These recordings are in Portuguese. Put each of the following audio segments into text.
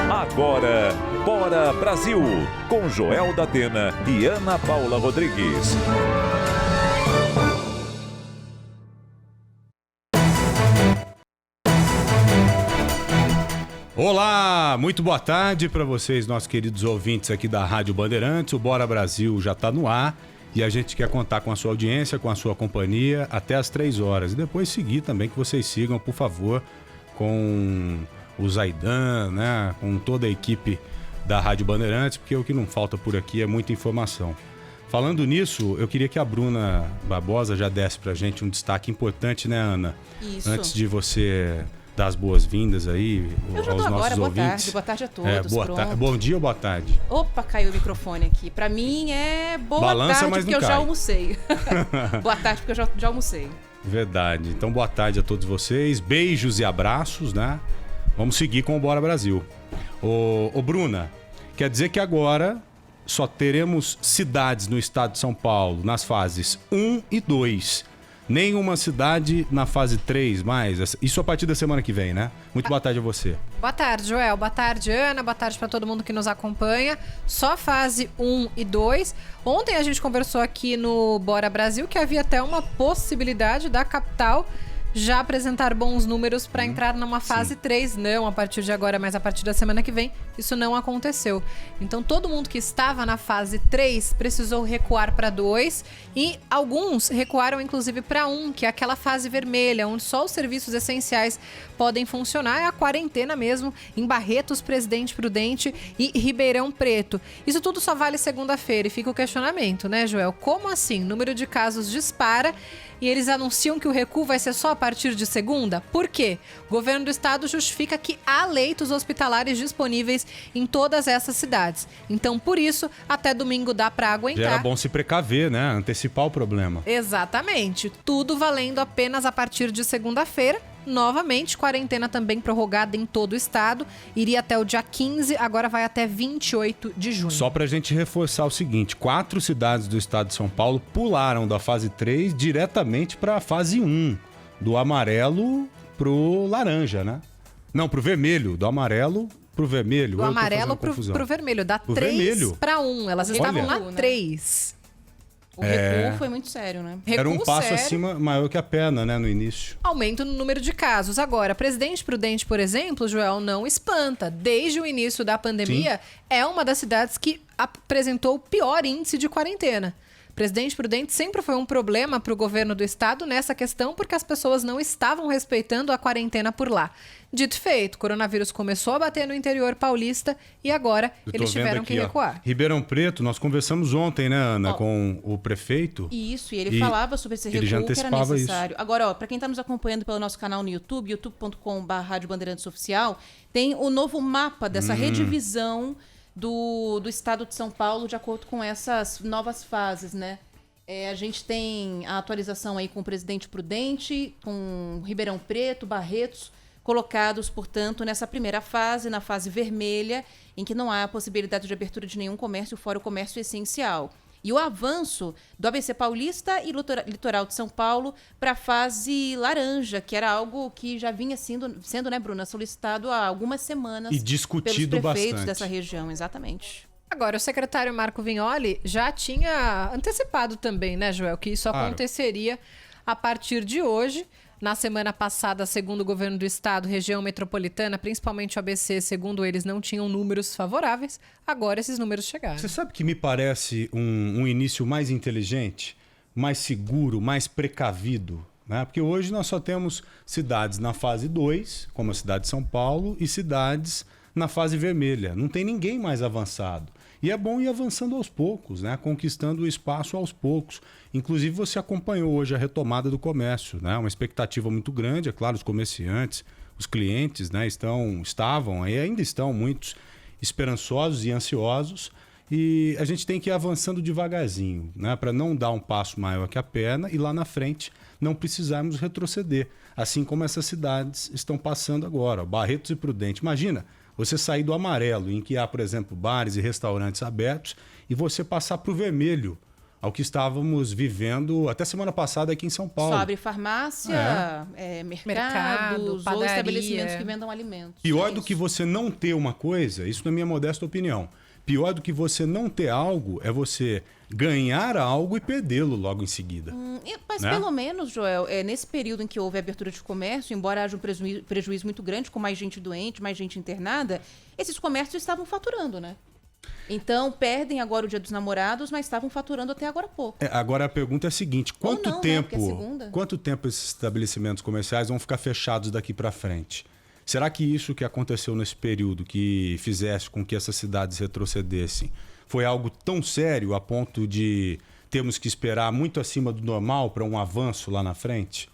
Agora, Bora Brasil, com Joel da Atena e Ana Paula Rodrigues. Olá, muito boa tarde para vocês, nossos queridos ouvintes aqui da Rádio Bandeirantes. O Bora Brasil já está no ar e a gente quer contar com a sua audiência, com a sua companhia até às 3 horas. E depois seguir também, que vocês sigam, por favor, com o Zaidan, né, com toda a equipe da Rádio Bandeirantes, porque o que não falta por aqui é muita informação. Falando nisso, eu queria que a Bruna Barbosa já desse pra gente um destaque importante, né, Ana? Isso. Antes de você dar as boas-vindas aí eu já aos dou nossos agora, ouvintes. boa tarde a todos. Bom dia ou boa tarde? Opa, caiu o microfone aqui. Pra mim é boa Balança, tarde, mas porque não eu cai. já almocei. Boa tarde, porque eu já almocei. Verdade. Então, boa tarde a todos vocês. Beijos e abraços, né? Vamos seguir com o Bora Brasil. Ô Bruna, quer dizer que agora só teremos cidades no estado de São Paulo nas fases 1 e 2. Nenhuma cidade na fase 3 mais. Isso a partir da semana que vem, né? Muito boa tarde a você. Boa tarde, Joel. Boa tarde, Ana. Boa tarde para todo mundo que nos acompanha. Só fase 1 e 2. Ontem a gente conversou aqui no Bora Brasil que havia até uma possibilidade da capital já apresentar bons números para entrar numa fase 3. Não a partir de agora, mas a partir da semana que vem. Isso não aconteceu. Então todo mundo que estava na fase 3 precisou recuar para 2 e alguns recuaram inclusive para 1, que é aquela fase vermelha, onde só os serviços essenciais podem funcionar. É a quarentena mesmo, em Barretos, Presidente Prudente e Ribeirão Preto. Isso tudo só vale segunda-feira e fica o questionamento, né, Joel? Como assim? O número de casos dispara e eles anunciam que o recuo vai ser só a partir de segunda? Por quê? O governo do estado justifica que há leitos hospitalares disponíveis em todas essas cidades. Então, por isso, até domingo dá para aguentar. Já era bom se precaver, né? Antecipar o problema. Exatamente. Tudo valendo apenas a partir de segunda-feira. Novamente, quarentena também prorrogada em todo o estado. Iria até o dia 15, agora vai até 28 de junho. Só pra gente reforçar o seguinte, 4 cidades do estado de São Paulo pularam da fase 3 diretamente pra fase 1. Do amarelo pro laranja, né? Não, pro vermelho. Do amarelo pro vermelho. Do amarelo pro vermelho. Da 3 para 1. Elas estavam lá 3. O recuo foi muito sério, né? Era um passo acima maior que a perna, né, no início. Aumento no número de casos. Agora, Presidente Prudente, por exemplo, Joel, não espanta. Desde o início da pandemia, é uma das cidades que apresentou o pior índice de quarentena. Presidente Prudente sempre foi um problema para o governo do estado nessa questão, porque as pessoas não estavam respeitando a quarentena por lá. Dito e feito, o coronavírus começou a bater no interior paulista e agora eles tiveram que recuar. Ribeirão Preto, nós conversamos ontem, né, Ana, com o prefeito. Isso, e ele falava sobre esse recuo que era necessário. Isso. Agora, para quem está nos acompanhando pelo nosso canal no YouTube, youtube.com/Rádio Bandeirantes Oficial, tem o novo mapa dessa redivisão do estado de São Paulo de acordo com essas novas fases, né? A gente tem a atualização aí com o Presidente Prudente, com Ribeirão Preto, Barretos, colocados, portanto, nessa primeira fase, na fase vermelha, em que não há a possibilidade de abertura de nenhum comércio fora o comércio essencial. E o avanço do ABC Paulista e Litoral de São Paulo para a fase laranja, que era algo que já vinha sendo, né, Bruna, solicitado há algumas semanas e discutido pelos prefeitos bastante dessa região, exatamente. Agora, o secretário Marco Vignoli já tinha antecipado também, né, Joel, que isso aconteceria a partir de hoje. Na semana passada, segundo o governo do estado, região metropolitana, principalmente o ABC, segundo eles, não tinham números favoráveis. Agora esses números chegaram. Você sabe que me parece um início mais inteligente, mais seguro, mais precavido, né? Porque hoje nós só temos cidades na fase 2, como a cidade de São Paulo, e cidades na fase vermelha. Não tem ninguém mais avançado. E é bom ir avançando aos poucos, né? Conquistando o espaço aos poucos. Inclusive, você acompanhou hoje a retomada do comércio, né? Uma expectativa muito grande, é claro, os comerciantes, os clientes, né? Estavam e ainda estão muitos esperançosos e ansiosos. E a gente tem que ir avançando devagarzinho, né? Para não dar um passo maior que a perna e lá na frente não precisarmos retroceder. Assim como essas cidades estão passando agora, Barretos e Prudente. Imagina você sair do amarelo, em que há, por exemplo, bares e restaurantes abertos, e você passar para o vermelho, ao que estávamos vivendo até semana passada aqui em São Paulo. Só abre farmácia, mercados ou estabelecimentos que vendam alimentos. Pior do que você não ter uma coisa, isso na minha modesta opinião, pior do que você não ter algo é você ganhar algo e perdê-lo logo em seguida. Mas pelo menos, Joel, nesse período em que houve a abertura de comércio, embora haja um prejuízo muito grande, com mais gente doente, mais gente internada, esses comércios estavam faturando, né? Então, perdem agora o Dia dos Namorados, mas estavam faturando até agora há pouco. Agora a pergunta é a seguinte, quanto tempo esses estabelecimentos comerciais vão ficar fechados daqui para frente? Será que isso que aconteceu nesse período, que fizesse com que essas cidades retrocedessem, foi algo tão sério a ponto de termos que esperar muito acima do normal para um avanço lá na frente?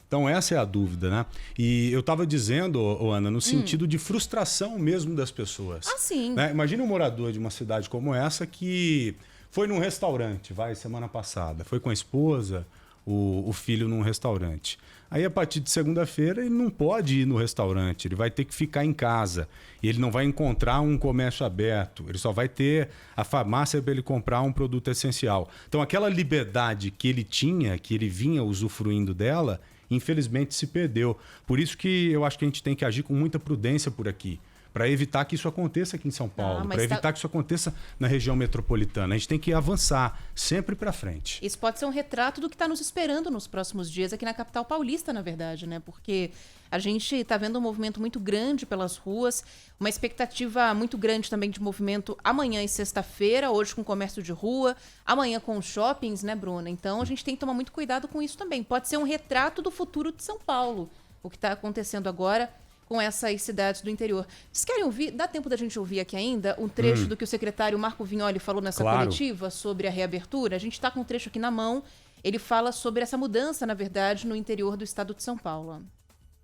Então essa é a dúvida, né? E eu estava dizendo, Ana, no sentido de frustração mesmo das pessoas. Ah, sim. Né? Imagina um morador de uma cidade como essa que foi num restaurante, semana passada, foi com a esposa, o filho num restaurante. Aí, a partir de segunda-feira, ele não pode ir no restaurante, ele vai ter que ficar em casa. E ele não vai encontrar um comércio aberto, ele só vai ter a farmácia para ele comprar um produto essencial. Então, aquela liberdade que ele tinha, que ele vinha usufruindo dela, infelizmente se perdeu. Por isso que eu acho que a gente tem que agir com muita prudência por aqui, para evitar que isso aconteça aqui em São Paulo, para evitar que isso aconteça na região metropolitana. A gente tem que avançar sempre para frente. Isso pode ser um retrato do que está nos esperando nos próximos dias aqui na capital paulista, na verdade, né? Porque a gente está vendo um movimento muito grande pelas ruas, uma expectativa muito grande também de movimento amanhã e sexta-feira, hoje com comércio de rua, amanhã com os shoppings, né, Bruna? Então a gente tem que tomar muito cuidado com isso também. Pode ser um retrato do futuro de São Paulo, o que está acontecendo agora com essas cidades do interior. Vocês querem ouvir? Dá tempo da gente ouvir aqui ainda um trecho do que o secretário Marco Vignoli falou nessa coletiva sobre a reabertura? A gente está com um trecho aqui na mão. Ele fala sobre essa mudança, na verdade, no interior do estado de São Paulo.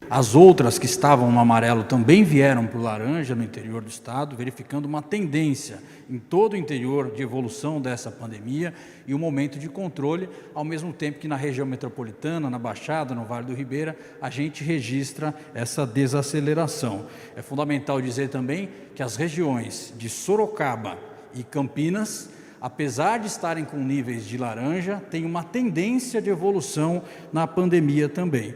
As outras que estavam no amarelo também vieram para o laranja no interior do estado, verificando uma tendência em todo o interior de evolução dessa pandemia e um momento de controle, ao mesmo tempo que na região metropolitana, na Baixada, no Vale do Ribeira, a gente registra essa desaceleração. É fundamental dizer também que as regiões de Sorocaba e Campinas, apesar de estarem com níveis de laranja, tem uma tendência de evolução na pandemia também.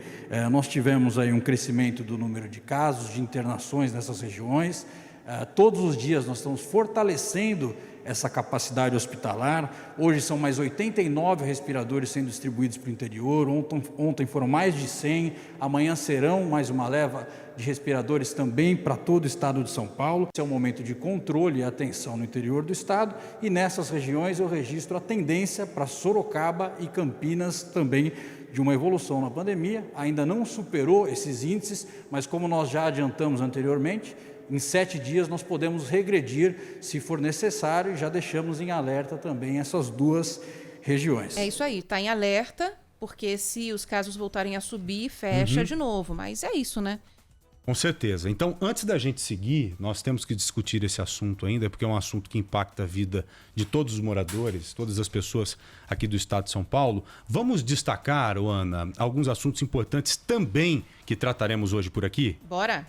Nós tivemos aí um crescimento do número de casos, de internações nessas regiões. Todos os dias nós estamos fortalecendo essa capacidade hospitalar. Hoje são mais 89 respiradores sendo distribuídos para o interior. Ontem foram mais de 100. Amanhã serão mais uma leva de respiradores também para todo o estado de São Paulo. Esse é um momento de controle e atenção no interior do estado. E nessas regiões eu registro a tendência para Sorocaba e Campinas também de uma evolução na pandemia. Ainda não superou esses índices, mas como nós já adiantamos anteriormente, em 7 dias nós podemos regredir se for necessário e já deixamos em alerta também essas duas regiões. É isso aí, está em alerta, porque se os casos voltarem a subir, fecha de novo, mas é isso, né? Com certeza. Então, antes da gente seguir, nós temos que discutir esse assunto ainda, porque é um assunto que impacta a vida de todos os moradores, todas as pessoas aqui do estado de São Paulo. Vamos destacar, Ana, alguns assuntos importantes também que trataremos hoje por aqui? Bora!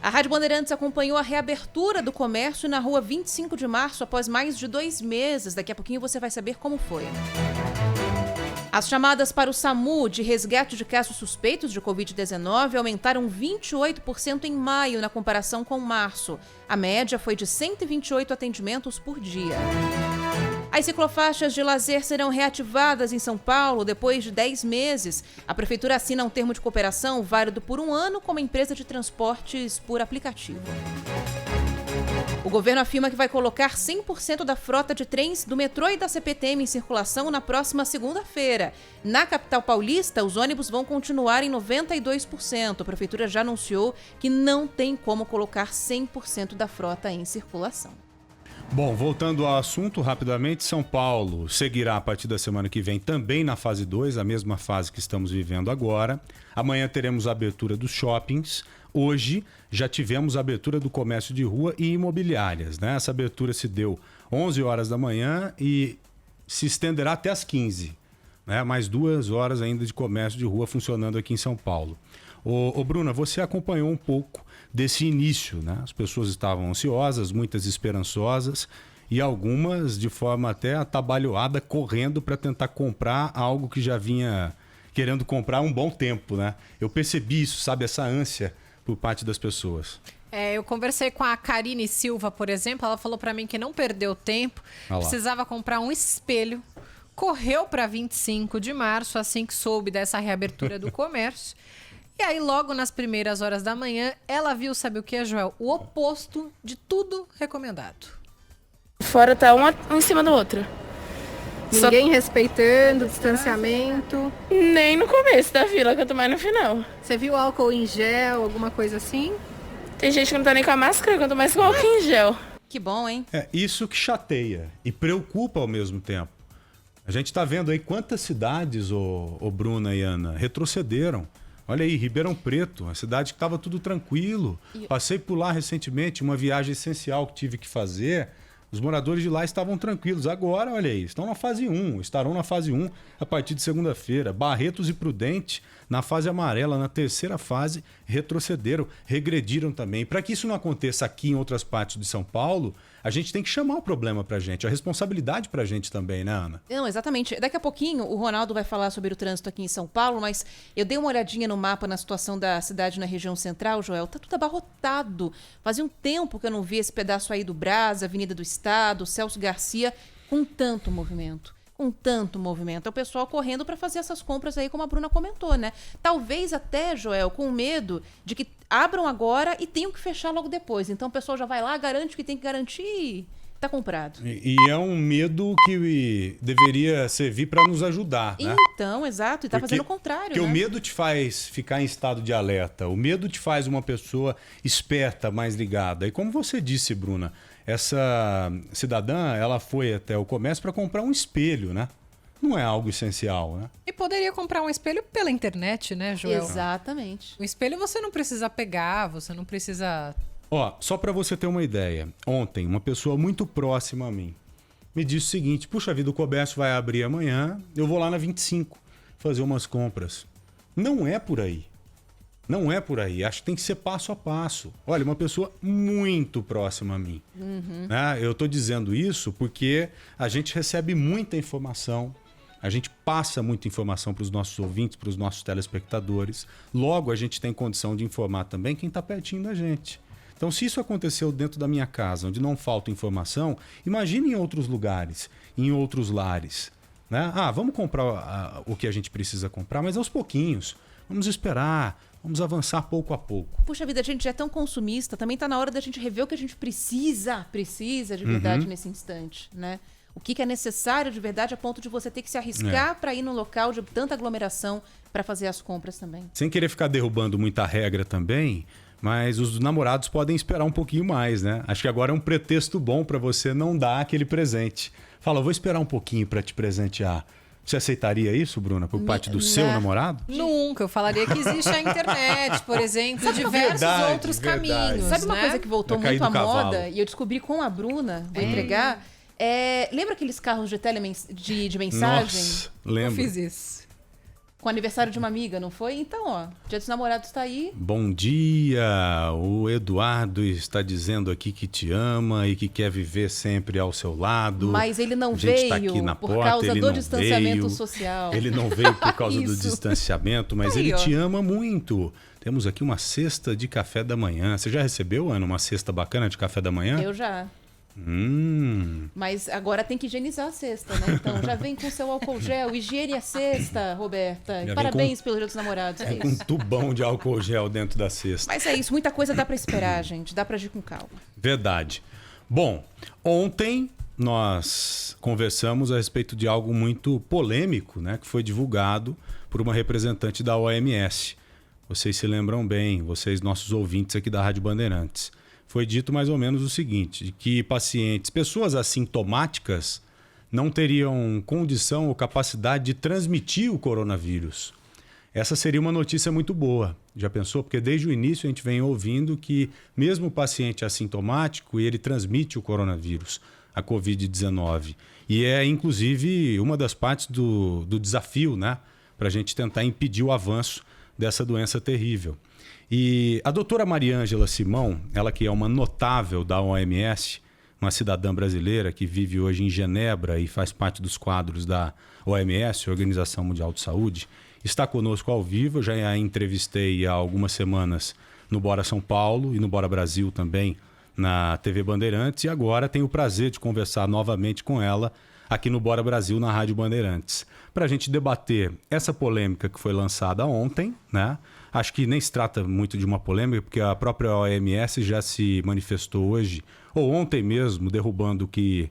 A Rádio Bandeirantes acompanhou a reabertura do comércio na rua 25 de março após mais de 2 meses. Daqui a pouquinho você vai saber como foi. As chamadas para o SAMU de resgate de casos suspeitos de Covid-19 aumentaram 28% em maio na comparação com março. A média foi de 128 atendimentos por dia. As ciclofaixas de lazer serão reativadas em São Paulo depois de 10 meses. A Prefeitura assina um termo de cooperação válido por 1 ano com uma empresa de transportes por aplicativo. O governo afirma que vai colocar 100% da frota de trens do metrô e da CPTM em circulação na próxima segunda-feira. Na capital paulista, os ônibus vão continuar em 92%. A Prefeitura já anunciou que não tem como colocar 100% da frota em circulação. Bom, voltando ao assunto rapidamente, São Paulo seguirá a partir da semana que vem também na fase 2, a mesma fase que estamos vivendo agora. Amanhã teremos a abertura dos shoppings. Hoje já tivemos a abertura do comércio de rua e imobiliárias, né? Essa abertura se deu 11 horas da manhã e se estenderá até as 15, né? Mais 2 horas ainda de comércio de rua funcionando aqui em São Paulo. Ô Bruna, você acompanhou um pouco desse início, né? As pessoas estavam ansiosas, muitas esperançosas, e algumas de forma até atabalhoada, correndo para tentar comprar algo que já vinha querendo comprar há um bom tempo, né? Eu percebi isso, sabe? Essa ânsia por parte das pessoas. Eu conversei com a Karine Silva, por exemplo, ela falou para mim que não perdeu tempo, precisava comprar um espelho, correu para 25 de março, assim que soube dessa reabertura do comércio. E aí, logo nas primeiras horas da manhã, ela viu, sabe o que, Joel? O oposto de tudo recomendado. Fora tá um em cima do outro. Ninguém respeitando o distanciamento. Nem no começo da fila, quanto mais no final. Você viu álcool em gel, alguma coisa assim? Tem gente que não tá nem com a máscara, quanto mais com álcool em gel. Que bom, hein? É isso que chateia e preocupa ao mesmo tempo. A gente tá vendo aí quantas cidades, ô Bruna e Ana, retrocederam. Olha aí, Ribeirão Preto, uma cidade que estava tudo tranquilo. Passei por lá recentemente, uma viagem essencial que tive que fazer. Os moradores de lá estavam tranquilos. Agora, olha aí, estão na fase 1, estarão na fase 1 a partir de segunda-feira. Barretos e Prudente, na fase amarela, na terceira fase, retrocederam, regrediram também. Para que isso não aconteça aqui em outras partes de São Paulo, a gente tem que chamar o problema pra gente, a responsabilidade pra gente também, né, Ana? Não, exatamente. Daqui a pouquinho o Ronaldo vai falar sobre o trânsito aqui em São Paulo, mas eu dei uma olhadinha no mapa na situação da cidade na região central, Joel. Tá tudo abarrotado. Fazia um tempo que eu não vi esse pedaço aí do Brás, Avenida do Estado, Celso Garcia, com tanto movimento. É o pessoal correndo para fazer essas compras aí, como a Bruna comentou, né? Talvez até, Joel, com medo de que abram agora e tenham que fechar logo depois. Então o pessoal já vai lá, garante o que tem que garantir e tá comprado. E é um medo que deveria servir para nos ajudar, né? Então, exato. E tá fazendo o contrário, porque né? o medo te faz ficar em estado de alerta. O medo te faz uma pessoa esperta, mais ligada. E como você disse, Bruna, essa cidadã, ela foi até o comércio para comprar um espelho, né? Não é algo essencial, né? E poderia comprar um espelho pela internet, né, Joel? Exatamente. O espelho você não precisa pegar, você não precisa... Ó, só para você ter uma ideia, ontem uma pessoa muito próxima a mim me disse o seguinte: puxa vida, o comércio vai abrir amanhã, eu vou lá na 25 fazer umas compras. Não é por aí. Não é por aí. Acho que tem que ser passo a passo. Olha, uma pessoa muito próxima a mim. Né? Eu estou dizendo isso porque a gente recebe muita informação, a gente passa muita informação para os nossos ouvintes, para os nossos telespectadores. Logo, a gente tem condição de informar também quem está pertinho da gente. Então, se isso aconteceu dentro da minha casa, onde não falta informação, imagine em outros lugares, em outros lares. Né? Vamos comprar o que a gente precisa comprar, mas aos pouquinhos. Vamos esperar, vamos avançar pouco a pouco. Puxa vida, a gente já é tão consumista, também está na hora da gente rever o que a gente precisa de verdade nesse instante, né? O que é necessário de verdade a ponto de você ter que se arriscar para ir no local de tanta aglomeração para fazer as compras também. Sem querer ficar derrubando muita regra também, mas os namorados podem esperar um pouquinho mais, né? Acho que agora é um pretexto bom para você não dar aquele presente. Fala, eu vou esperar um pouquinho para te presentear. Você aceitaria isso, Bruna, por parte do seu namorado? Nunca. Eu falaria que existe a internet, por exemplo, e diversos outros caminhos. Sabe uma coisa que voltou muito à cavalo. moda e eu descobri com a Bruna, vou entregar? Lembra aqueles carros de mensagem? Nossa, lembro. Eu fiz isso. Com o aniversário de uma amiga, não foi? Então, ó, Dia dos Namorados tá aí. Bom dia, o Eduardo está dizendo aqui que te ama e que quer viver sempre ao seu lado. Mas ele não a gente veio tá aqui na por porta, causa ele do não distanciamento veio, social. Ele não veio por causa do distanciamento, mas Aí, ele ó. te ama muito. Temos aqui uma cesta de café da manhã. Você já recebeu, Ana, uma cesta bacana de café da manhã? Eu já. Mas agora tem que higienizar a cesta, né? Então já vem com seu álcool gel, higiene a cesta, Roberta. Já Parabéns pelo Dia dos Namorados. É Com um isso. tubão de álcool gel dentro da cesta. Mas é isso, muita coisa dá pra esperar, gente. Dá pra agir com calma. Verdade. Bom, ontem nós conversamos a respeito de algo muito polêmico, né, que foi divulgado por uma representante da OMS. Vocês se lembram bem, vocês, nossos ouvintes aqui da Rádio Bandeirantes. Foi dito mais ou menos o seguinte, de que pessoas assintomáticas não teriam condição ou capacidade de transmitir o coronavírus. Essa seria uma notícia muito boa. Já pensou? Porque desde o início a gente vem ouvindo que mesmo o paciente assintomático, ele transmite o coronavírus, a Covid-19. E é, inclusive, uma das partes do desafio, né? Para a gente tentar impedir o avanço dessa doença terrível. E a doutora Mariângela Simão, ela que é uma notável da OMS, uma cidadã brasileira que vive hoje em Genebra e faz parte dos quadros da OMS, Organização Mundial de Saúde, está conosco ao vivo. Eu já a entrevistei há algumas semanas no Bora São Paulo e no Bora Brasil também, na TV Bandeirantes, e agora tenho o prazer de conversar novamente com ela aqui no Bora Brasil, na Rádio Bandeirantes, para a gente debater essa polêmica que foi lançada ontem, né? Acho que nem se trata muito de uma polêmica, porque a própria OMS já se manifestou hoje, ou ontem mesmo, derrubando o que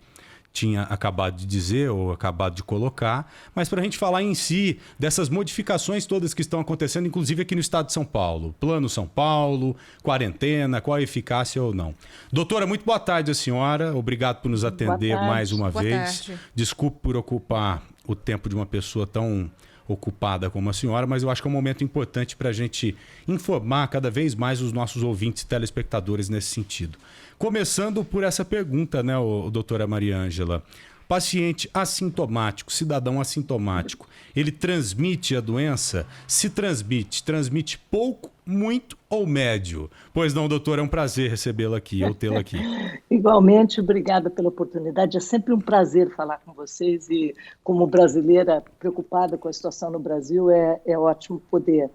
tinha acabado de dizer ou acabado de colocar, mas para a gente falar em si dessas modificações todas que estão acontecendo, inclusive aqui no estado de São Paulo. Plano São Paulo, quarentena, qual a eficácia ou não. Doutora, muito boa tarde a senhora, obrigado por nos atender mais uma vez. Desculpe por ocupar o tempo de uma pessoa tão ocupada como a senhora, mas eu acho que é um momento importante para a gente informar cada vez mais os nossos ouvintes e telespectadores nesse sentido. Começando por essa pergunta, né, doutora Maria Ângela? Paciente assintomático, cidadão assintomático, ele transmite a doença? Se transmite pouco, muito ou médio? Pois não, doutora, é um prazer recebê-la aqui, eu tê-la aqui. Igualmente, obrigada pela oportunidade. É sempre um prazer falar com vocês e, como brasileira preocupada com a situação no Brasil, é ótimo poder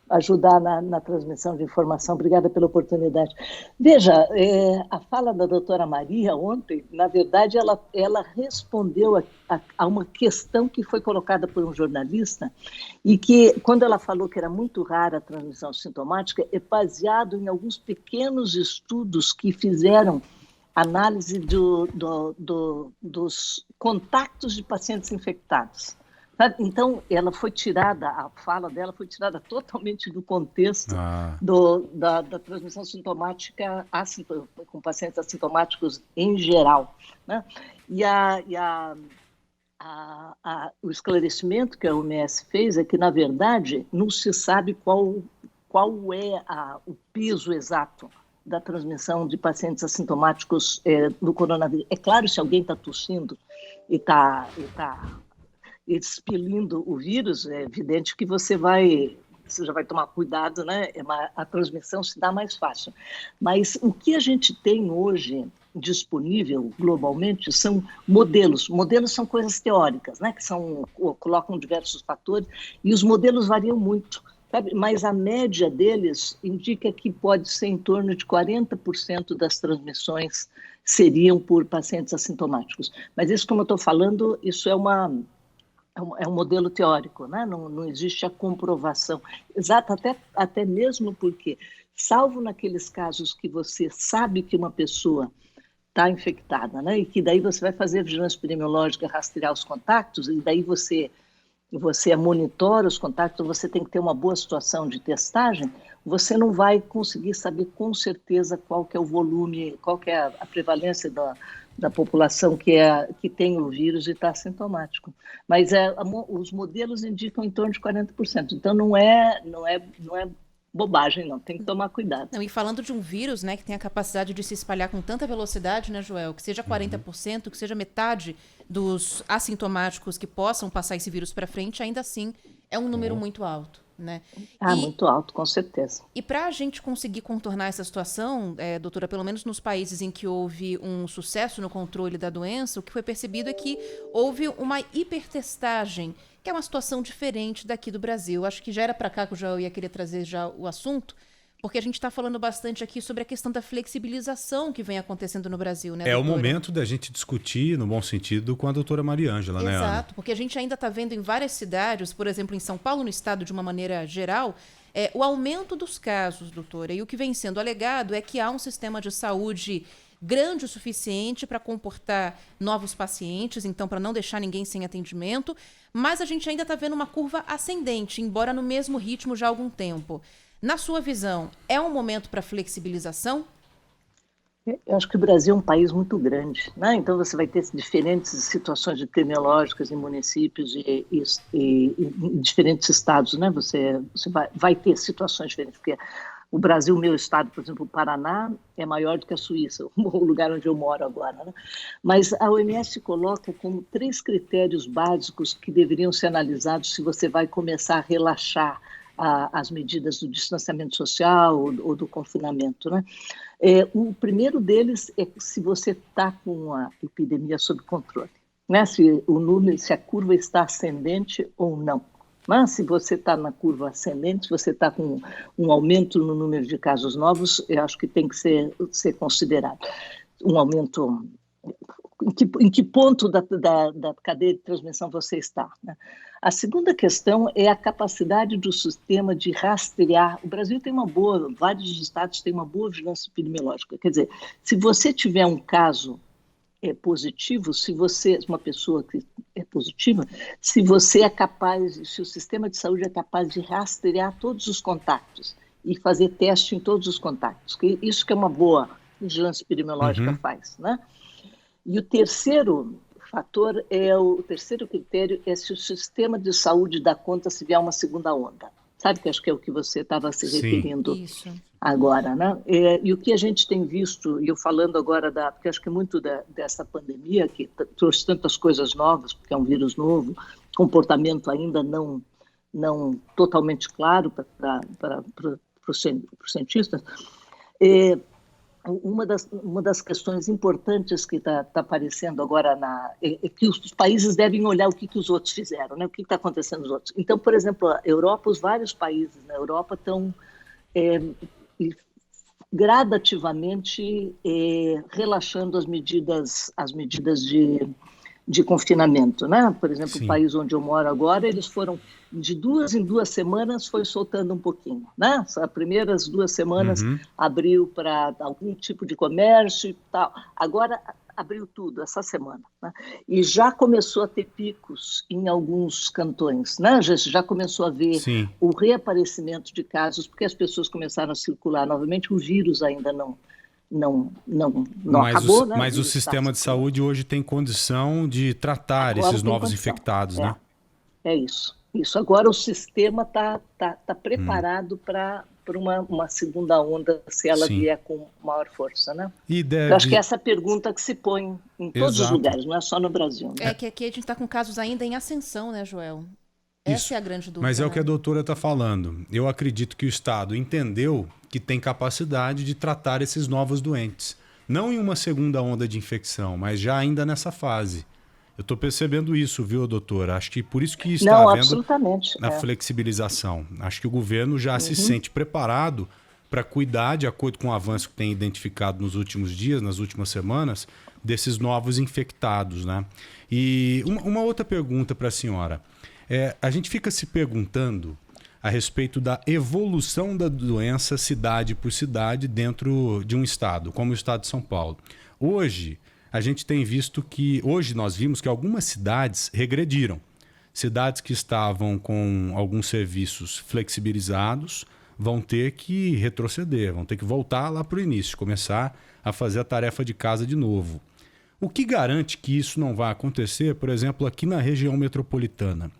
ajudar na transmissão de informação. Obrigada pela oportunidade. Veja, a fala da doutora Maria ontem, na verdade, ela respondeu a uma questão que foi colocada por um jornalista e que, quando ela falou que era muito rara a transmissão sintomática, é baseado em alguns pequenos estudos que fizeram análise dos contatos de pacientes infectados. Então, ela foi tirada, a fala dela foi tirada totalmente do contexto da transmissão sintomática com pacientes assintomáticos em geral, né? E o esclarecimento que a OMS fez é que, na verdade, não se sabe qual é o peso exato da transmissão de pacientes assintomáticos do coronavírus. É claro, se alguém está tossindo e está expelindo o vírus, é evidente que você já vai tomar cuidado, né? A transmissão se dá mais fácil. Mas o que a gente tem hoje disponível globalmente são modelos. Modelos são coisas teóricas, né? Que colocam diversos fatores e os modelos variam muito, sabe? Mas a média deles indica que pode ser em torno de 40% das transmissões seriam por pacientes assintomáticos. Mas isso, como eu estou falando, isso é um modelo teórico, né? Não existe a comprovação exata, até mesmo porque, salvo naqueles casos que você sabe que uma pessoa está infectada, né? E que daí você vai fazer vigilância epidemiológica, rastrear os contatos, e daí você monitora os contatos, você tem que ter uma boa situação de testagem, você não vai conseguir saber com certeza qual que é o volume, qual que é a prevalência da população que tem o vírus e está assintomático. Mas os modelos indicam em torno de 40%. Então não é bobagem, não. Tem que tomar cuidado. Não, e falando de um vírus, né, que tem a capacidade de se espalhar com tanta velocidade, né, Joel, que seja 40%, que seja metade dos assintomáticos que possam passar esse vírus para frente, ainda assim é um número muito alto, né? Muito alto, com certeza. E para a gente conseguir contornar essa situação, doutora, pelo menos nos países em que houve um sucesso no controle da doença, o que foi percebido é que houve uma hipertestagem, que é uma situação diferente daqui do Brasil. Acho que já era para cá que eu já ia querer trazer já o assunto, porque a gente está falando bastante aqui sobre a questão da flexibilização que vem acontecendo no Brasil, né, doutora? É o momento da gente discutir, no bom sentido, com a doutora Maria Ângela, né, Ana? Exato, porque a gente ainda está vendo em várias cidades, por exemplo, em São Paulo, no estado de uma maneira geral, o aumento dos casos, doutora. E o que vem sendo alegado é que há um sistema de saúde grande o suficiente para comportar novos pacientes, então para não deixar ninguém sem atendimento, mas a gente ainda está vendo uma curva ascendente, embora no mesmo ritmo já há algum tempo. Na sua visão, é um momento para flexibilização? Eu acho que o Brasil é um país muito grande, né? Então você vai ter diferentes situações epidemiológicas em municípios e em diferentes estados, né? Você vai ter situações diferentes, porque o Brasil, meu estado, por exemplo, o Paraná, é maior do que a Suíça, o lugar onde eu moro agora, né? Mas a OMS coloca como 3 critérios básicos que deveriam ser analisados se você vai começar a relaxar as medidas do distanciamento social ou do confinamento, né? O primeiro deles é se você está com a epidemia sob controle, né? Se a curva está ascendente ou não. Mas se você está na curva ascendente, se você está com um aumento no número de casos novos, eu acho que tem que ser considerado. Um aumento... Em que ponto da cadeia de transmissão você está, né? A segunda questão é a capacidade do sistema de rastrear. O Brasil tem vários estados têm uma boa vigilância epidemiológica. Quer dizer, se você tiver um caso positivo, uma pessoa que é positiva, se você é capaz, se o sistema de saúde é capaz de rastrear todos os contatos e fazer teste em todos os contatos, isso que é uma boa vigilância epidemiológica faz, né? E o terceiro critério é se o sistema de saúde dá conta se vier uma segunda onda. Sabe, que acho que é o que você estava se referindo agora, né? E o que a gente tem visto, e eu falando agora porque acho que muito dessa pandemia, que trouxe tantas coisas novas, porque é um vírus novo, comportamento ainda não totalmente claro para os cientistas, uma das questões importantes que está aparecendo agora é que os países devem olhar o que os outros fizeram, né? O que está acontecendo nos outros. Então, por exemplo, a Europa, os vários países na Europa estão gradativamente relaxando as medidas de confinamento, né? Por exemplo, o país onde eu moro agora, eles foram de 2 em 2 semanas, foi soltando um pouquinho, né? As primeiras 2 semanas abriu para algum tipo de comércio e tal. Agora abriu tudo essa semana, né? E já começou a ter picos em alguns cantões, né? Já começou a ver o reaparecimento de casos, porque as pessoas começaram a circular novamente. O vírus ainda não acabou, né? Mas o sistema de saúde hoje tem condição de tratar esses novos infectados, né? É isso. Agora o sistema está preparado para uma segunda onda, se ela vier com maior força, né? Eu acho que é essa pergunta que se põe em todos os lugares, não é só no Brasil, né? É que aqui a gente está com casos ainda em ascensão, né, Joel? Essa é a grande dúvida. Mas é o que a doutora está falando. Eu acredito que o Estado entendeu que tem capacidade de tratar esses novos doentes. Não em uma segunda onda de infecção, mas já ainda nessa fase. Eu estou percebendo isso, viu, doutora? Acho que por isso que está havendo a flexibilização. Acho que o governo já se sente preparado para cuidar, de acordo com o avanço que tem identificado nos últimos dias, nas últimas semanas, desses novos infectados, né? E uma outra pergunta para a senhora. A gente fica se perguntando a respeito da evolução da doença cidade por cidade dentro de um estado, como o estado de São Paulo. Hoje nós vimos que algumas cidades regrediram. Cidades que estavam com alguns serviços flexibilizados vão ter que retroceder, vão ter que voltar lá para o início, começar a fazer a tarefa de casa de novo. O que garante que isso não vai acontecer, por exemplo, aqui na região metropolitana?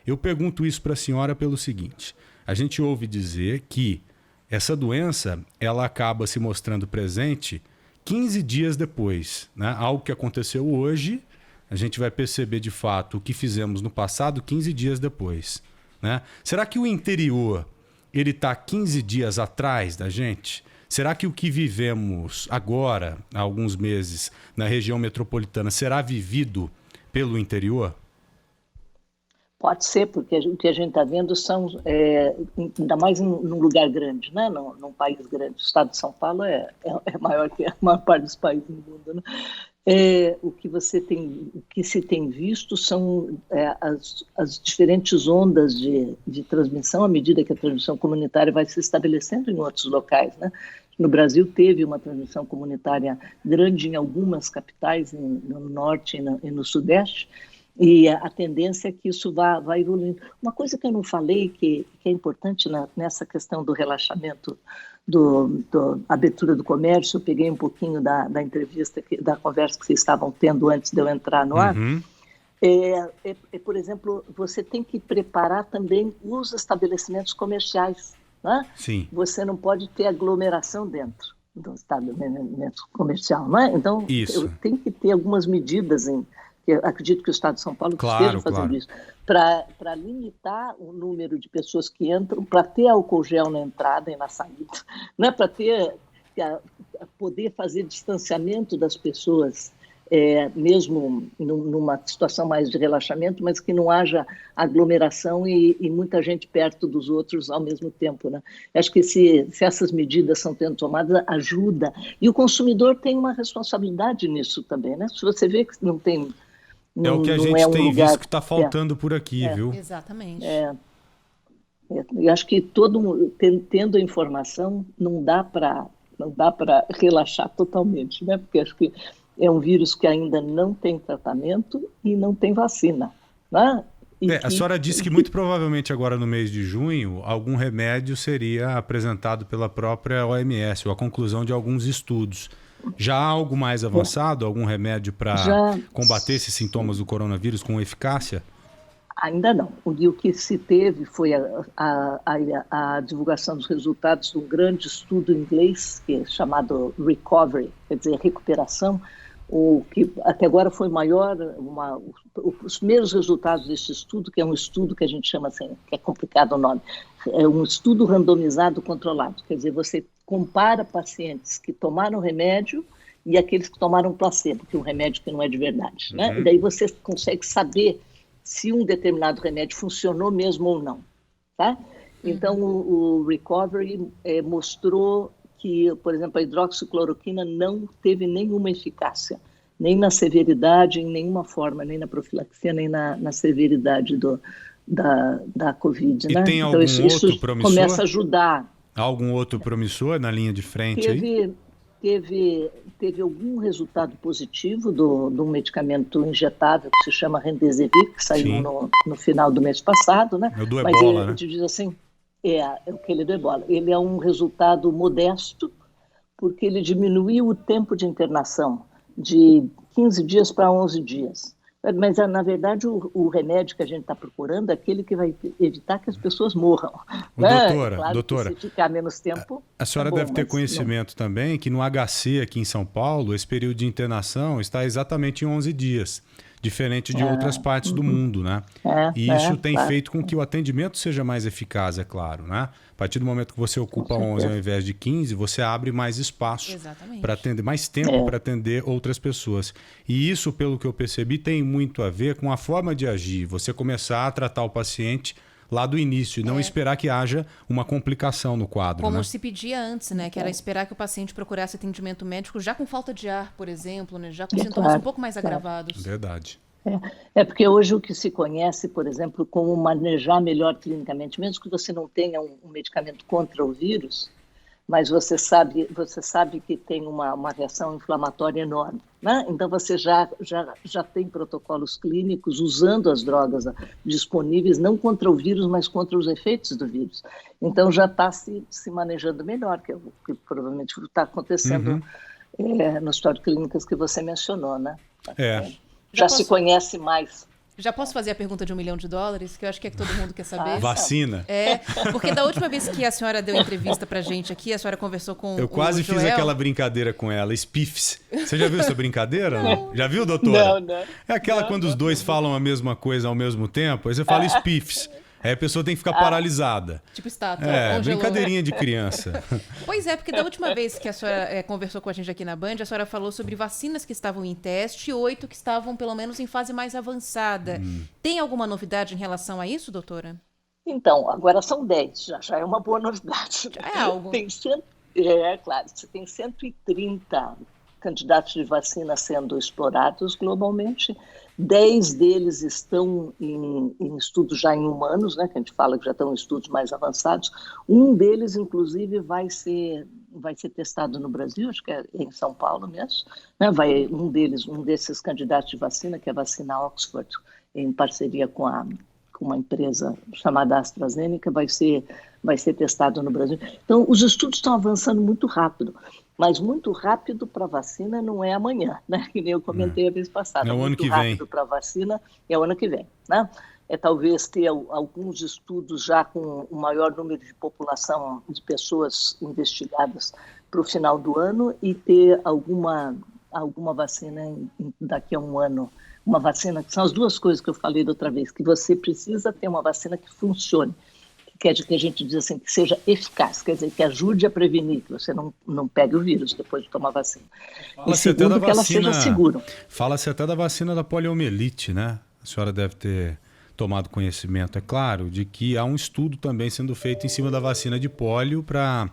Eu pergunto isso para a senhora pelo seguinte: a gente ouve dizer que essa doença ela acaba se mostrando presente 15 dias depois, né? Algo que aconteceu hoje, a gente vai perceber de fato o que fizemos no passado 15 dias depois, né? Será que o interior ele está 15 dias atrás da gente? Será que o que vivemos agora, há alguns meses, na região metropolitana, será vivido pelo interior? Pode ser, porque o que a gente está vendo são, ainda mais num lugar grande, né? Num país grande. O estado de São Paulo é maior que a maior parte dos países do mundo, né? O que se tem visto são as diferentes ondas de transmissão, à medida que a transmissão comunitária vai se estabelecendo em outros locais, né? No Brasil teve uma transmissão comunitária grande em algumas capitais, no norte e no sudeste, e a tendência é que isso vá evoluindo. Uma coisa que eu não falei, que é importante nessa questão do relaxamento, da abertura do comércio, eu peguei um pouquinho da entrevista, da conversa que vocês estavam tendo antes de eu entrar no ar, por exemplo, você tem que preparar também os estabelecimentos comerciais, né? Sim. Você não pode ter aglomeração dentro do estabelecimento comercial, não é? Então, tem que ter algumas medidas que eu acredito que o Estado de São Paulo esteja fazendo isso, para limitar o número de pessoas que entram, para ter álcool gel na entrada e na saída, né? Para poder fazer distanciamento das pessoas, mesmo numa situação mais de relaxamento, mas que não haja aglomeração e muita gente perto dos outros ao mesmo tempo, né? Acho que se essas medidas são tendo tomadas, ajuda. E o consumidor tem uma responsabilidade nisso também, né? Se você vê que não tem... É o que a gente tem visto que está faltando por aqui, viu? Exatamente. Eu acho que todo mundo, tendo a informação, não dá para relaxar totalmente, né? Porque acho que é um vírus que ainda não tem tratamento e não tem vacina, né? A senhora disse que muito provavelmente agora no mês de junho algum remédio seria apresentado pela própria OMS, ou a conclusão de alguns estudos. Já há algo mais avançado, algum remédio para combater esses sintomas do coronavírus com eficácia? Ainda não. O que se teve foi a divulgação dos resultados de um grande estudo inglês, que é chamado Recovery, quer dizer, recuperação, o que até agora foi maior, os primeiros resultados desse estudo, que é um estudo que a gente chama assim, que é complicado o nome, é um estudo randomizado controlado, quer dizer, você compara pacientes que tomaram remédio e aqueles que tomaram placebo, que é um remédio que não é de verdade, né? E daí você consegue saber se um determinado remédio funcionou mesmo ou não, tá? Então, o Recovery mostrou que, por exemplo, a hidroxicloroquina não teve nenhuma eficácia, nem na severidade, em nenhuma forma, nem na profilaxia, nem na severidade da Covid, né? Tem algum outro promissor? Começa a ajudar. Há algum outro promissor na linha de frente aí? Teve algum resultado positivo do medicamento injetável que se chama Remdesivir, que saiu no final do mês passado, né? É o do Ebola, né? Mas diz assim, aquele do Ebola. Ele é um resultado modesto, porque ele diminuiu o tempo de internação de 15 dias para 11 dias. Mas, na verdade, o remédio que a gente está procurando é aquele que vai evitar que as pessoas morram. Doutora, se ficar menos tempo... A senhora deve ter conhecimento também que no HC aqui em São Paulo, esse período de internação está exatamente em 11 dias, diferente de outras partes do mundo, né? E isso tem feito com que o atendimento seja mais eficaz, é claro, né? A partir do momento que você ocupa 11 ao invés de 15, você abre mais espaço para atender, mais tempo para atender outras pessoas. E isso, pelo que eu percebi, tem muito a ver com a forma de agir. Você começar a tratar o paciente lá do início e não esperar que haja uma complicação no quadro. Como né? se pedia antes, né? Que era esperar que o paciente procurasse atendimento médico já com falta de ar, por exemplo, né? Já com sintomas um pouco mais agravados. Verdade. Porque hoje o que se conhece, por exemplo, como manejar melhor clinicamente, mesmo que você não tenha um medicamento contra o vírus, mas você sabe que tem uma reação inflamatória enorme, né? Então você já tem protocolos clínicos usando as drogas disponíveis, não contra o vírus, mas contra os efeitos do vírus. Então já está se manejando melhor, que provavelmente está acontecendo nos histórias clínicas que você mencionou, né? Já se conhece mais. Já posso fazer a pergunta de $1 milhão, que eu acho que todo mundo quer saber? Vacina. Porque da última vez que a senhora deu entrevista pra gente aqui, a senhora conversou com Eu quase fiz aquela brincadeira com ela, Spiffs. Você já viu essa brincadeira? Não. Já viu, doutora? Não. É aquela quando os dois falam a mesma coisa ao mesmo tempo, aí você fala Spiffs. Aí a pessoa tem que ficar paralisada. Tipo estátua. Brincadeirinha de criança. Pois é, porque da última vez que a senhora conversou com a gente aqui na Band, a senhora falou sobre vacinas que estavam em teste e 8 que estavam, pelo menos, em fase mais avançada. Tem alguma novidade em relação a isso, doutora? Então, agora são 10, já é uma boa novidade. Já é algo. Claro, você tem 130 candidatos de vacina sendo explorados globalmente. 10 deles estão em estudos já em humanos, né, que a gente fala que já estão em estudos mais avançados. Um deles, inclusive, vai ser testado no Brasil, acho que é em São Paulo mesmo. Né, um desses candidatos de vacina, que é a vacina Oxford, em parceria com uma empresa chamada AstraZeneca, vai ser testado no Brasil. Então, os estudos estão avançando muito rápido. Mas muito rápido para a vacina não é amanhã, né? Que nem eu comentei a vez passada. É o ano que vem. Muito rápido para a vacina é o ano que vem, né? É talvez ter alguns estudos já com o maior número de população de pessoas investigadas para o final do ano e ter alguma vacina daqui a um ano uma vacina, que são as duas coisas que eu falei da outra vez, que você precisa ter uma vacina que funcione, que a gente diz assim, que seja eficaz, quer dizer, que ajude a prevenir, que você não pegue o vírus depois de tomar vacina. E segundo, que ela seja segura. Fala-se até da vacina da poliomielite, né? A senhora deve ter tomado conhecimento, é claro, de que há um estudo também sendo feito em cima da vacina de pólio para...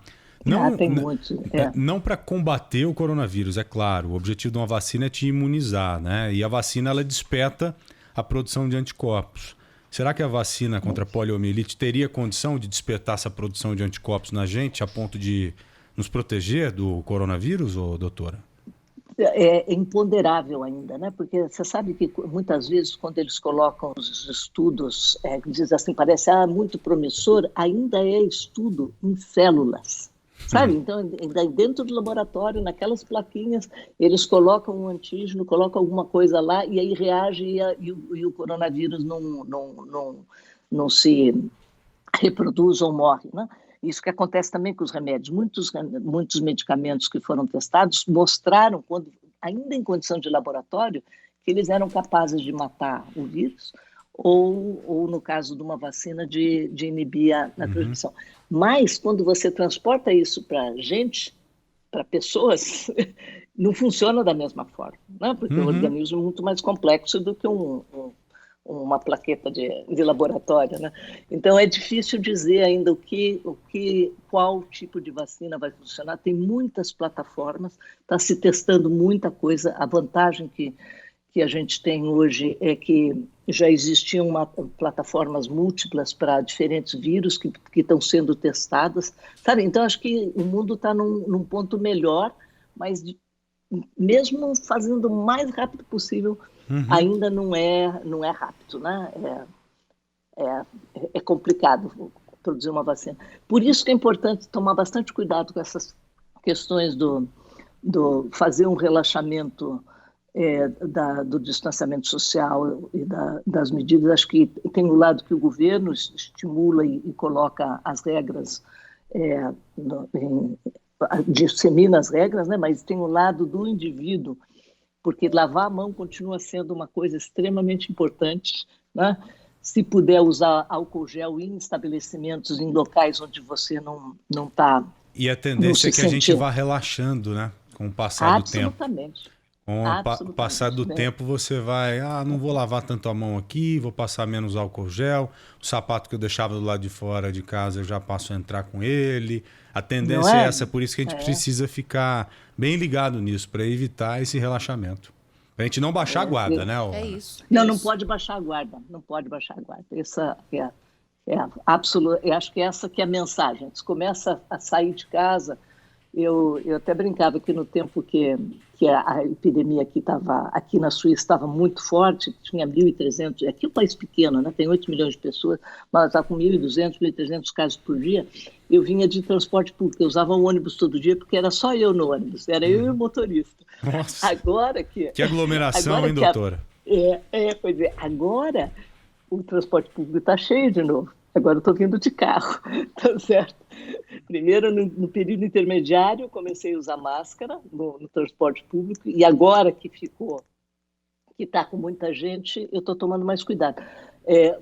Não para combater o coronavírus, é claro. O objetivo de uma vacina é te imunizar, né? E a vacina, ela desperta a produção de anticorpos. Será que a vacina contra a poliomielite teria condição de despertar essa produção de anticorpos na gente a ponto de nos proteger do coronavírus, doutora? É imponderável ainda, né? Porque você sabe que muitas vezes quando eles colocam os estudos, diz assim, parece muito promissor, ainda é estudo em células. Sabe? Então, dentro do laboratório, naquelas plaquinhas, eles colocam um antígeno, colocam alguma coisa lá e aí reage e o coronavírus não se reproduz ou morre, né? Isso que acontece também com os remédios. Muitos medicamentos que foram testados mostraram, ainda em condição de laboratório, que eles eram capazes de matar o vírus, ou no caso de uma vacina, de inibir a transmissão. Mas, quando você transporta isso para gente, para pessoas, não funciona da mesma forma, né? Porque o organismo é muito mais complexo do que uma plaqueta de laboratório, né? Então, é difícil dizer ainda qual tipo de vacina vai funcionar. Tem muitas plataformas, está se testando muita coisa. A vantagem que a gente tem hoje é que já existiam plataformas múltiplas para diferentes vírus que estão sendo testadas, sabe? Então, acho que o mundo está num ponto melhor, mas mesmo fazendo o mais rápido possível, ainda não é rápido, né? É complicado produzir uma vacina. Por isso que é importante tomar bastante cuidado com essas questões do fazer um relaxamento do distanciamento social e das medidas. Acho que tem um lado que o governo estimula e coloca as regras, dissemina as regras, né? Mas tem o lado do indivíduo, porque lavar a mão continua sendo uma coisa extremamente importante, né? Se puder usar álcool gel em estabelecimentos, em locais onde você não está... E a tendência é que a gente vá relaxando, né? Com o passar do tempo. Absolutamente. Com o passar do tempo você vai, não vou lavar tanto a mão aqui, vou passar menos álcool gel, o sapato que eu deixava do lado de fora de casa eu já passo a entrar com ele. A tendência é essa, por isso que a gente precisa ficar bem ligado nisso, para evitar esse relaxamento. Para a gente não baixar a guarda, né? É isso. Não pode baixar a guarda, não pode baixar a guarda. Essa absoluta, eu acho que essa que é a mensagem. Você começa a sair de casa. Eu até brincava que no tempo que a epidemia aqui na Suíça estava muito forte, tinha 1.300, aqui é um país pequeno, né? Tem 8 milhões de pessoas, mas está com 1.200, 1.300 casos por dia. Eu vinha de transporte público, eu usava o ônibus todo dia, porque era só eu no ônibus, era eu e o motorista. Nossa, agora que aglomeração, hein, doutora? Pois é, agora o transporte público está cheio de novo. Agora eu estou vindo de carro, tá certo? Primeiro, no período intermediário, comecei a usar máscara no transporte público, e agora que está com muita gente, eu estou tomando mais cuidado.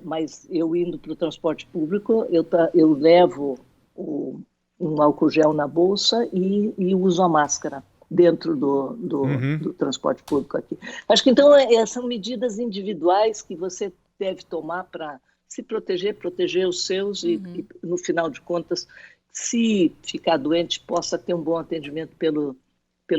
Mas eu indo para o transporte público, eu levo um álcool gel na bolsa e uso a máscara dentro do transporte público aqui. Acho que, então, são medidas individuais que você deve tomar para se proteger os seus e, no final de contas, se ficar doente, possa ter um bom atendimento pelo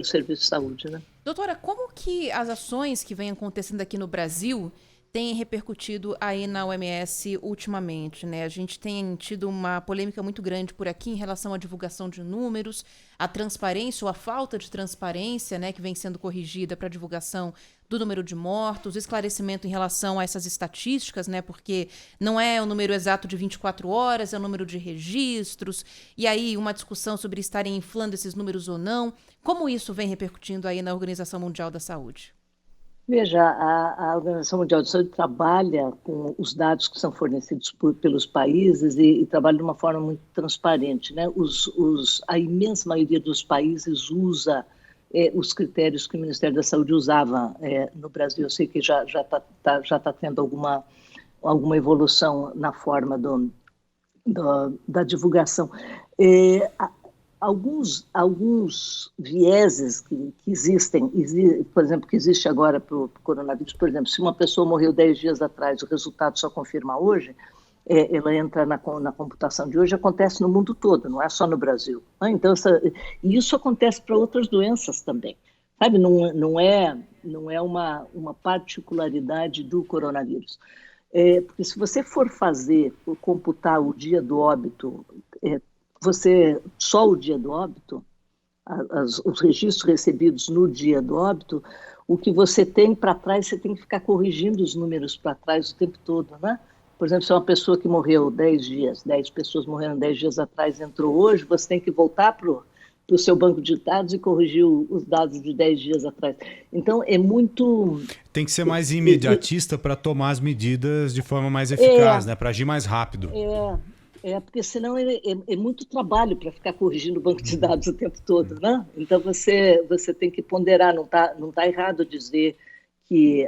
serviço de saúde, né? Doutora, como que as ações que vêm acontecendo aqui no Brasil têm repercutido aí na OMS ultimamente, né? A gente tem tido uma polêmica muito grande por aqui em relação à divulgação de números, a transparência ou a falta de transparência, né, que vem sendo corrigida para a divulgação do número de mortos, esclarecimento em relação a essas estatísticas, né, porque não é o número exato de 24 horas, é o número de registros, e aí uma discussão sobre estarem inflando esses números ou não. Como isso vem repercutindo aí na Organização Mundial da Saúde? Veja, a Organização Mundial de Saúde trabalha com os dados que são fornecidos pelos países e trabalha de uma forma muito transparente, né? A imensa maioria dos países usa os critérios que o Ministério da Saúde usava no Brasil. Eu sei que já tá tendo alguma evolução na forma da divulgação. Alguns vieses que existem, por exemplo, que existe agora para o coronavírus, por exemplo, se uma pessoa morreu 10 dias atrás, o resultado só confirma hoje, ela entra na computação de hoje, acontece no mundo todo, não é só no Brasil. Então, e isso acontece para outras doenças também, sabe? Não é uma particularidade do coronavírus. Porque se você for computar o dia do óbito, só o dia do óbito, os registros recebidos no dia do óbito, o que você tem para trás, você tem que ficar corrigindo os números para trás o tempo todo, né? Por exemplo, se é uma pessoa que morreu 10 pessoas morreram 10 dias atrás, entrou hoje, você tem que voltar para o seu banco de dados e corrigir os dados de 10 dias atrás. Então, é muito... Tem que ser mais imediatista para tomar as medidas de forma mais eficaz, né? Para agir mais rápido. Porque senão é muito trabalho para ficar corrigindo o banco de dados o tempo todo, né? Então você tem que ponderar, não tá errado dizer que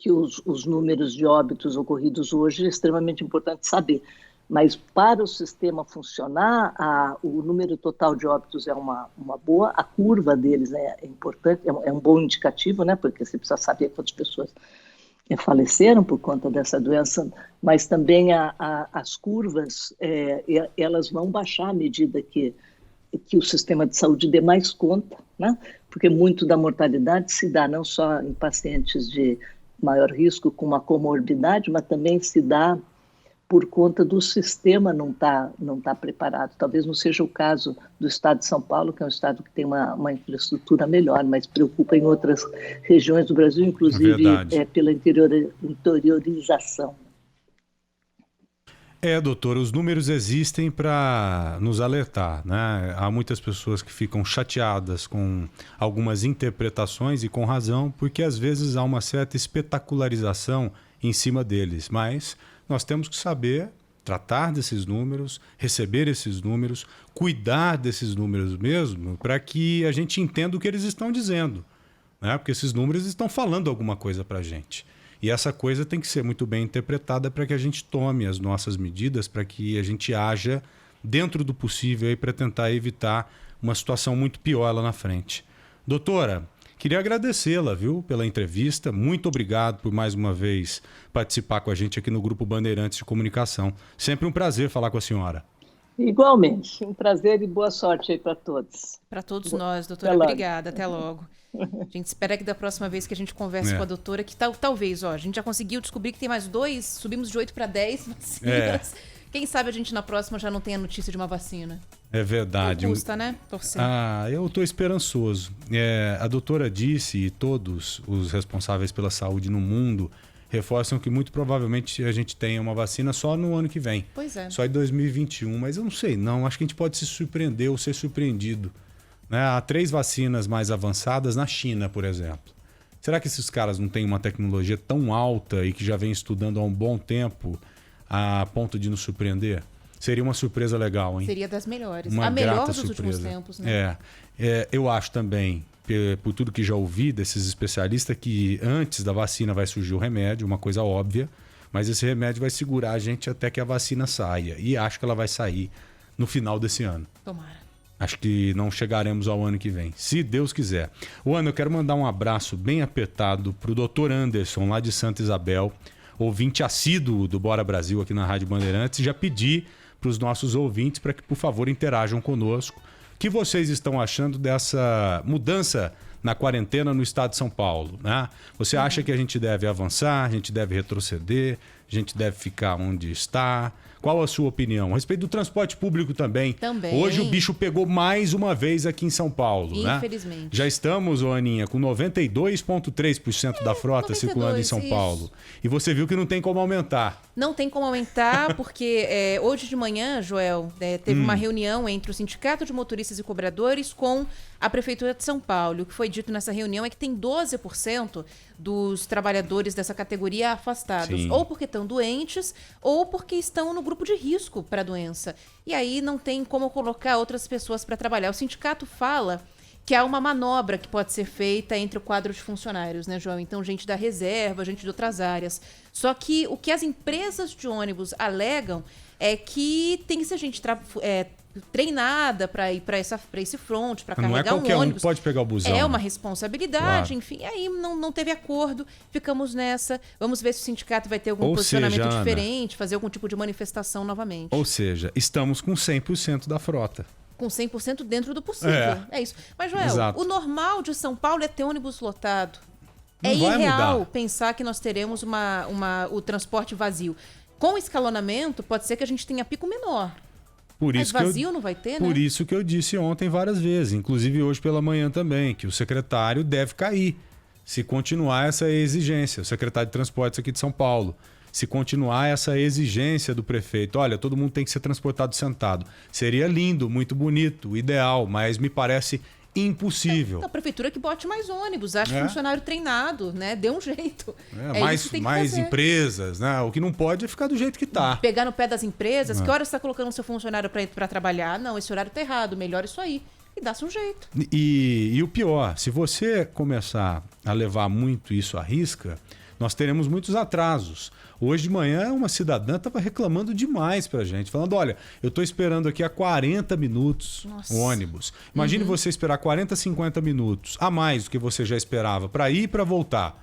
os números de óbitos ocorridos hoje é extremamente importante saber, mas para o sistema funcionar, o número total de óbitos é uma boa, a curva deles é importante, é um bom indicativo, né? Porque você precisa saber quantas pessoas faleceram por conta dessa doença, mas também as curvas, elas vão baixar à medida que o sistema de saúde dê mais conta, né? Porque muito da mortalidade se dá não só em pacientes de maior risco com uma comorbidade, mas também se dá por conta do sistema não tá preparado. Talvez não seja o caso do estado de São Paulo, que é um estado que tem uma infraestrutura melhor, mas preocupa em outras regiões do Brasil, inclusive pela interiorização. Doutor, os números existem para nos alertar, né? Há muitas pessoas que ficam chateadas com algumas interpretações, e com razão, porque às vezes há uma certa espetacularização em cima deles, mas nós temos que saber tratar desses números, receber esses números, cuidar desses números mesmo, para que a gente entenda o que eles estão dizendo, né? Porque esses números estão falando alguma coisa para a gente. E essa coisa tem que ser muito bem interpretada para que a gente tome as nossas medidas, para que a gente haja dentro do possível para tentar evitar uma situação muito pior lá na frente. Doutora, queria agradecê-la, viu, pela entrevista. Muito obrigado por mais uma vez participar com a gente aqui no Grupo Bandeirantes de Comunicação. Sempre um prazer falar com a senhora. Igualmente, um prazer e boa sorte aí para todos. Para todos nós, doutora. Obrigada, até logo. A gente espera que da próxima vez que a gente converse com a doutora, que talvez, a gente já conseguiu descobrir que tem mais 2, subimos de 8 para 10 vacinas. Quem sabe a gente na próxima já não tenha notícia de uma vacina. É verdade. Não custa, né? Torcer. Eu estou esperançoso. A doutora disse, e todos os responsáveis pela saúde no mundo reforçam que muito provavelmente a gente tenha uma vacina só no ano que vem. Pois é. Só em 2021, mas eu não sei não. Acho que a gente pode se surpreender ou ser surpreendido. Há 3 vacinas mais avançadas na China, por exemplo. Será que esses caras não têm uma tecnologia tão alta e que já vem estudando há um bom tempo a ponto de nos surpreender? Seria uma surpresa legal, hein? Seria das melhores. Uma a melhor dos surpresa. últimos tempos, né? Eu acho também, por tudo que já ouvi desses especialistas, que antes da vacina vai surgir o remédio, uma coisa óbvia, mas esse remédio vai segurar a gente até que a vacina saia. E acho que ela vai sair no final desse ano. Tomara. Acho que não chegaremos ao ano que vem, se Deus quiser. Ana, eu quero mandar um abraço bem apertado para o Dr. Anderson, lá de Santa Isabel, ouvinte assíduo do Bora Brasil aqui na Rádio Bandeirantes. Já pedi para os nossos ouvintes para que, por favor, interajam conosco. O que vocês estão achando dessa mudança na quarentena no estado de São Paulo, né? Você acha que a gente deve avançar, a gente deve retroceder, a gente deve ficar onde está? Qual a sua opinião? A respeito do transporte público também. Hoje o bicho pegou mais uma vez aqui em São Paulo, infelizmente. Né? Já estamos, Aninha, com 92,3% da frota 92, circulando em São Paulo. E você viu que não tem como aumentar. Não tem como aumentar, porque hoje de manhã, Joel, teve uma reunião entre o Sindicato de Motoristas e Cobradores com a Prefeitura de São Paulo. O que foi dito nessa reunião é que tem 12% dos trabalhadores dessa categoria afastados. Sim. Ou porque estão doentes, ou porque estão no grupo de risco para a doença. E aí não tem como colocar outras pessoas para trabalhar. O sindicato fala que há uma manobra que pode ser feita entre o quadro de funcionários, né, João? Então, gente da reserva, gente de outras áreas. Só que o que as empresas de ônibus alegam é que tem que ser gente treinada para ir para esse front, para carregar um ônibus. Não é qualquer um que pode pegar o busão. É uma responsabilidade, enfim. Aí não teve acordo, ficamos nessa. Vamos ver se o sindicato vai ter algum posicionamento diferente, fazer algum tipo de manifestação novamente. Ou seja, estamos com 100% da frota. Com 100% dentro do possível. É isso. Mas, Joel, o normal de São Paulo é ter ônibus lotado. É irreal pensar que nós teremos o transporte vazio. Com escalonamento, pode ser que a gente tenha pico menor. Mas vazio não vai ter, né? Por isso que eu disse ontem várias vezes, inclusive hoje pela manhã também, que o secretário deve cair se continuar essa exigência, o secretário de Transportes aqui de São Paulo. Se continuar essa exigência do prefeito, olha, todo mundo tem que ser transportado sentado. Seria lindo, muito bonito, ideal, mas me parece impossível. A prefeitura que bote mais ônibus, ache funcionário treinado, né? Dê um jeito. Mais empresas, né? O que não pode é ficar do jeito que tá. Pegar no pé das empresas, que hora você está colocando o seu funcionário para trabalhar? Não, esse horário tá errado, melhor isso aí. E dá-se um jeito. E o pior, se você começar a levar muito isso à risca, nós teremos muitos atrasos. Hoje de manhã, uma cidadã estava reclamando demais pra gente, falando, olha, eu estou esperando aqui há 40 minutos o ônibus. Imagine você esperar 40, 50 minutos a mais do que você já esperava para ir e para voltar.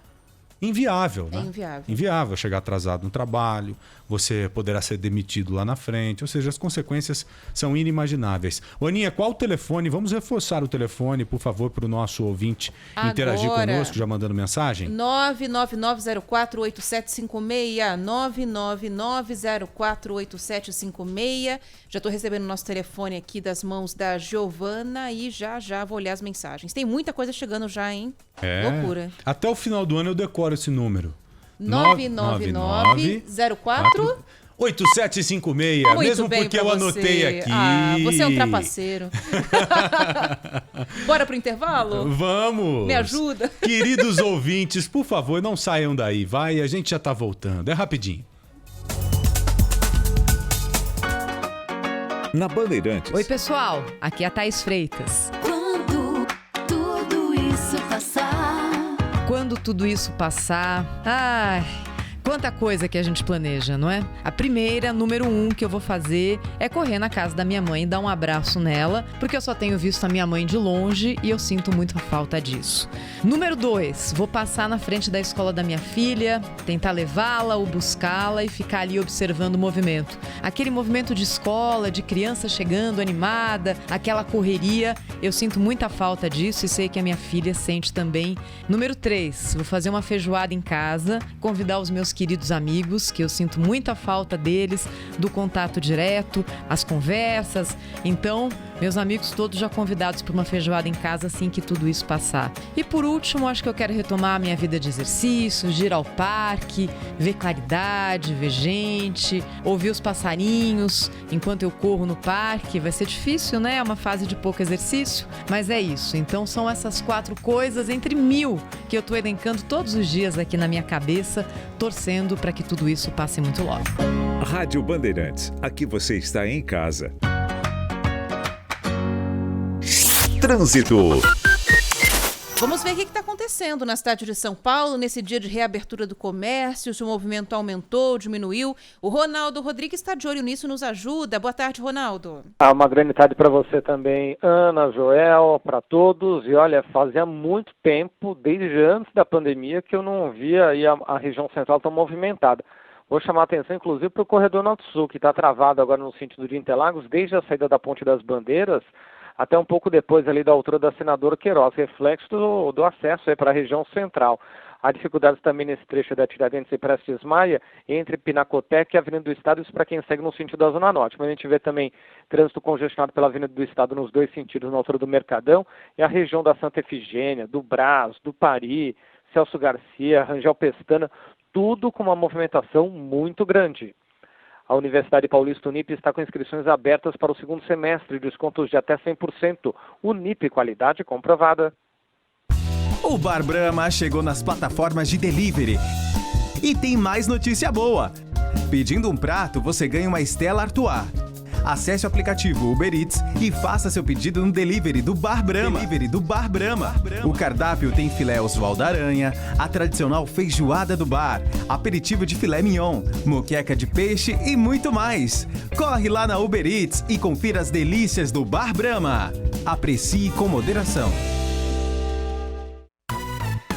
Inviável, né? Inviável chegar atrasado no trabalho, você poderá ser demitido lá na frente, ou seja, as consequências são inimagináveis. Aninha, qual o telefone? Vamos reforçar o telefone, por favor, para o nosso ouvinte interagir conosco, já mandando mensagem? 999048756, 999048756. Já estou recebendo o nosso telefone aqui das mãos da Giovana e já vou olhar as mensagens. Tem muita coisa chegando já, hein? Loucura. Até o final do ano eu decoro esse número. 99904 8756. Muito mesmo bem, porque eu anotei aqui. Você é um trapaceiro. Bora pro intervalo? Vamos. Me ajuda. Queridos ouvintes, por favor, não saiam daí, vai. A gente já tá voltando. É rapidinho. Na Bandeirantes. Oi, pessoal. Aqui é a Thaís Freitas. Quando tudo isso passar, quanta coisa que a gente planeja, não é? A primeira, número 1, que eu vou fazer é correr na casa da minha mãe e dar um abraço nela, porque eu só tenho visto a minha mãe de longe e eu sinto muita falta disso. Número 2, vou passar na frente da escola da minha filha, tentar levá-la ou buscá-la e ficar ali observando o movimento. Aquele movimento de escola, de criança chegando animada, aquela correria, eu sinto muita falta disso e sei que a minha filha sente também. Número 3, vou fazer uma feijoada em casa, convidar os meus queridos amigos, que eu sinto muita falta deles, do contato direto, as conversas. Então, meus amigos todos já convidados para uma feijoada em casa assim que tudo isso passar. E por último, acho que eu quero retomar a minha vida de exercício, ir ao parque, ver claridade, ver gente, ouvir os passarinhos enquanto eu corro no parque. Vai ser difícil, né? É uma fase de pouco exercício, mas é isso. Então são essas 4 coisas entre 1000 que eu tô elencando todos os dias aqui na minha cabeça, torcendo para que tudo isso passe muito logo. Rádio Bandeirantes, aqui você está em casa. Trânsito. Vamos ver o que está acontecendo na cidade de São Paulo nesse dia de reabertura do comércio, se o movimento aumentou, diminuiu. O Ronaldo Rodrigues está de olho nisso e nos ajuda. Boa tarde, Ronaldo. Uma grande tarde para você também, Ana, Joel, para todos. E olha, fazia muito tempo, desde antes da pandemia, que eu não via aí a região central tão movimentada. Vou chamar a atenção, inclusive, para o corredor Norte-Sul, que está travado agora no sentido de Interlagos, desde a saída da Ponte das Bandeiras, até um pouco depois ali da altura da Senador Queiroz, reflexo do acesso para a região central. Há dificuldades também nesse trecho da Tiradentes e Prestes Maia, entre Pinacoteca e Avenida do Estado, isso para quem segue no sentido da Zona Norte. Mas a gente vê também trânsito congestionado pela Avenida do Estado nos 2 sentidos, na altura do Mercadão, e a região da Santa Efigênia, do Brás, do Pari, Celso Garcia, Rangel Pestana, tudo com uma movimentação muito grande. A Universidade Paulista Unip está com inscrições abertas para o 2º semestre, descontos de até 100%. Unip, qualidade comprovada. O Bar Brahma chegou nas plataformas de delivery. E tem mais notícia boa. Pedindo um prato, você ganha uma Stella Artois. Acesse o aplicativo Uber Eats e faça seu pedido no delivery do Bar Brahma. O cardápio tem filé Oswaldo Aranha, a tradicional feijoada do bar, aperitivo de filé mignon, moqueca de peixe e muito mais. Corre lá na Uber Eats e confira as delícias do Bar Brahma. Aprecie com moderação.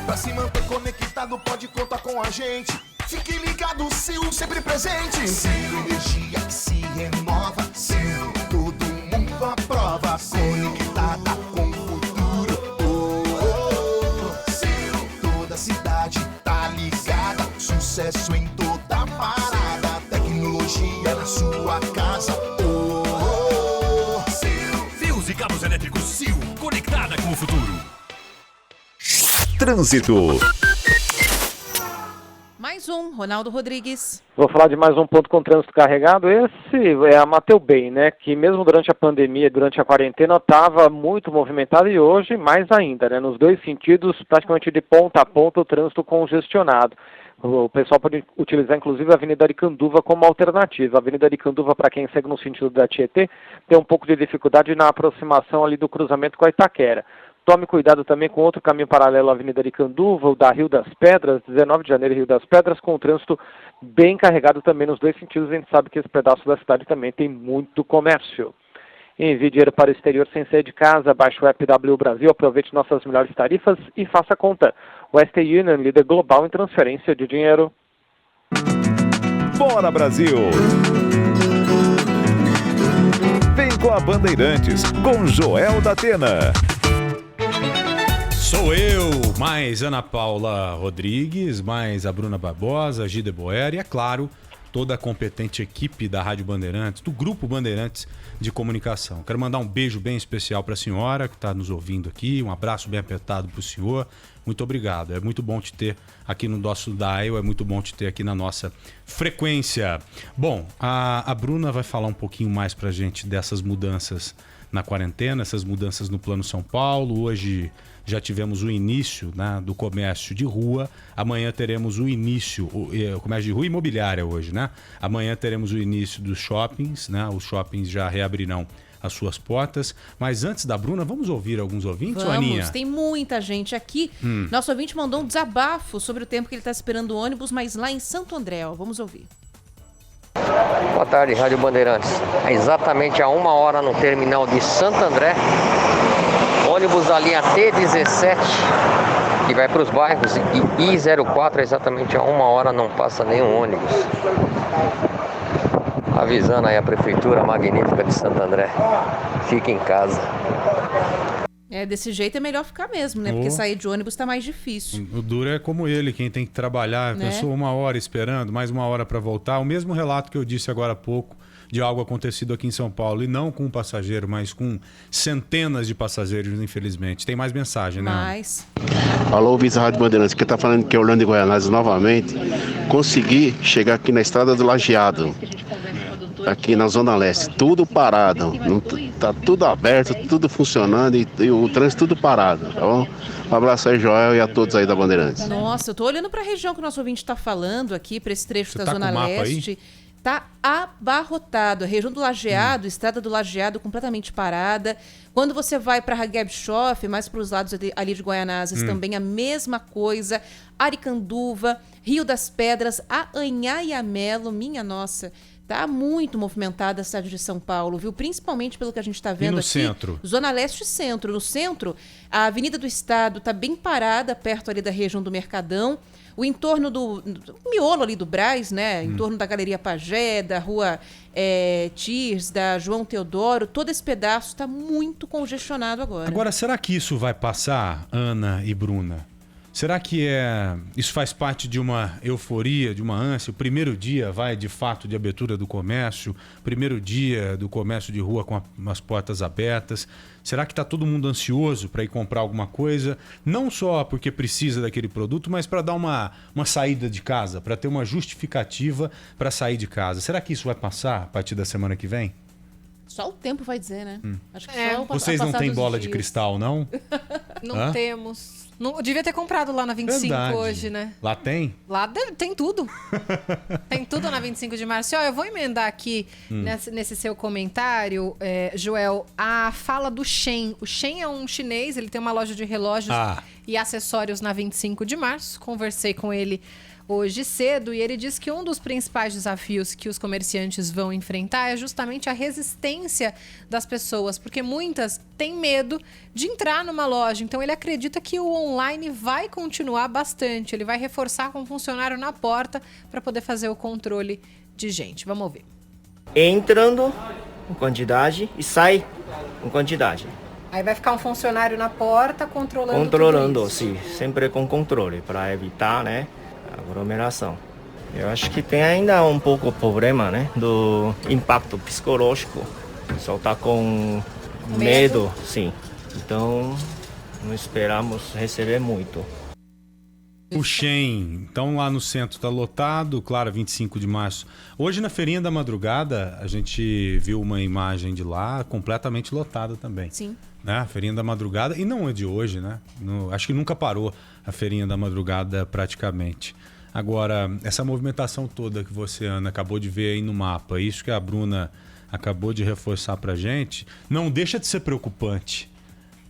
Pra se manter conectado, pode contar com a gente. Fique ligado, Sil, sempre presente. Sil, energia que se renova. Sil, todo mundo aprova. Conectada com o futuro. Sil, toda cidade tá ligada. Sucesso em toda parada. Tecnologia na sua casa. Sil, fios e cabos elétricos Sil, conectada com o futuro. Trânsito. Mais um, Ronaldo Rodrigues. Vou falar de mais um ponto com trânsito carregado. Esse é a Mateu Bem, né? Que mesmo durante a pandemia, durante a quarentena, estava muito movimentado e hoje mais ainda, né? Nos dois sentidos, praticamente de ponta a ponta, o trânsito congestionado. O pessoal pode utilizar, inclusive, a Avenida Aricanduva como alternativa. A Avenida Aricanduva, para quem segue no sentido da Tietê, tem um pouco de dificuldade na aproximação ali do cruzamento com a Itaquera. Tome cuidado também com outro caminho paralelo à Avenida Aricanduva, o da Rio das Pedras, 19 de janeiro, Rio das Pedras, com o trânsito bem carregado também nos dois sentidos. A gente sabe que esse pedaço da cidade também tem muito comércio. Envie dinheiro para o exterior sem sair de casa, baixe o app W Brasil, aproveite nossas melhores tarifas e faça conta. Western Union, líder global em transferência de dinheiro. Bora, Brasil! Vem com a Bandeirantes, com Joel da Atena. Sou eu, mais Ana Paula Rodrigues, mais a Bruna Barbosa, a Gide Boer e, é claro, toda a competente equipe da Rádio Bandeirantes, do Grupo Bandeirantes de Comunicação. Quero mandar um beijo bem especial para a senhora que está nos ouvindo aqui, um abraço bem apertado para o senhor. Muito obrigado, é muito bom te ter aqui no nosso dial, é muito bom te ter aqui na nossa frequência. Bom, a Bruna vai falar um pouquinho mais para a gente dessas mudanças na quarentena, essas mudanças no Plano São Paulo. Hoje já tivemos o início, né, do comércio de rua. Amanhã teremos o início, o comércio de rua imobiliária hoje, né? Amanhã teremos o início dos shoppings, né? Os shoppings já reabrirão as suas portas. Mas antes da Bruna, vamos ouvir alguns ouvintes, Aninha? Tem muita gente aqui. Nosso ouvinte mandou um desabafo sobre o tempo que ele está esperando o ônibus, mas lá em Santo André, ó. Vamos ouvir. Boa tarde, Rádio Bandeirantes. É exatamente a 1 hora no terminal de Santo André. Ônibus da linha T17, que vai para os bairros, e I04, exatamente a 1 hora não passa nenhum ônibus. Avisando aí a Prefeitura Magnífica de Santo André, fique em casa. Desse jeito é melhor ficar mesmo, né? Porque sair de ônibus tá mais difícil. O duro é como ele, quem tem que trabalhar, né? Pessoa 1 hora esperando, mais 1 hora para voltar. O mesmo relato que eu disse agora há pouco, de algo acontecido aqui em São Paulo, e não com um passageiro, mas com centenas de passageiros, infelizmente. Tem mais mensagem, né? Mais. Alô, Vice Rádio Bandeirantes, que tá falando que é Orlando e Goianazes novamente. Consegui chegar aqui na Estrada do Lajeado, aqui na Zona Leste, tudo parado. Tá tudo aberto, tudo funcionando e o trânsito tudo parado, tá bom? Um abraço aí, Joel, e a todos aí da Bandeirantes. Nossa, eu tô olhando para a região que o nosso ouvinte tá falando aqui, para esse trecho da Zona Leste. Tá abarrotado. A região do Lajeado, Estrada do Lajeado completamente parada. Quando você vai para Raguebchoff, mais para os lados ali de Goianazes, também a mesma coisa. Aricanduva, Rio das Pedras, Anhanguera, minha nossa. Tá muito movimentada a cidade de São Paulo, viu? Principalmente pelo que a gente está vendo aqui. Centro? Zona Leste e Centro. No centro, a Avenida do Estado está bem parada, perto ali da região do Mercadão. O entorno do miolo ali do Brás, né? Em torno da Galeria Pagé, da Rua Tirs, da João Teodoro, todo esse pedaço está muito congestionado agora. Agora, será que isso vai passar, Ana e Bruna? Será que isso faz parte de uma euforia, de uma ânsia? O primeiro dia vai, de fato, de abertura do comércio, primeiro dia do comércio de rua com as portas abertas. Será que está todo mundo ansioso para ir comprar alguma coisa? Não só porque precisa daquele produto, mas para dar uma saída de casa, para ter uma justificativa para sair de casa. Será que isso vai passar a partir da semana que vem? Só o tempo vai dizer, né? Acho que Vocês não têm bola de cristal, não? Não temos. Não, devia ter comprado lá na 25 Verdade. hoje, né? Lá tem? Lá tem tudo. Tem tudo na 25 de março. Ó, eu vou emendar aqui nesse seu comentário, Joel, a fala do Shen. O Shen é um chinês, ele tem uma loja de relógios e acessórios na 25 de março. Conversei com ele hoje cedo e ele disse que um dos principais desafios que os comerciantes vão enfrentar é justamente a resistência das pessoas, porque muitas têm medo de entrar numa loja. Então ele acredita que o online vai continuar bastante. Ele vai reforçar com um funcionário na porta para poder fazer o controle de gente. Vamos ouvir. Entrando em quantidade e sai em quantidade. Aí vai ficar um funcionário na porta controlando Controlando, tudo isso. sim, sempre com controle para evitar, né, aglomeração. Eu acho que tem ainda um pouco o problema, né, do impacto psicológico. O pessoal tá com medo, sim. Então, não esperamos receber muito. O Shen, então lá no centro está lotado, claro, 25 de março. Hoje na feirinha da madrugada, a gente viu uma imagem de lá completamente lotada também. Sim. Né? A feirinha da madrugada, e não é de hoje, né? Acho que nunca parou a feirinha da madrugada praticamente. Agora, essa movimentação toda que você, Ana, acabou de ver aí no mapa, isso que a Bruna acabou de reforçar pra gente, não deixa de ser preocupante.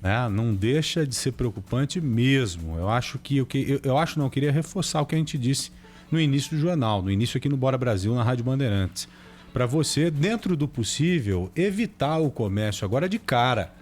Né? Não deixa de ser preocupante mesmo. Eu queria reforçar o que a gente disse no início do jornal, no início aqui no Bora Brasil, na Rádio Bandeirantes. Para você, dentro do possível, evitar o comércio agora de cara.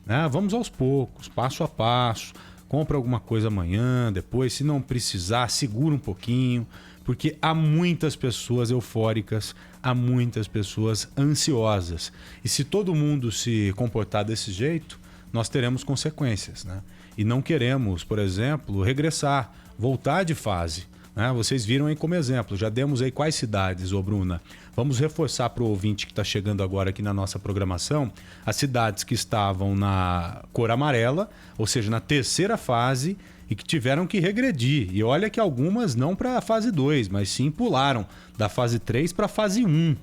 Né? Vamos aos poucos, passo a passo. Compra alguma coisa amanhã, depois, se não precisar, segura um pouquinho, porque há muitas pessoas eufóricas, há muitas pessoas ansiosas. E se todo mundo se comportar desse jeito, nós teremos consequências, né? E não queremos, por exemplo, regressar, voltar de fase. Né? Vocês viram aí como exemplo, já demos aí quais cidades, ô Bruna? Vamos reforçar para o ouvinte que está chegando agora aqui na nossa programação, as cidades que estavam na cor amarela, ou seja, na terceira fase, e que tiveram que regredir. E olha que algumas não para a fase 2, mas sim pularam da fase 3 para a fase 1.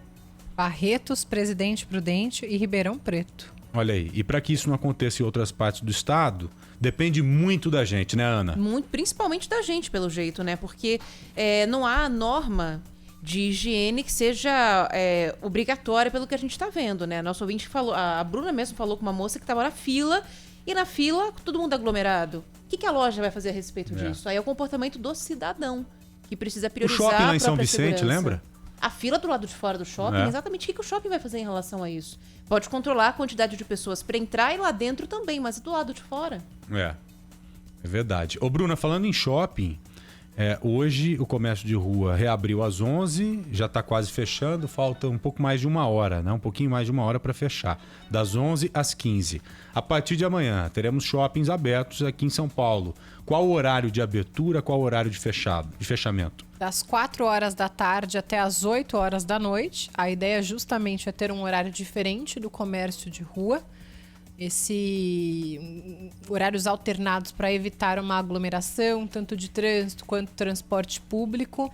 Barretos, Presidente Prudente e Ribeirão Preto. Olha aí, e para que isso não aconteça em outras partes do estado, depende muito da gente, né, Ana? Muito, principalmente da gente, pelo jeito, né? Porque não há norma de higiene que seja obrigatória pelo que a gente está vendo, né? Nosso ouvinte falou, a Bruna mesmo falou com uma moça que estava na fila, e na fila, todo mundo aglomerado. O que a loja vai fazer a respeito disso? Aí é o comportamento do cidadão, que precisa priorizar o shopping lá em São Vicente, segurança. Lembra? A fila do lado de fora do shopping, exatamente o que o shopping vai fazer em relação a isso? Pode controlar a quantidade de pessoas para entrar e lá dentro também, mas do lado de fora. É verdade. Ô Bruna, falando em shopping, hoje o comércio de rua reabriu às 11, já está quase fechando, falta um pouco mais de uma hora, né? Um pouquinho mais de uma hora para fechar, das 11 às 15. A partir de amanhã, teremos shoppings abertos aqui em São Paulo. Qual o horário de abertura, qual o horário de fechamento? Das 4 horas da tarde até as 8 horas da noite. A ideia justamente é ter um horário diferente do comércio de rua. Horários alternados para evitar uma aglomeração, tanto de trânsito quanto transporte público.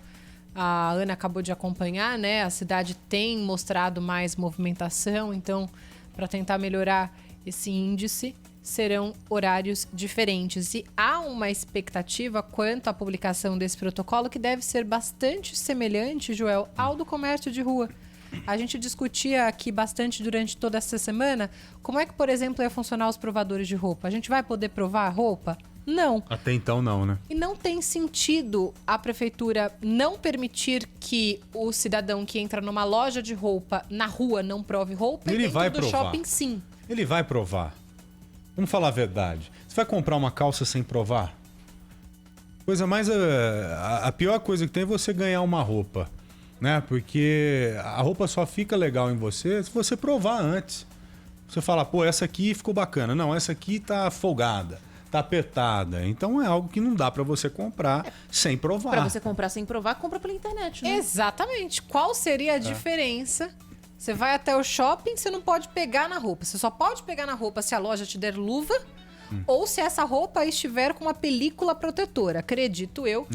A Ana acabou de acompanhar, né? A cidade tem mostrado mais movimentação, então, para tentar melhorar esse índice, serão horários diferentes. E há uma expectativa quanto à publicação desse protocolo que deve ser bastante semelhante, Joel, ao do comércio de rua. A gente discutia aqui bastante durante toda essa semana como é que, por exemplo, ia funcionar os provadores de roupa. A gente vai poder provar a roupa? Não. Até então não, né? E não tem sentido a prefeitura não permitir que o cidadão que entra numa loja de roupa na rua não prove roupa. Ele e dentro vai do provar. shopping, sim. Ele vai provar. Vamos falar a verdade. Você vai comprar uma calça sem provar? Coisa mais... A pior coisa que tem é você ganhar uma roupa. Né? Porque a roupa só fica legal em você se você provar antes. Você fala, pô, essa aqui ficou bacana. Não, essa aqui tá folgada, tá apertada. Então é algo que não dá pra você comprar sem provar. Pra você comprar sem provar, compra pela internet, né? Exatamente. Qual seria a diferença? Você vai até o shopping, você não pode pegar na roupa. Você só pode pegar na roupa se a loja te der luva ou se essa roupa estiver com uma película protetora. Acredito eu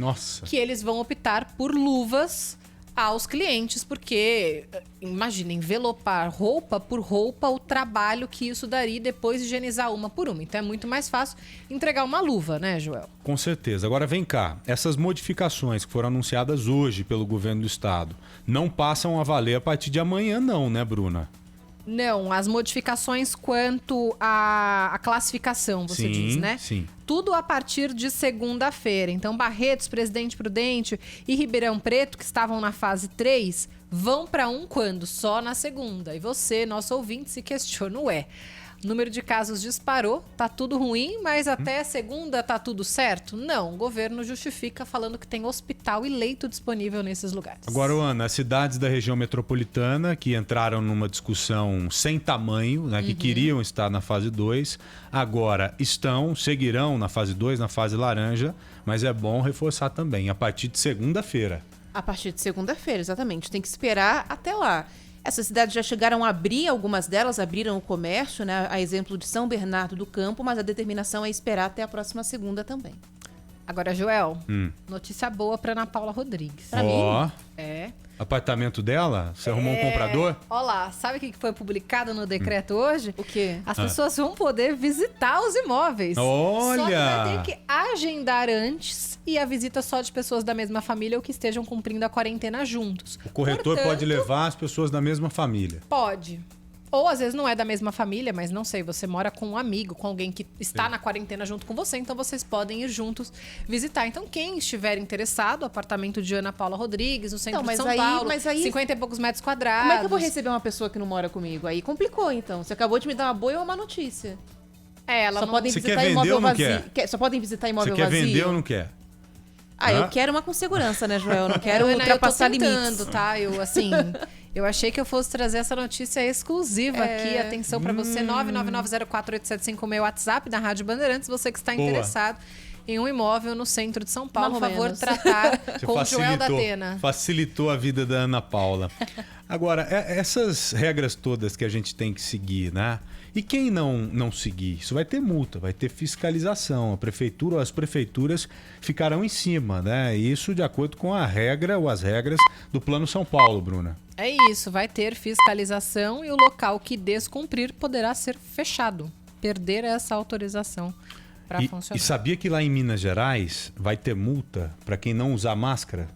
que eles vão optar por luvas aos clientes, porque, imagina, envelopar roupa por roupa, o trabalho que isso daria e depois higienizar uma por uma. Então é muito mais fácil entregar uma luva, né, Joel? Com certeza. Agora vem cá, essas modificações que foram anunciadas hoje pelo governo do estado não passam a valer a partir de amanhã não, né, Bruna? Não, as modificações quanto à classificação, você diz, né? Sim. Tudo a partir de segunda-feira. Então, Barretos, Presidente Prudente e Ribeirão Preto, que estavam na fase 3, vão para 1 quando? Só na segunda. E você, nosso ouvinte, se questiona, ué, o número de casos disparou, tá tudo ruim, mas até segunda tá tudo certo? Não, o governo justifica falando que tem hospital e leito disponível nesses lugares. Agora, Ana, as cidades da região metropolitana que entraram numa discussão sem tamanho, né, que queriam estar na fase 2, agora seguirão na fase 2, na fase laranja, mas é bom reforçar também, a partir de segunda-feira. A partir de segunda-feira, exatamente. Tem que esperar até lá. Essas cidades já chegaram a abrir, algumas delas abriram o comércio, né? A exemplo de São Bernardo do Campo, mas a determinação é esperar até a próxima segunda também. Agora, Joel, notícia boa para Ana Paula Rodrigues. Pra mim? É. Apartamento dela? Você arrumou um comprador? Olha lá, sabe o que foi publicado no decreto hoje? O quê? As pessoas vão poder visitar os imóveis. Olha! Só que vai ter que agendar antes e a visita só de pessoas da mesma família ou que estejam cumprindo a quarentena juntos. O corretor pode levar as pessoas da mesma família. Pode. Ou às vezes não é da mesma família, mas não sei, você mora com um amigo, com alguém que está na quarentena junto com você, então vocês podem ir juntos visitar. Então quem estiver interessado, apartamento de Ana Paula Rodrigues, no centro de São Paulo, 50 e poucos metros quadrados. Como é que eu vou receber uma pessoa que não mora comigo? Aí complicou, então. Você acabou de me dar uma boa ou uma notícia. Ela só não... podem visitar imóvel vazio. Só podem visitar imóvel vazio. Você quer vender ou não quer? Eu quero uma com segurança, né, Joel? Eu não quero ultrapassar limites. Tá? Eu achei que eu fosse trazer essa notícia exclusiva aqui. Atenção para você, 999048755, meu WhatsApp da Rádio Bandeirantes. Você que está interessado em um imóvel no centro de São Paulo, por favor, tratar com o Joel da Atena. Facilitou a vida da Ana Paula. Agora, essas regras todas que a gente tem que seguir, né? E quem não seguir? Isso vai ter multa, vai ter fiscalização. A prefeitura ou as prefeituras ficarão em cima, né? Isso de acordo com a regra ou as regras do Plano São Paulo, Bruna. É isso, vai ter fiscalização e o local que descumprir poderá ser fechado. Perder essa autorização para funcionar. E sabia que lá em Minas Gerais vai ter multa para quem não usar máscara?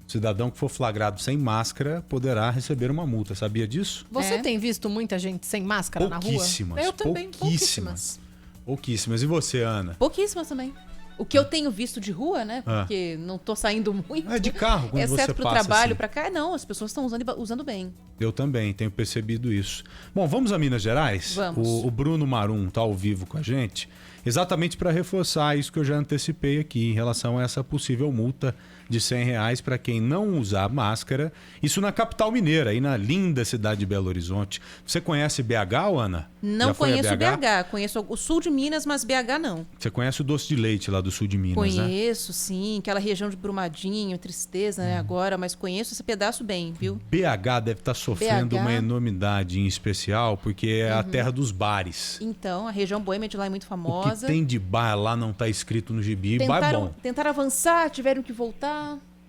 O cidadão que for flagrado sem máscara poderá receber uma multa. Sabia disso? Você tem visto muita gente sem máscara na rua? Pouquíssimas. Eu também, pouquíssimas. Pouquíssimas. E você, Ana? Pouquíssimas também. O que eu tenho visto de rua, né? Porque não tô saindo muito. É de carro, quando você exceto pro passa trabalho, assim. pra cá. Não, as pessoas estão usando bem. Eu também tenho percebido isso. Bom, vamos a Minas Gerais? Vamos. O Bruno Marum está ao vivo com a gente, exatamente para reforçar isso que eu já antecipei aqui em relação a essa possível multa de R$100 para quem não usar máscara. Isso na capital mineira, aí na linda cidade de Belo Horizonte. Você conhece BH, Ana? Não conheço BH. Conheço o sul de Minas, mas BH não. Você conhece o doce de leite lá do sul de Minas, Conheço, sim. Aquela região de Brumadinho, Tristeza, né, agora. Mas conheço esse pedaço bem, viu? BH deve estar sofrendo uma enormidade em especial, porque é a terra dos bares. Então, a região boêmia de lá é muito famosa. O que tem de bar lá não está escrito no gibi. Bar bom. Tentaram avançar, tiveram que voltar.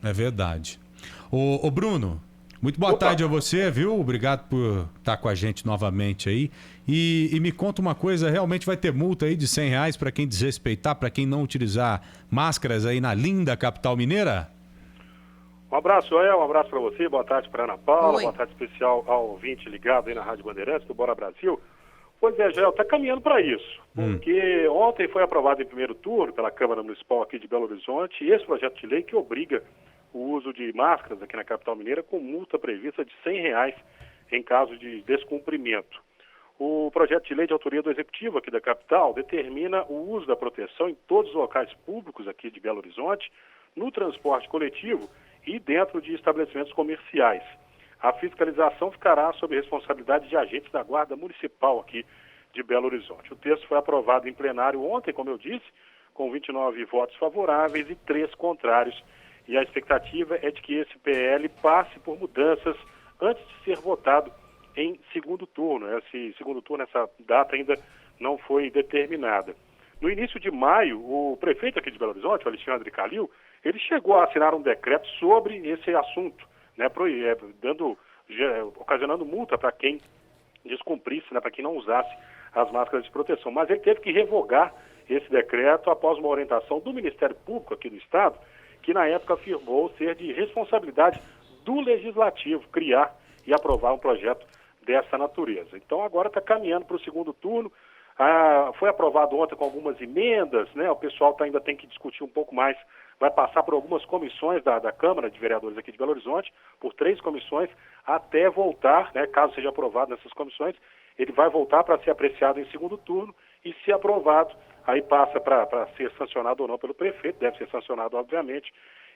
É verdade. Ô Bruno, muito boa tarde a você, viu? Obrigado por estar com a gente novamente aí. E me conta uma coisa, realmente vai ter multa aí de R$100 para quem desrespeitar, para quem não utilizar máscaras aí na linda capital mineira? Um abraço, Joel, um abraço para você, boa tarde para Ana Paula, Oi. Boa tarde especial ao ouvinte ligado aí na Rádio Bandeirantes do Bora Brasil. Pois é, Joel, está caminhando para isso, porque ontem foi aprovado em primeiro turno pela Câmara Municipal aqui de Belo Horizonte esse projeto de lei que obriga o uso de máscaras aqui na capital mineira com multa prevista de R$100 em caso de descumprimento. O projeto de lei de autoria do Executivo aqui da capital determina o uso da proteção em todos os locais públicos aqui de Belo Horizonte, no transporte coletivo e dentro de estabelecimentos comerciais. A fiscalização ficará sob responsabilidade de agentes da Guarda Municipal aqui de Belo Horizonte. O texto foi aprovado em plenário ontem, como eu disse, com 29 votos favoráveis e 3 contrários. E a expectativa é de que esse PL passe por mudanças antes de ser votado em segundo turno. Esse segundo turno, essa data ainda não foi determinada. No início de maio, o prefeito aqui de Belo Horizonte, o Alexandre Calil, ele chegou a assinar um decreto sobre esse assunto, né, ocasionando multa para quem descumprisse, né, para quem não usasse as máscaras de proteção. Mas ele teve que revogar esse decreto após uma orientação do Ministério Público aqui do Estado, que na época afirmou ser de responsabilidade do Legislativo criar e aprovar um projeto dessa natureza. Então agora está caminhando para o segundo turno. Foi aprovado ontem com algumas emendas, né? O pessoal ainda tem que discutir um pouco mais, vai passar por algumas comissões da Câmara de Vereadores aqui de Belo Horizonte, por 3 comissões, até voltar, né? Caso seja aprovado nessas comissões, ele vai voltar para ser apreciado em segundo turno e, se aprovado, aí passa para ser sancionado ou não pelo prefeito, deve ser sancionado, obviamente,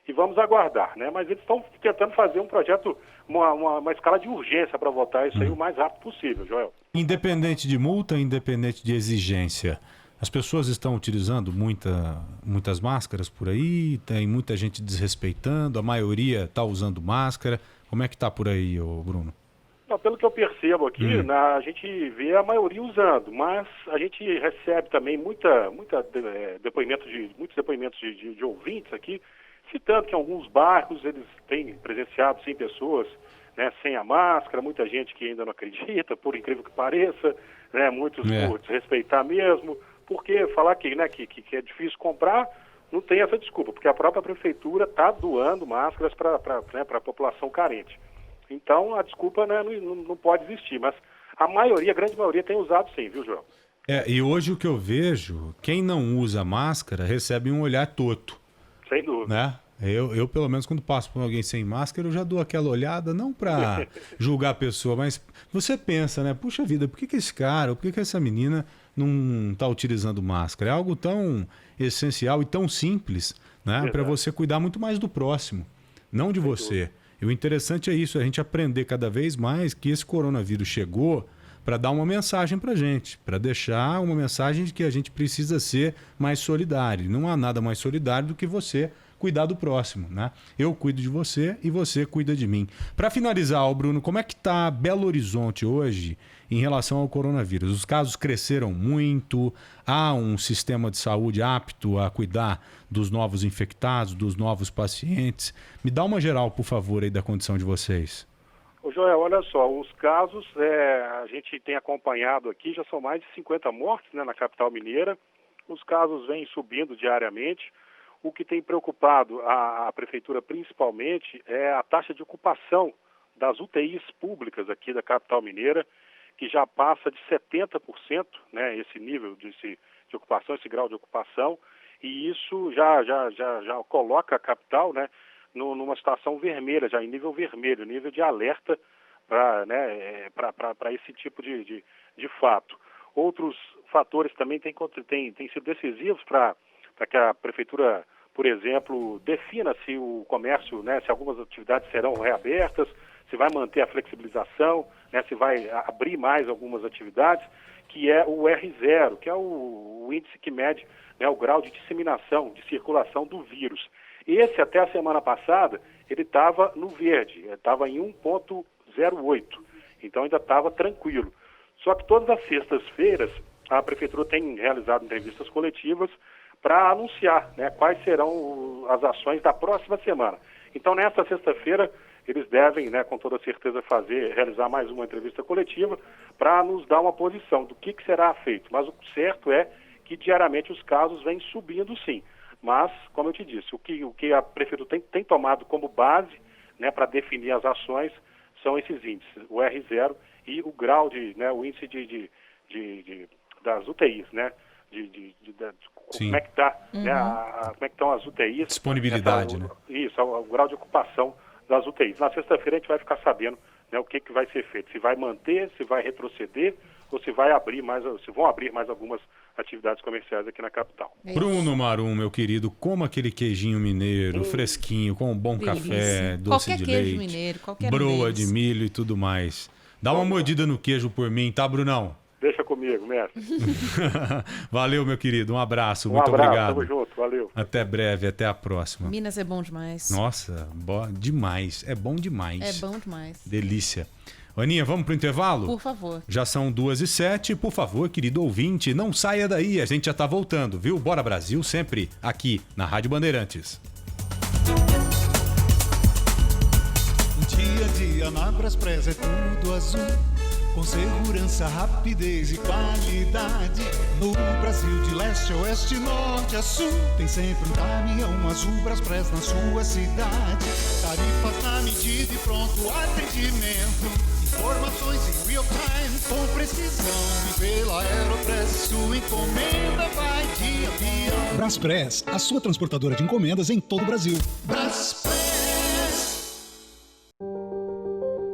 e vamos aguardar, né? Mas eles estão tentando fazer um projeto, uma escala de urgência para votar isso aí o mais rápido possível, Joel. Independente de multa, independente de exigência, as pessoas estão utilizando muitas máscaras por aí, tem muita gente desrespeitando, a maioria está usando máscara. Como é que está por aí, Bruno? Não, pelo que eu percebo aqui, a gente vê a maioria usando, mas a gente recebe também muitos depoimentos de ouvintes aqui, citando que em alguns bairros eles têm presenciado, sim, pessoas, né, sem a máscara, muita gente que ainda não acredita, por incrível que pareça, né, muitos por desrespeitar mesmo, porque falar que é difícil comprar, não tem essa desculpa, porque a própria prefeitura está doando máscaras para a população carente. Então a desculpa, né, não pode existir, mas a grande maioria tem usado sim, viu, João? E hoje o que eu vejo, quem não usa máscara recebe um olhar torto. Sem dúvida. Né? Eu, pelo menos, quando passo por alguém sem máscara, eu já dou aquela olhada, não para julgar a pessoa, mas você pensa, né? Puxa vida, por que esse cara, por que essa menina não está utilizando máscara? É algo tão essencial e tão simples, né? Para você cuidar muito mais do próximo, não de você. E o interessante é isso, a gente aprender cada vez mais que esse coronavírus chegou para dar uma mensagem para a gente, para deixar uma mensagem de que a gente precisa ser mais solidário. Não há nada mais solidário do que você cuidar do próximo, né? Eu cuido de você e você cuida de mim. Para finalizar, Bruno, como é que está Belo Horizonte hoje em relação ao coronavírus? Os casos cresceram muito, há um sistema de saúde apto a cuidar dos novos infectados, dos novos pacientes. Me dá uma geral, por favor, aí da condição de vocês. Ô Joel, olha só, os casos, a gente tem acompanhado aqui, já são mais de 50 mortes, né, na capital mineira. Os casos vêm subindo diariamente. O que tem preocupado a prefeitura principalmente é a taxa de ocupação das UTIs públicas aqui da capital mineira, que já passa de 70%, né, esse nível de ocupação, esse grau de ocupação, e isso já coloca a capital, né, numa situação vermelha, já em nível vermelho, nível de alerta para esse tipo de fato. Outros fatores também têm sido decisivos para que a prefeitura, por exemplo, defina se o comércio, né, se algumas atividades serão reabertas, se vai manter a flexibilização, né, se vai abrir mais algumas atividades, que é o R0, que é o índice que mede, né, o grau de disseminação, de circulação do vírus. Esse, até a semana passada, ele estava no verde, estava em 1,08, então ainda estava tranquilo. Só que todas as sextas-feiras, a prefeitura tem realizado entrevistas coletivas para anunciar, né, quais serão as ações da próxima semana. Então, nesta sexta-feira, eles devem, né, com toda certeza, realizar mais uma entrevista coletiva para nos dar uma posição do que será feito. Mas o certo é que diariamente os casos vêm subindo, sim. Mas, como eu te disse, o que a prefeitura tem tomado como base, né, para definir as ações são esses índices, o R0 e o grau o índice das UTIs, né? Como é que está, né, como é que estão as UTIs. Disponibilidade, né? Isso, o grau de ocupação das UTIs. Na sexta-feira a gente vai ficar sabendo, né, o que vai ser feito, se vai manter, se vai retroceder ou se vão abrir mais algumas atividades comerciais aqui na capital. Bruno Marum, meu querido, como aquele queijinho mineiro, fresquinho, com um bom café, doce qualquer de queijo leite, mineiro, qualquer broa de milho e tudo mais. Dá uma mordida no queijo por mim, tá, Brunão? Deixa comigo, mestre. Valeu, meu querido, um abraço, muito obrigado. Tamo junto, valeu. Até breve, até a próxima. Minas é bom demais. Nossa, demais, é bom demais. É bom demais. Delícia. Aninha, vamos pro intervalo? Por favor. Já são 2h07, por favor, querido ouvinte, não saia daí, a gente já tá voltando, viu? Bora Brasil, sempre aqui na Rádio Bandeirantes. dia na Braspress é tudo azul. Com segurança, rapidez e qualidade. No Brasil de leste a oeste, norte a sul, tem sempre um caminhão azul Braspress na sua cidade. Tarifas na medida e pronto atendimento. Informações em real time com precisão. E pela Aeropress sua encomenda vai de avião. Braspress, a sua transportadora de encomendas em todo o Brasil. Braspress.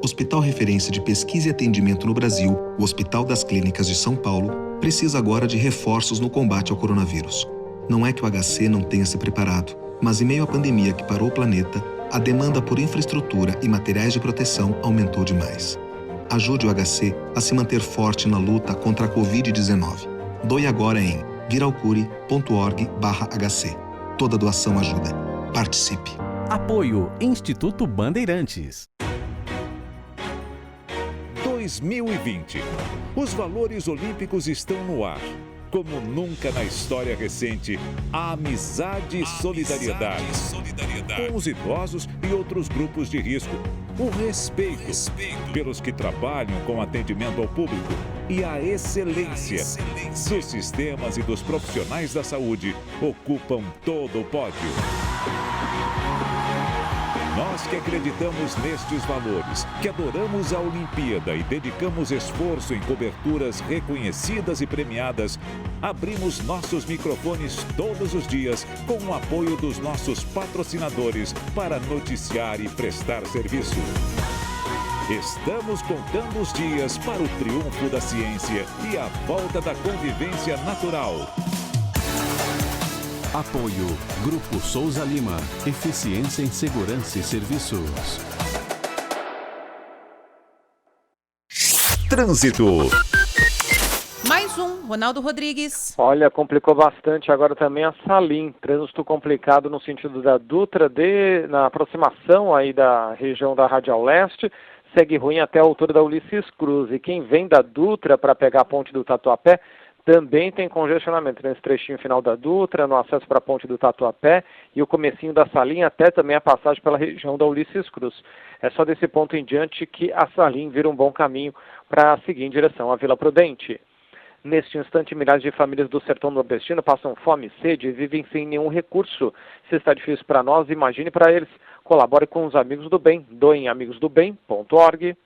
Hospital Referência de Pesquisa e Atendimento no Brasil, o Hospital das Clínicas de São Paulo, precisa agora de reforços no combate ao coronavírus. Não é que o HC não tenha se preparado, mas em meio à pandemia que parou o planeta, a demanda por infraestrutura e materiais de proteção aumentou demais. Ajude o HC a se manter forte na luta contra a Covid-19. Doe agora em viralcure.org/HC. Toda doação ajuda. Participe. Apoio Instituto Bandeirantes. 2020. Os valores olímpicos estão no ar. Como nunca na história recente, a amizade e solidariedade. Com os idosos e outros grupos de risco. O respeito pelos que trabalham com atendimento ao público. E a excelência dos sistemas e dos profissionais da saúde ocupam todo o pódio. Nós que acreditamos nestes valores, que adoramos a Olimpíada e dedicamos esforço em coberturas reconhecidas e premiadas, abrimos nossos microfones todos os dias com o apoio dos nossos patrocinadores para noticiar e prestar serviço. Estamos contando os dias para o triunfo da ciência e a volta da convivência natural. Apoio Grupo Souza Lima. Eficiência em Segurança e Serviços. Trânsito. Mais um, Ronaldo Rodrigues. Olha, complicou bastante agora também a Salim. Trânsito complicado no sentido da Dutra, na aproximação aí da região da Radial Leste. Segue ruim até a altura da Ulisses Cruz. E quem vem da Dutra para pegar a ponte do Tatuapé também tem congestionamento nesse trechinho final da Dutra, no acesso para a ponte do Tatuapé e o comecinho da Salim, até também a passagem pela região da Ulisses Cruz. É só desse ponto em diante que a Salim vira um bom caminho para seguir em direção à Vila Prudente. Neste instante, milhares de famílias do sertão nordestino passam fome e sede e vivem sem nenhum recurso. Se está difícil para nós, imagine para eles. Colabore com os Amigos do Bem. Doe em amigosdobem.org.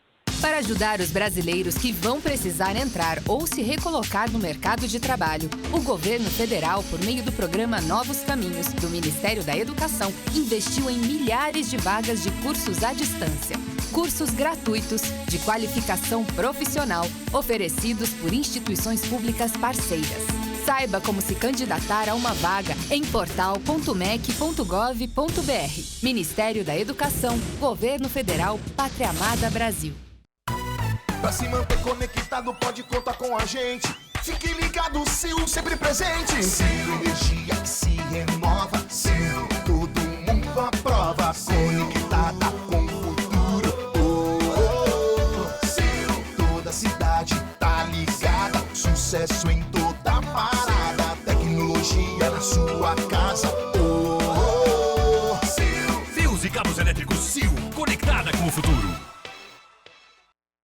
Para ajudar os brasileiros que vão precisar entrar ou se recolocar no mercado de trabalho, o governo federal, por meio do programa Novos Caminhos, do Ministério da Educação, investiu em milhares de vagas de cursos à distância. Cursos gratuitos, de qualificação profissional, oferecidos por instituições públicas parceiras. Saiba como se candidatar a uma vaga em portal.mec.gov.br. Ministério da Educação, Governo Federal, Pátria Amada Brasil. Pra se manter conectado, pode contar com a gente. Fique ligado, Sil, sempre presente. Sil, energia que se renova. Sil, todo mundo aprova. Conectada com o futuro. Sil, toda cidade tá ligada. Sucesso em toda parada. Tecnologia na sua casa. Sil, Fios e cabos elétricos Sil, conectada com o futuro.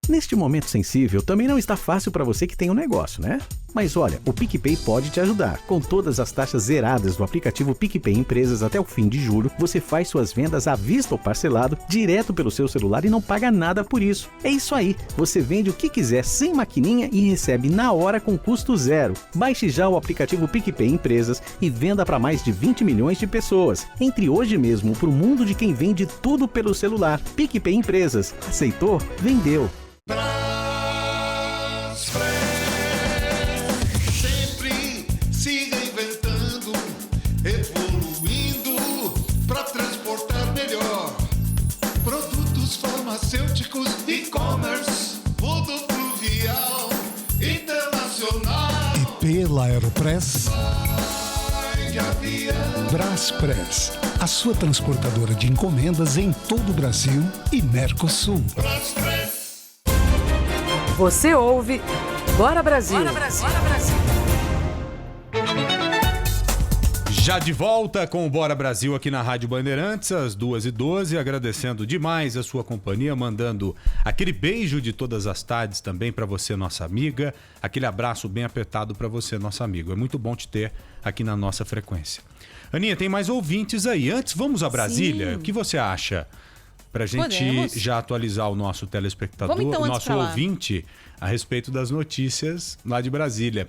Neste momento sensível, também não está fácil para você que tem um negócio, né? Mas olha, o PicPay pode te ajudar. Com todas as taxas zeradas do aplicativo PicPay Empresas até o fim de julho, você faz suas vendas à vista ou parcelado, direto pelo seu celular e não paga nada por isso. É isso aí, você vende o que quiser sem maquininha e recebe na hora com custo zero. Baixe já o aplicativo PicPay Empresas e venda para mais de 20 milhões de pessoas. Entre hoje mesmo para o mundo de quem vende tudo pelo celular. PicPay Empresas. Aceitou? Vendeu. Sempre se reinventando, evoluindo para transportar melhor. Produtos farmacêuticos, e-commerce, rodofluvial, internacional. E pela Aeropress, de avião. Braspress, a sua transportadora de encomendas em todo o Brasil e Mercosul. Braspress. Você ouve Bora Brasil. Bora Brasil. Já de volta com o Bora Brasil aqui na Rádio Bandeirantes, às 2h12, agradecendo demais a sua companhia, mandando aquele beijo de todas as tardes também para você, nossa amiga, aquele abraço bem apertado para você, nosso amigo. É muito bom te ter aqui na nossa frequência. Aninha, tem mais ouvintes aí. Antes, vamos a Brasília? Sim. O que você acha? Pra gente já atualizar o nosso telespectador, então, o nosso ouvinte, a respeito das notícias lá de Brasília.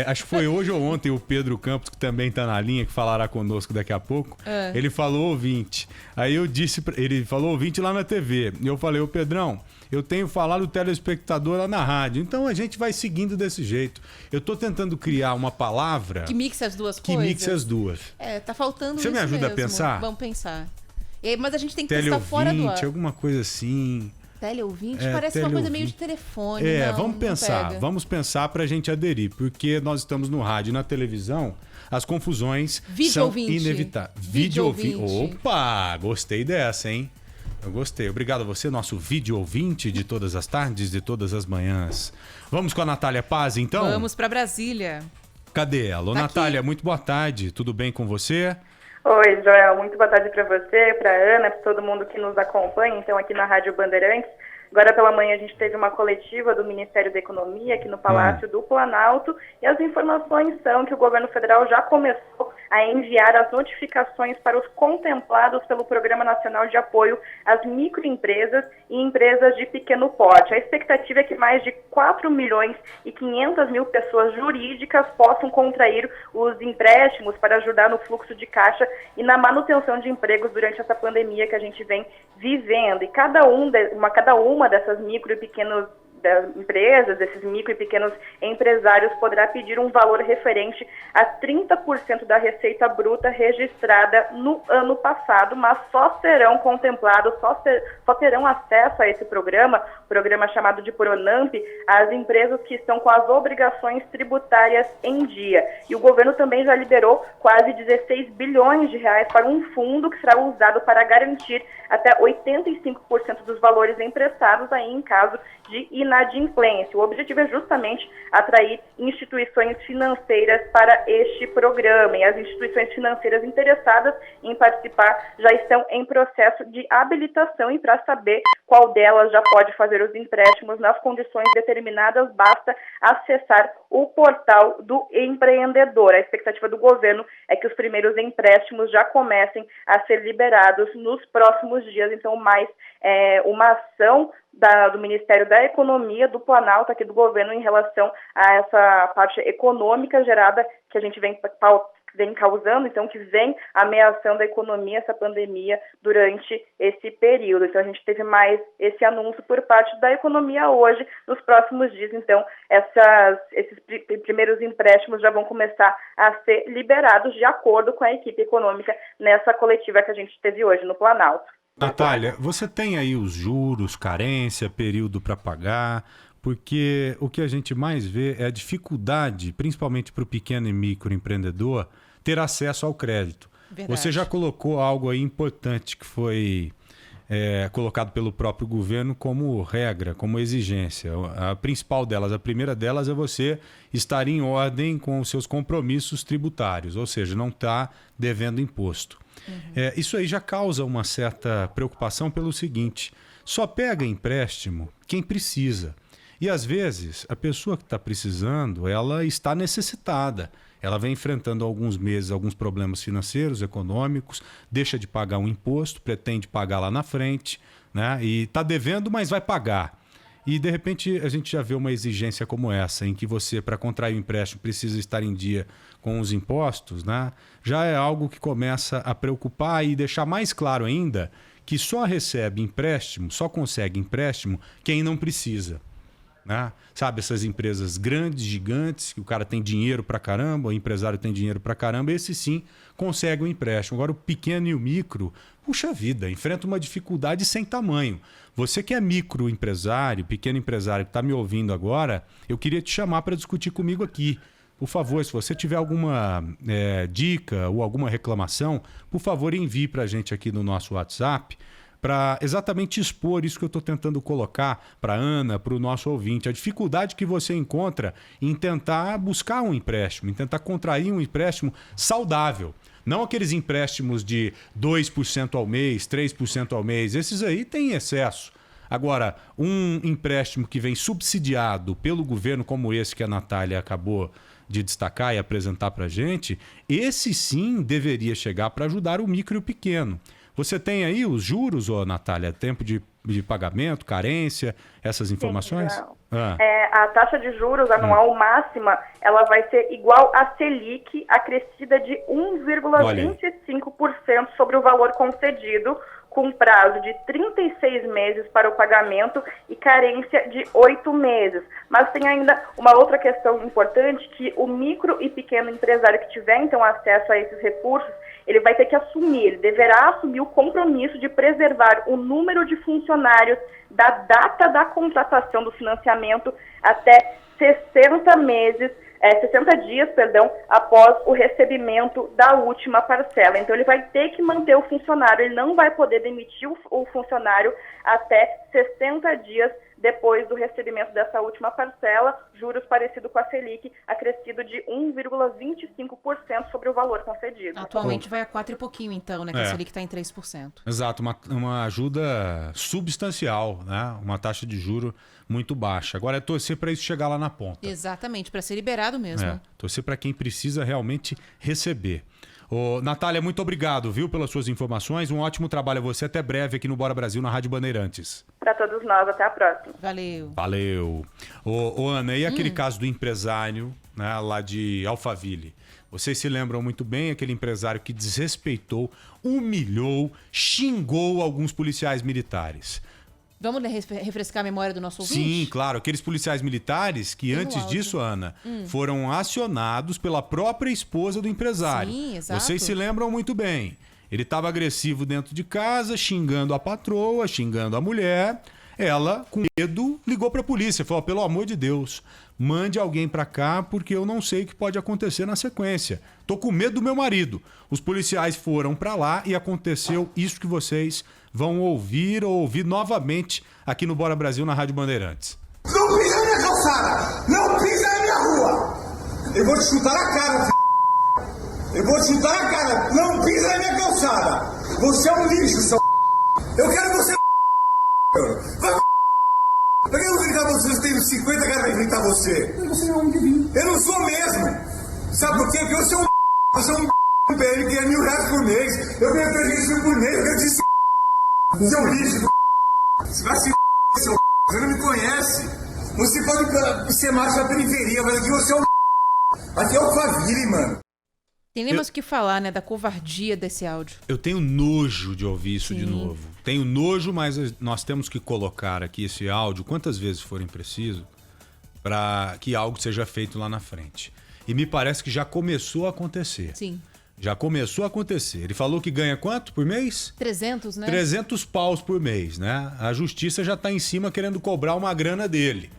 Acho que foi hoje ou ontem o Pedro Campos, que também está na linha, que falará conosco daqui a pouco. Ele falou ouvinte. Aí eu disse, ele falou ouvinte lá na TV. E eu falei, ô Pedrão, eu tenho falado o telespectador lá na rádio. Então a gente vai seguindo desse jeito. Eu tô tentando criar uma palavra... Que mixe as duas coisas. Que mixe as duas. Tá faltando Você isso me ajuda mesmo. a pensar? Vamos pensar. Mas a gente tem que testar fora do ar. Alguma coisa assim. Teleouvinte parece uma coisa meio de telefone. Vamos pensar pra gente aderir, porque nós estamos no rádio e na televisão, as confusões são inevitáveis. Vídeo ouvinte. Opa, gostei dessa, hein? Eu gostei. Obrigado a você, nosso vídeo ouvinte de todas as tardes, de todas as manhãs. Vamos com a Natália Paz, então? Vamos pra Brasília. Cadê ela? Ô, Natália, muito boa tarde. Tudo bem com você? Oi, Joel, muito boa tarde para você, para Ana, para todo mundo que nos acompanha, então, aqui na Rádio Bandeirantes. Agora pela manhã a gente teve uma coletiva do Ministério da Economia aqui no Palácio do Planalto e as informações são que o governo federal já começou a enviar as notificações para os contemplados pelo Programa Nacional de Apoio às Microempresas e Empresas de Pequeno Porte. A expectativa é que mais de 4.500.000 pessoas jurídicas possam contrair os empréstimos para ajudar no fluxo de caixa e na manutenção de empregos durante essa pandemia que a gente vem vivendo. E cada uma dessas micro e pequenas empresas, desses micro e pequenos empresários, poderá pedir um valor referente a 30% da receita bruta registrada no ano passado, mas só serão contemplados, só terão acesso a esse programa chamado de Pronamp, as empresas que estão com as obrigações tributárias em dia. E o governo também já liberou quase 16 bilhões de reais para um fundo que será usado para garantir até 85% dos valores emprestados aí em caso de inadimplência. O objetivo é justamente atrair instituições financeiras para este programa, e as instituições financeiras interessadas em participar já estão em processo de habilitação, e para saber qual delas já pode fazer os empréstimos nas condições determinadas, basta acessar o portal do empreendedor. A expectativa do governo é que os primeiros empréstimos já comecem a ser liberados nos próximos dias. Então, mais uma ação do Ministério da Economia, do Planalto, aqui do governo, em relação a essa parte econômica gerada, que a gente vem causando, então, que vem ameaçando a economia, essa pandemia, durante esse período. Então, a gente teve mais esse anúncio por parte da economia hoje. Nos próximos dias, então, esses primeiros empréstimos já vão começar a ser liberados de acordo com a equipe econômica nessa coletiva que a gente teve hoje no Planalto. Natália, você tem aí os juros, carência, período para pagar, porque o que a gente mais vê é a dificuldade, principalmente para o pequeno e microempreendedor, ter acesso ao crédito. Verdade. Você já colocou algo aí importante que foi colocado pelo próprio governo como regra, como exigência. A principal delas, a primeira delas é você estar em ordem com os seus compromissos tributários, ou seja, não estar devendo imposto. Isso aí já causa uma certa preocupação pelo seguinte: só pega empréstimo quem precisa. E às vezes a pessoa que está precisando, ela está necessitada. Ela vem enfrentando há alguns meses alguns problemas financeiros, econômicos, deixa de pagar um imposto, pretende pagar lá na frente, né? E está devendo, mas vai pagar. E de repente a gente já vê uma exigência como essa, em que você, para contrair o empréstimo, precisa estar em dia com os impostos, né? Já é algo que começa a preocupar e deixar mais claro ainda que só recebe empréstimo, só consegue empréstimo quem não precisa. Né? Sabe, essas empresas grandes, gigantes, que o cara tem dinheiro pra caramba, o empresário tem dinheiro pra caramba, esse sim consegue um empréstimo. Agora o pequeno e o micro, puxa vida, enfrenta uma dificuldade sem tamanho. Você que é microempresário, pequeno empresário que está me ouvindo agora, eu queria te chamar para discutir comigo aqui. Por favor, se você tiver alguma dica ou alguma reclamação, por favor envie para a gente aqui no nosso WhatsApp, para exatamente expor isso que eu estou tentando colocar para a Ana, para o nosso ouvinte, a dificuldade que você encontra em tentar buscar um empréstimo, em tentar contrair um empréstimo saudável. Não aqueles empréstimos de 2% ao mês, 3% ao mês. Esses aí têm excesso. Agora, um empréstimo que vem subsidiado pelo governo, como esse que a Natália acabou de destacar e apresentar para a gente, esse sim deveria chegar para ajudar o micro e o pequeno. Você tem aí os juros, Natália? Tempo de pagamento, carência, essas informações? A taxa de juros anual máxima, ela vai ser igual à Selic, acrescida de 1,25% sobre o valor concedido, com prazo de 36 meses para o pagamento e carência de 8 meses. Mas tem ainda uma outra questão importante, que o micro e pequeno empresário que tiver, então, acesso a esses recursos, ele vai ter que assumir, ele deverá assumir o compromisso de preservar o número de funcionários da data da contratação do financiamento até 60 dias, após o recebimento da última parcela. Então, ele vai ter que manter o funcionário, ele não vai poder demitir o funcionário até 60 dias depois do recebimento dessa última parcela, juros parecido com a Selic, acrescido de 1,25% sobre o valor concedido. Atualmente vai a 4 e pouquinho, então, né? Que a Selic está em 3%. Exato, uma ajuda substancial, né? Uma taxa de juro muito baixa. Agora é torcer para isso chegar lá na ponta. Exatamente, para ser liberado mesmo. Torcer para quem precisa realmente receber. Natália, muito obrigado, viu, pelas suas informações. Um ótimo trabalho a você. Até breve aqui no Bora Brasil, na Rádio Bandeirantes. Para todos nós, até a próxima. Valeu. Ana, e aquele caso do empresário, né, lá de Alphaville? Vocês se lembram muito bem, aquele empresário que desrespeitou, humilhou, xingou alguns policiais militares. Vamos refrescar a memória do nosso ouvinte? Sim, claro. Aqueles policiais militares que antes disso, Ana, foram acionados pela própria esposa do empresário. Sim, exato. Vocês se lembram muito bem. Ele estava agressivo dentro de casa, xingando a patroa, xingando a mulher. Ela, com medo, ligou para a polícia. Falou, pelo amor de Deus, mande alguém para cá porque eu não sei o que pode acontecer na sequência. Tô com medo do meu marido. Os policiais foram para lá e aconteceu isso que vocês vão ouvir novamente aqui no Bora Brasil, na Rádio Bandeirantes. Não pisa na minha calçada! Não pisa na minha rua! Eu vou te chutar na cara, Eu vou te chutar na cara! Não pisa na minha calçada! Você é um lixo, seu Eu quero você, Vai, pra que eu vou gritar você? Eu tenho 50 caras pra gritar você. Você é um divino. Eu não sou mesmo. Sabe por quê? Porque você é um Você é um PL que ganha R$1.000 por mês. Eu ganho 300 por mês. Eu quero te seu lixo, Você vai se seu Você não me conhece. Você pode ser macho na periferia, mas aqui você é um Aqui é o Alphaville, mano. Tem nem mais o que falar, né, da covardia desse áudio. Eu tenho nojo de ouvir isso de novo. Tenho nojo, mas nós temos que colocar aqui esse áudio quantas vezes forem preciso para que algo seja feito lá na frente. E me parece que já começou a acontecer. Sim. Já começou a acontecer. Ele falou que ganha quanto por mês? 300, né? 300 paus por mês, né? A justiça já está em cima querendo cobrar uma grana dele.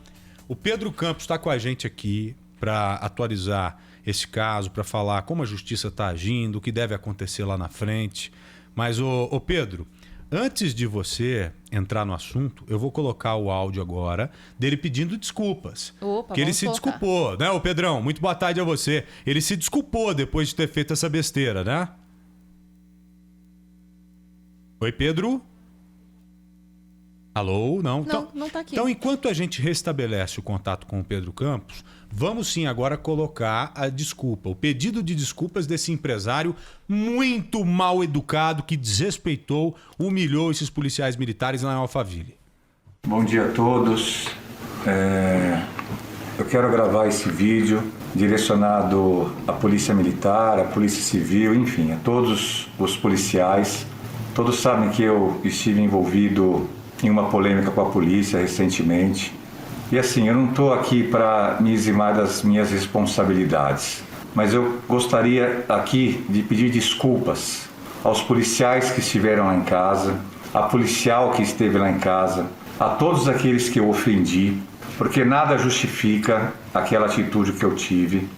O Pedro Campos está com a gente aqui para atualizar esse caso, para falar como a justiça está agindo, o que deve acontecer lá na frente. Mas, ô Pedro, antes de você entrar no assunto, eu vou colocar o áudio agora dele pedindo desculpas. Opa, que ele se desculpou, né, ô Pedrão? Muito boa tarde a você. Ele se desculpou depois de ter feito essa besteira, né? Oi, Pedro? Alô? Não? Não tá aqui. Então, enquanto a gente restabelece o contato com o Pedro Campos, vamos sim agora colocar a desculpa, o pedido de desculpas desse empresário muito mal educado que desrespeitou, humilhou esses policiais militares lá em Alphaville. Bom dia a todos. Eu quero gravar esse vídeo direcionado à Polícia Militar, à Polícia Civil, enfim, a todos os policiais. Todos sabem que eu estive envolvido em uma polêmica com a polícia recentemente. E assim, eu não estou aqui para me eximar das minhas responsabilidades, mas eu gostaria aqui de pedir desculpas aos policiais que estiveram lá em casa, à policial que esteve lá em casa, a todos aqueles que eu ofendi, porque nada justifica aquela atitude que eu tive.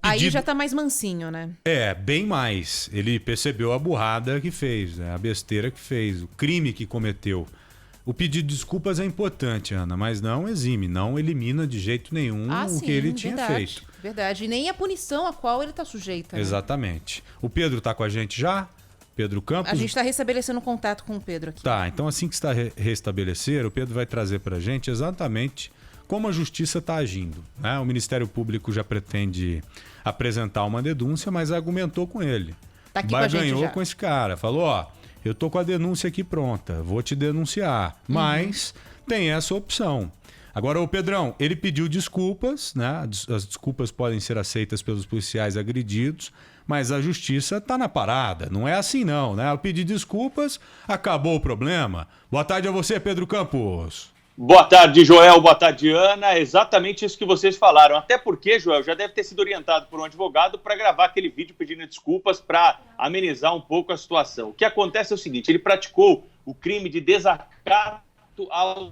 Aí já tá mais mansinho, né? Bem mais. Ele percebeu a burrada que fez, né? A besteira que fez, o crime que cometeu O pedido de desculpas é importante, Ana, mas não exime, não elimina de jeito nenhum o que ele tinha feito. Verdade, e nem a punição a qual ele está sujeito. Né? Exatamente. O Pedro está com a gente já? Pedro Campos? A gente está restabelecendo contato com o Pedro aqui. Tá, então assim que está restabelecer, o Pedro vai trazer para a gente exatamente como a justiça está agindo. Né? O Ministério Público já pretende apresentar uma denúncia, mas argumentou com ele. Tá aqui com a gente ganhou já. Com esse cara, falou, ó, eu tô com a denúncia aqui pronta, vou te denunciar, mas tem essa opção. Agora, o Pedrão, ele pediu desculpas, né? As desculpas podem ser aceitas pelos policiais agredidos, mas a justiça está na parada. Não é assim não, né? Eu pedi desculpas, acabou o problema. Boa tarde a você, Pedro Campos. Boa tarde, Joel. Boa tarde, Ana. É exatamente isso que vocês falaram. Até porque, Joel, já deve ter sido orientado por um advogado para gravar aquele vídeo pedindo desculpas para amenizar um pouco a situação. O que acontece é o seguinte, ele praticou o crime de desacato à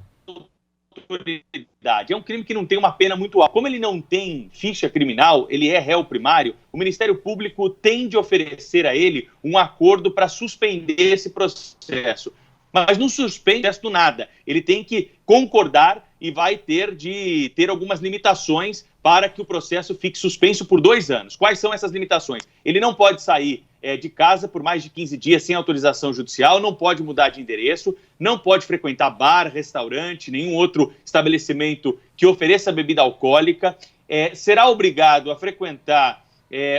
autoridade. É um crime que não tem uma pena muito alta. Como ele não tem ficha criminal, ele é réu primário, o Ministério Público tem de oferecer a ele um acordo para suspender esse processo. Mas não suspende do nada. Ele tem que concordar e vai ter de ter algumas limitações para que o processo fique suspenso por 2 anos. Quais são essas limitações? Ele não pode sair de casa por mais de 15 dias sem autorização judicial, não pode mudar de endereço, não pode frequentar bar, restaurante, nenhum outro estabelecimento que ofereça bebida alcoólica, será obrigado a frequentar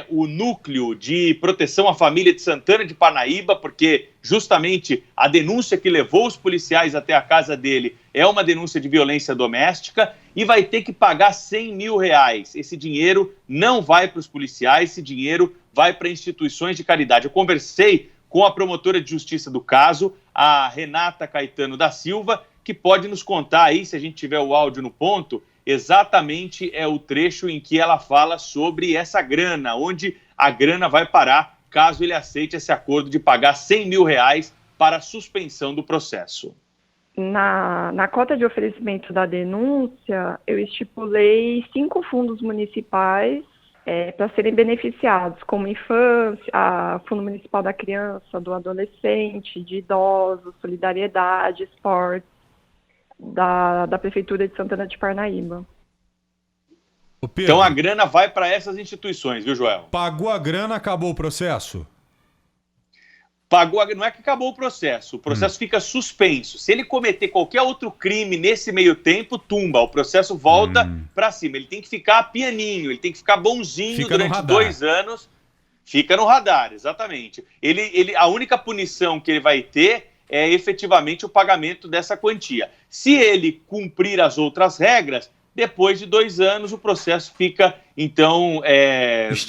o núcleo de proteção à família de Santana de Parnaíba, porque justamente a denúncia que levou os policiais até a casa dele é uma denúncia de violência doméstica, e vai ter que pagar R$100 mil. Esse dinheiro não vai para os policiais, esse dinheiro vai para instituições de caridade. Eu conversei com a promotora de justiça do caso, a Renata Caetano da Silva, que pode nos contar aí, se a gente tiver o áudio no ponto, exatamente o trecho em que ela fala sobre essa grana, onde a grana vai parar caso ele aceite esse acordo de pagar R$100 mil para a suspensão do processo. Na cota de oferecimento da denúncia, eu estipulei 5 fundos municipais para serem beneficiados, como infância, Fundo Municipal da Criança, do Adolescente, de Idosos, Solidariedade, Esportes, da Prefeitura de Santana de Parnaíba. Então a grana vai para essas instituições, viu, Joel? Pagou a grana, acabou o processo? Não é que acabou o processo fica suspenso. Se ele cometer qualquer outro crime nesse meio tempo, tumba, o processo volta para cima. Ele tem que ficar pianinho, ele tem que ficar bonzinho durante 2 anos. Fica no radar, exatamente. A única punição que ele vai ter é efetivamente o pagamento dessa quantia. Se ele cumprir as outras regras, depois de 2 anos o processo fica, então,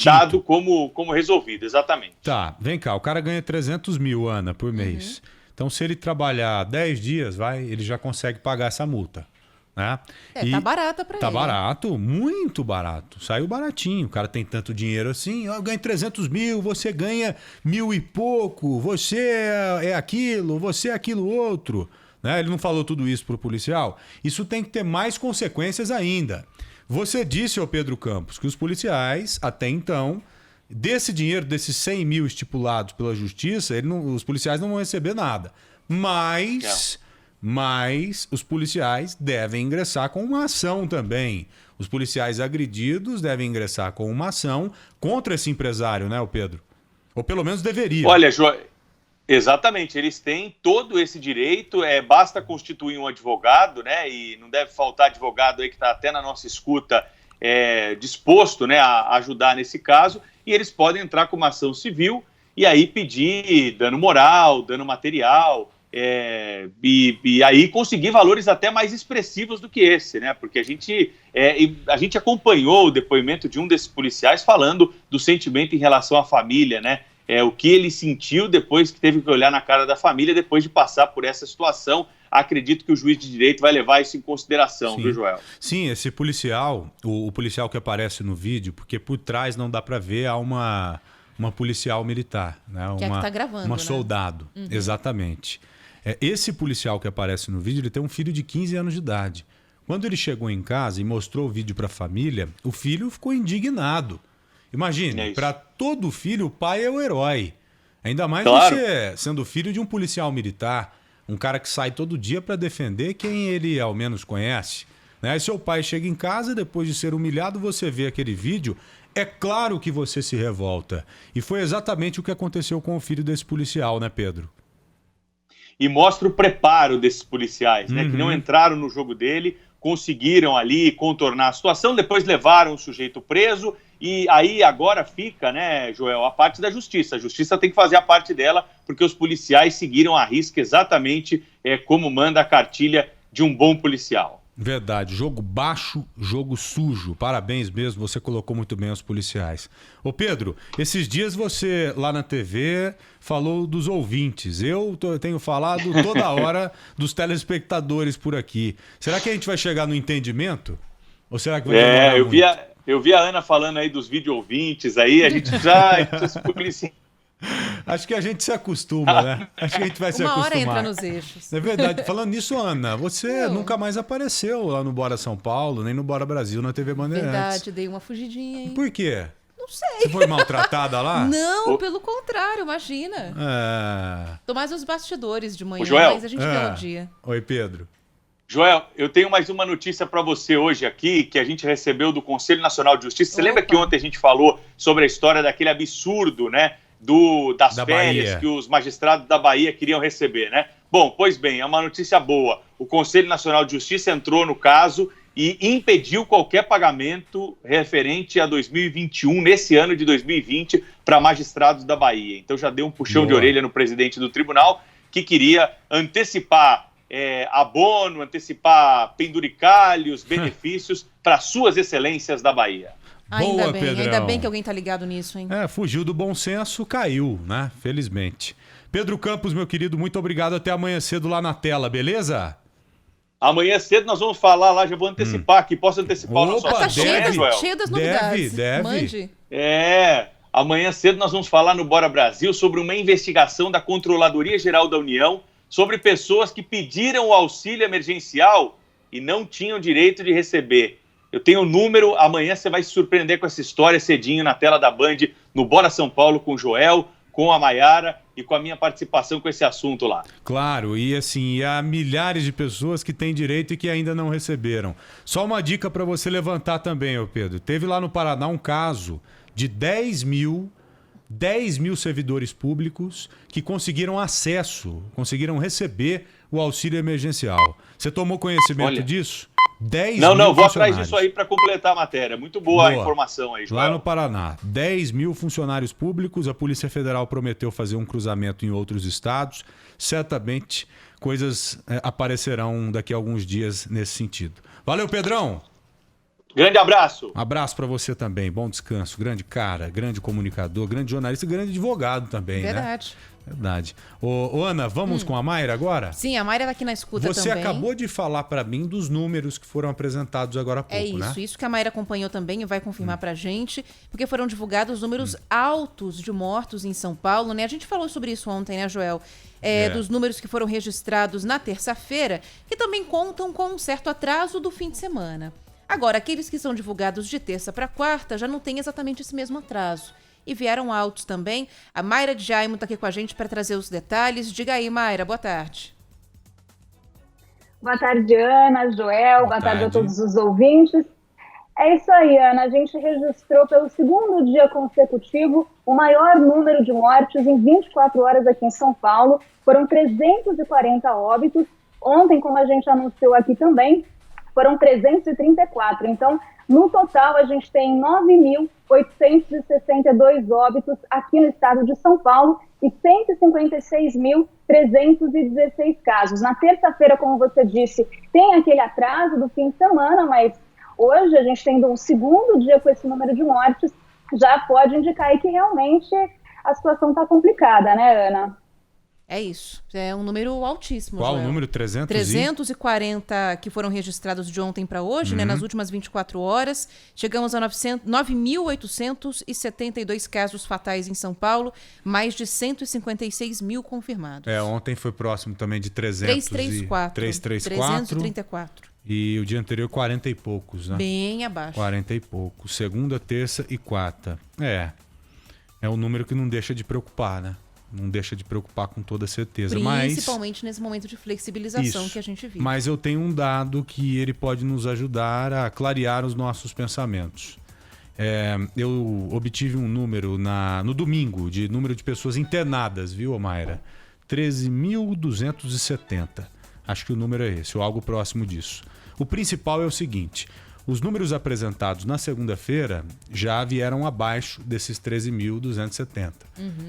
dado como resolvido, exatamente. Tá, vem cá, o cara ganha 300 mil, Ana, por mês. Então, se ele trabalhar 10 dias, ele já consegue pagar essa multa. Né? Tá barata pra ele. Tá barato, muito barato. Saiu baratinho. O cara tem tanto dinheiro assim, eu ganho 300 mil, você ganha 1.000 e pouco, você é aquilo, você é aquilo outro. Né? Ele não falou tudo isso pro policial. Isso tem que ter mais consequências ainda. Você disse, ô Pedro Campos, que os policiais, até então, desse dinheiro, desses 100 mil estipulados pela justiça, os policiais não vão receber nada. Mas os policiais devem ingressar com uma ação também. Os policiais agredidos devem ingressar com uma ação contra esse empresário, né, o Pedro? Ou pelo menos deveriam. Olha, exatamente, eles têm todo esse direito, basta constituir um advogado, né, e não deve faltar advogado aí que está até na nossa escuta disposto, né, a ajudar nesse caso, e eles podem entrar com uma ação civil e aí pedir dano moral, dano material, e aí conseguir valores até mais expressivos do que esse, né? Porque a gente acompanhou o depoimento de um desses policiais falando do sentimento em relação à família, né? O que ele sentiu depois que teve que olhar na cara da família depois de passar por essa situação. Acredito que o juiz de direito vai levar isso em consideração, viu, Joel? Sim, esse policial, o policial que aparece no vídeo, porque por trás não dá para ver, há uma policial militar, né? Que tá gravando, uma né? soldado, exatamente. Esse policial que aparece no vídeo, ele tem um filho de 15 anos de idade. Quando ele chegou em casa e mostrou o vídeo para a família, o filho ficou indignado. Imagine, para todo filho, o pai é o herói. Ainda mais você sendo filho de um policial militar. Um cara que sai todo dia para defender quem ele ao menos conhece. Né? Aí seu pai chega em casa, depois de ser humilhado, você vê aquele vídeo, é claro que você se revolta. E foi exatamente o que aconteceu com o filho desse policial, né, Pedro? E mostra o preparo desses policiais, né? Que não entraram no jogo dele, conseguiram ali contornar a situação, depois levaram o sujeito preso e aí agora fica, né, Joel, a parte da justiça. A justiça tem que fazer a parte dela porque os policiais seguiram à risca exatamente como manda a cartilha de um bom policial. Verdade, jogo baixo, jogo sujo. Parabéns mesmo, você colocou muito bem os policiais. Ô Pedro, esses dias você lá na TV falou dos ouvintes. Eu tenho falado toda hora dos telespectadores por aqui. Será que a gente vai chegar no entendimento? Ou será que vai demorar muito? Eu vi a Ana falando aí dos vídeo ouvintes aí, a gente já se publicitar. Acho que a gente se acostuma, né? Acho que a gente vai se acostumar. Uma hora entra nos eixos. É verdade. Falando nisso, Ana, você nunca mais apareceu lá no Bora São Paulo, nem no Bora Brasil, na TV Bandeirantes. Verdade, dei uma fugidinha, hein? Por quê? Não sei. Você foi maltratada lá? Não, pelo contrário, imagina. Tô mais nos bastidores de manhã, mas a gente vê um dia. Oi, Pedro. Joel, eu tenho mais uma notícia para você hoje aqui, que a gente recebeu do Conselho Nacional de Justiça. Você lembra que ontem a gente falou sobre a história daquele absurdo, né? Das férias que os magistrados da Bahia queriam receber, né? Bom, pois bem, é uma notícia boa. O Conselho Nacional de Justiça entrou no caso e impediu qualquer pagamento referente a 2021, nesse ano de 2020, para magistrados da Bahia. Então já deu um puxão de orelha no presidente do tribunal, que queria antecipar abono, antecipar penduricalhos, benefícios para suas excelências da Bahia. Ainda bem que alguém tá ligado nisso, hein? Fugiu do bom senso, caiu, né? Felizmente. Pedro Campos, meu querido, muito obrigado. Até amanhã cedo lá na tela, beleza? Amanhã cedo nós vamos falar lá, já vou antecipar aqui. Posso antecipar o nosso assunto, né, Joel? Cheio das novidades. Deve. Mande. Amanhã cedo nós vamos falar no Bora Brasil sobre uma investigação da Controladoria Geral da União sobre pessoas que pediram o auxílio emergencial e não tinham direito de receber. Eu tenho o número, amanhã você vai se surpreender com essa história cedinho na tela da Band, no Bora São Paulo, com o Joel, com a Maiara e com a minha participação com esse assunto lá. Claro, e assim, há milhares de pessoas que têm direito e que ainda não receberam. Só uma dica para você levantar também, ô Pedro. Teve lá no Paraná um caso de 10 mil servidores públicos que conseguiram acesso, conseguiram receber o auxílio emergencial. Você tomou conhecimento disso? 10 mil vou atrás disso aí para completar a matéria. Muito boa a informação aí, Joel. Lá no Paraná, 10 mil funcionários públicos, a Polícia Federal prometeu fazer um cruzamento em outros estados. Certamente coisas aparecerão daqui a alguns dias nesse sentido. Valeu, Pedrão! Grande abraço! Abraço para você também, bom descanso. Grande cara, grande comunicador, grande jornalista e grande advogado também, Verdade. Né? Verdade. Ô, Ana, vamos com a Mayra agora? Sim, a Mayra tá aqui na escuta Você também. Você acabou de falar para mim dos números que foram apresentados agora há pouco, né? Isso que a Mayra acompanhou também e vai confirmar pra gente, porque foram divulgados números altos de mortos em São Paulo, né? A gente falou sobre isso ontem, né, Joel? Dos números que foram registrados na terça-feira, que também contam com um certo atraso do fim de semana. Agora, aqueles que são divulgados de terça para quarta já não têm exatamente esse mesmo atraso. E vieram altos também. A Mayra de Jaimo está aqui com a gente para trazer os detalhes. Diga aí, Mayra, boa tarde. Boa tarde, Ana, Joel, boa tarde a todos os ouvintes. É isso aí, Ana, a gente registrou pelo segundo dia consecutivo o maior número de mortes em 24 horas aqui em São Paulo. Foram 340 óbitos. Ontem, como a gente anunciou aqui também, foram 334. Então, no total, a gente tem 9.862 óbitos aqui no estado de São Paulo e 156.316 casos. Na terça-feira, como você disse, tem aquele atraso do fim de semana, mas hoje a gente tendo um segundo dia com esse número de mortes, já pode indicar aí que realmente a situação está complicada, né, Ana? É isso, é um número altíssimo. Qual o Joel. número? 340 que foram registrados de ontem para hoje, né, nas últimas 24 horas. Chegamos a 9.872 casos fatais em São Paulo, mais de 156 mil confirmados. Ontem foi próximo também de 334. E o dia anterior 40 e poucos, né? Bem abaixo. 40 e poucos. Segunda, terça e quarta. É um número que não deixa de preocupar, né? não deixa de preocupar com toda certeza. Principalmente nesse momento de flexibilização que a gente vive. Mas eu tenho um dado que ele pode nos ajudar a clarear os nossos pensamentos. Eu obtive um número no domingo de número de pessoas internadas, viu, Mayra? 13.270. Acho que o número é esse, ou algo próximo disso. O principal é o seguinte: os números apresentados na segunda-feira já vieram abaixo desses 13.270.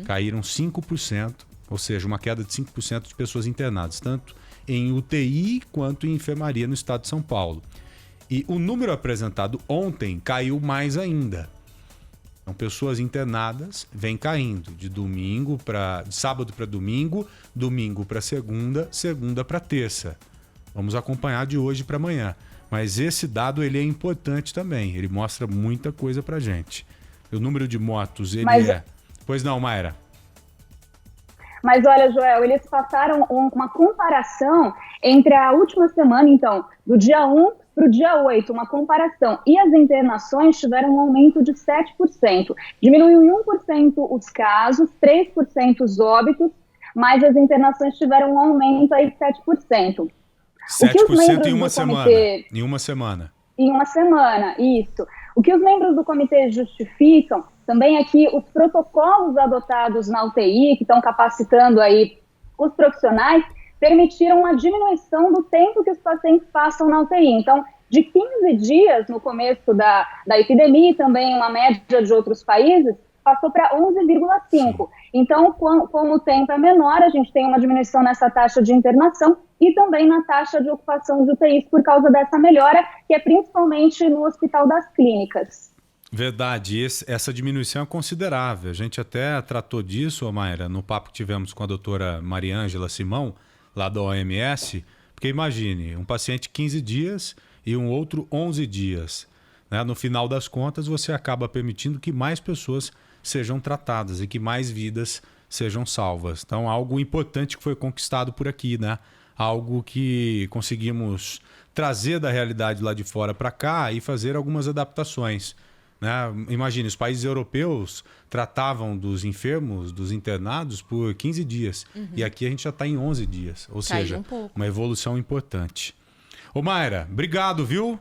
Caíram 5%, ou seja, uma queda de 5% de pessoas internadas, tanto em UTI quanto em enfermaria no estado de São Paulo. E o número apresentado ontem caiu mais ainda. Então, pessoas internadas vêm caindo de sábado para domingo, domingo para segunda, segunda para terça. Vamos acompanhar de hoje para amanhã. Mas esse dado ele é importante também. Ele mostra muita coisa para gente. O número de mortos, Pois não, Mayra? Mas olha, Joel, eles passaram uma comparação entre a última semana, então, do dia 1 para o dia 8, uma comparação. E as internações tiveram um aumento de 7%. Diminuiu em 1% os casos, 3% os óbitos, mas as internações tiveram um aumento aí de 7%. 7% em uma semana. Em uma semana. Em uma semana, isso. O que os membros do comitê justificam também é que os protocolos adotados na UTI, que estão capacitando aí os profissionais, permitiram uma diminuição do tempo que os pacientes passam na UTI. Então, de 15 dias no começo da epidemia, e também uma média de outros países, passou para 11,5. Então, como o tempo é menor, a gente tem uma diminuição nessa taxa de internação e também na taxa de ocupação de UTIs por causa dessa melhora, que é principalmente no Hospital das Clínicas. Verdade, essa diminuição é considerável. A gente até tratou disso, Mayra, no papo que tivemos com a doutora Mariângela Simão, lá da OMS, porque imagine, um paciente 15 dias e um outro 11 dias. Né? No final das contas, você acaba permitindo que mais pessoas sejam tratadas e que mais vidas sejam salvas. Então, algo importante que foi conquistado por aqui, né? Algo que conseguimos trazer da realidade lá de fora para cá e fazer algumas adaptações. Né? Imagine, os países europeus tratavam dos enfermos, dos internados, por 15 dias. E aqui a gente já está em 11 dias. Ou seja, uma evolução importante. Ô Mayra, obrigado, viu?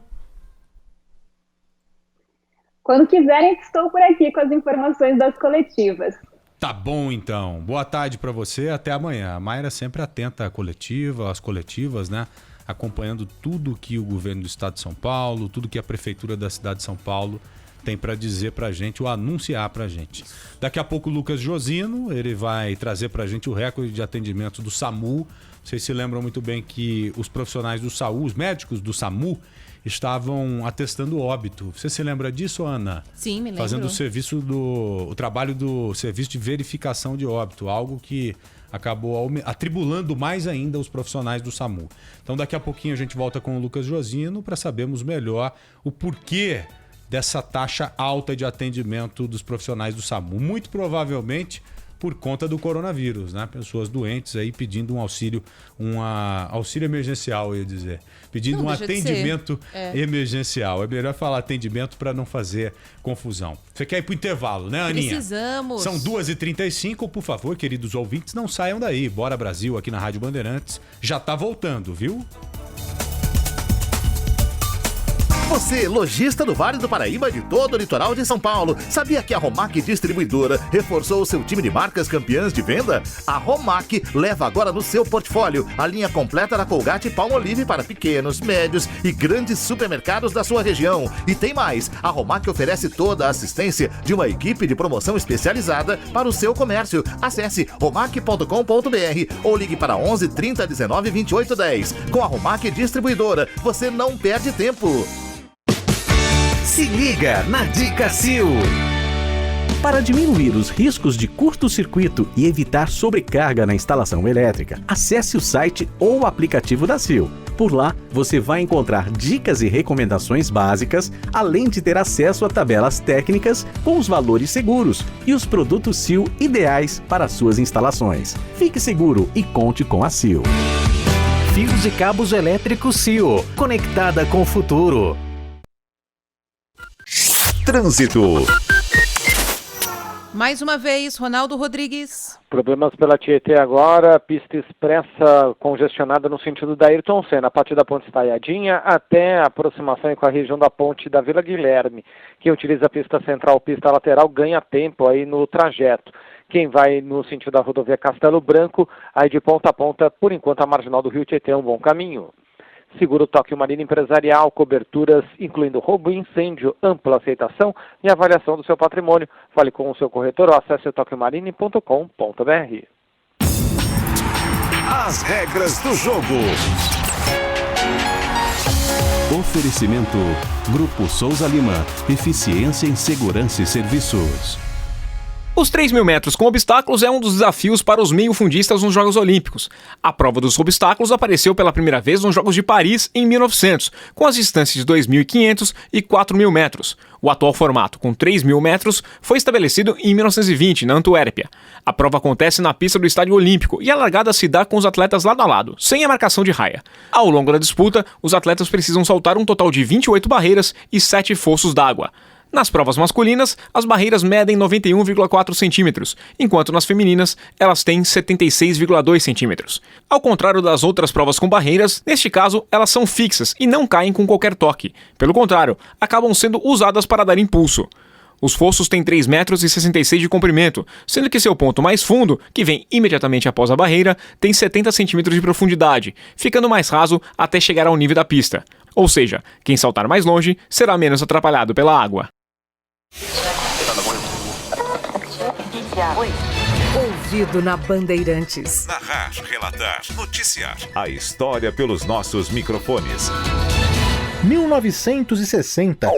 Quando quiserem, estou por aqui com as informações das coletivas. Tá bom, então. Boa tarde para você, até amanhã. A Mayra sempre atenta à coletiva, às coletivas, né? Acompanhando tudo que o governo do estado de São Paulo, tudo que a prefeitura da cidade de São Paulo tem para dizer para a gente, ou anunciar para a gente. Daqui a pouco o Lucas Josino, ele vai trazer para a gente o recorde de atendimento do SAMU. Vocês se lembram muito bem que os profissionais do SAMU, os médicos do SAMU, estavam atestando óbito. Você se lembra disso, Ana? Sim, me lembro. Fazendo o trabalho do serviço de verificação de óbito, algo que acabou atribulando mais ainda os profissionais do SAMU. Então daqui a pouquinho a gente volta com o Lucas Josino para sabermos melhor o porquê dessa taxa alta de atendimento dos profissionais do SAMU. Muito provavelmente por conta do coronavírus, né? Pessoas doentes aí pedindo um auxílio emergencial, eu ia dizer. Pedindo um atendimento emergencial. É melhor falar atendimento para não fazer confusão. Você quer ir para o intervalo, né, Aninha? Precisamos. São 2h35, por favor, queridos ouvintes, não saiam daí. Bora Brasil, aqui na Rádio Bandeirantes. Já tá voltando, viu? Você, lojista do Vale do Paraíba e de todo o litoral de São Paulo, sabia que a Romac Distribuidora reforçou o seu time de marcas campeãs de venda? A Romac leva agora no seu portfólio a linha completa da Colgate Palmolive para pequenos, médios e grandes supermercados da sua região. E tem mais, a Romac oferece toda a assistência de uma equipe de promoção especializada para o seu comércio. Acesse romac.com.br ou ligue para 11 30 19 28 10. Com a Romac Distribuidora, você não perde tempo. Se liga na Dica Sil. Para diminuir os riscos de curto-circuito e evitar sobrecarga na instalação elétrica, acesse o site ou o aplicativo da Sil. Por lá, você vai encontrar dicas e recomendações básicas, além de ter acesso a tabelas técnicas com os valores seguros e os produtos Sil ideais para suas instalações. Fique seguro e conte com a Sil. Fios e cabos elétricos Sil, conectada com o futuro. Trânsito. Mais uma vez, Ronaldo Rodrigues. Problemas pela Tietê agora, pista expressa congestionada no sentido da Ayrton Senna, a partir da ponte Estaiadinha até a aproximação com a região da ponte da Vila Guilherme. Quem utiliza a pista central, pista lateral, ganha tempo aí no trajeto. Quem vai no sentido da rodovia Castelo Branco, aí de ponta a ponta, por enquanto a marginal do Rio Tietê é um bom caminho. Seguro Tóquio Marina Empresarial, coberturas incluindo roubo e incêndio, ampla aceitação e avaliação do seu patrimônio. Fale com o seu corretor ou acesse tokiomarine.com.br. As regras do jogo. Oferecimento Grupo Souza Lima. Eficiência em Segurança e Serviços. Os 3.000 metros com obstáculos é um dos desafios para os meio-fundistas nos Jogos Olímpicos. A prova dos obstáculos apareceu pela primeira vez nos Jogos de Paris em 1900, com as distâncias de 2.500 e 4.000 metros. O atual formato, com 3.000 metros, foi estabelecido em 1920, na Antuérpia. A prova acontece na pista do Estádio Olímpico e a largada se dá com os atletas lado a lado, sem a marcação de raia. Ao longo da disputa, os atletas precisam saltar um total de 28 barreiras e 7 fossos d'água. Nas provas masculinas, as barreiras medem 91,4 centímetros, enquanto nas femininas, elas têm 76,2 centímetros. Ao contrário das outras provas com barreiras, neste caso, elas são fixas e não caem com qualquer toque. Pelo contrário, acabam sendo usadas para dar impulso. Os fossos têm 3,66 metros de comprimento, sendo que seu ponto mais fundo, que vem imediatamente após a barreira, tem 70 centímetros de profundidade, ficando mais raso até chegar ao nível da pista. Ou seja, quem saltar mais longe será menos atrapalhado pela água. Ouvido na Bandeirantes. Narrar, relatar, noticiar. A história pelos nossos microfones. 1960.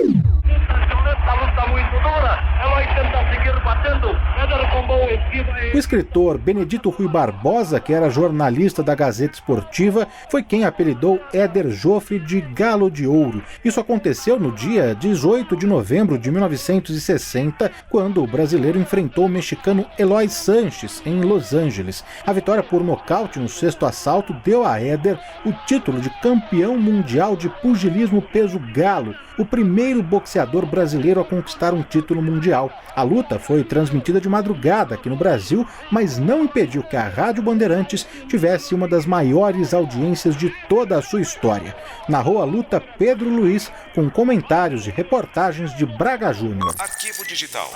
O escritor Benedito Rui Barbosa, que era jornalista da Gazeta Esportiva, foi quem apelidou Éder Joffre de Galo de Ouro. Isso aconteceu no dia 18 de novembro de 1960, quando o brasileiro enfrentou o mexicano Eloy Sanches, em Los Angeles. A vitória por nocaute no sexto assalto deu a Éder o título de campeão mundial de pugilismo peso galo, o primeiro boxeador brasileiro a conquistar um título mundial. A luta foi transmitida de madrugada aqui no Brasil, mas não impediu que a Rádio Bandeirantes tivesse uma das maiores audiências de toda a sua história. Narrou a luta Pedro Luiz, com comentários e reportagens de Braga Júnior. Arquivo Digital.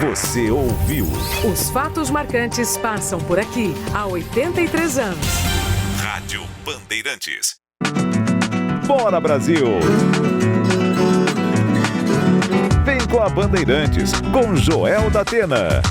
Você ouviu? Os fatos marcantes passam por aqui há 83 anos. Rádio Bandeirantes. Bora, Brasil! Vem com a Bandeirantes, com Joel da Atena.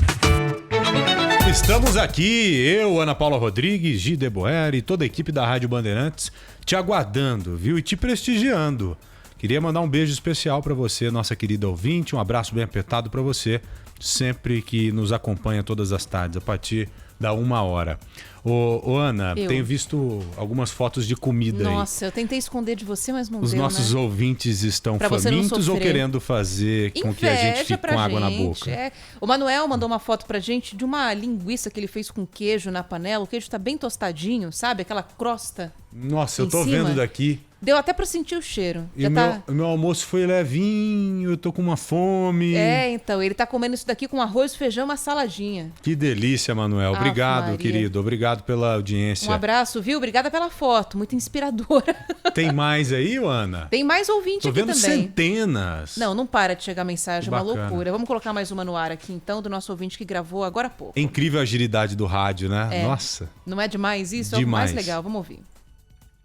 Estamos aqui, eu, Ana Paula Rodrigues, Gi Deboer e toda a equipe da Rádio Bandeirantes te aguardando, viu? E te prestigiando. Queria mandar um beijo especial para você, nossa querida ouvinte, um abraço bem apertado para você, sempre que nos acompanha todas as tardes, a partir da 1h. Ô Ana, tenho visto algumas fotos de comida aí. Nossa, eu tentei esconder de você, mas não deu, Os nossos ouvintes estão famintos ou querendo fazer com que a gente fique com água na boca? É. O Manuel mandou uma foto pra gente de uma linguiça que ele fez com queijo na panela. O queijo tá bem tostadinho, sabe? Aquela crosta. Nossa, eu tô vendo daqui. Deu até pra sentir o cheiro. E meu almoço foi levinho, eu tô com uma fome. Então, ele tá comendo isso daqui com arroz, feijão e uma saladinha. Que delícia, Manuel. Obrigado, querido. Obrigado pela audiência. Um abraço, viu? Obrigada pela foto, muito inspiradora. Tem mais aí, Ana? Tem mais ouvinte aqui também. Tô vendo centenas. Não para de chegar mensagem, é uma loucura. Vamos colocar mais uma no ar aqui, então, do nosso ouvinte que gravou agora há pouco. É incrível a agilidade do rádio, né? Nossa. Não é demais isso? É o mais legal, vamos ouvir.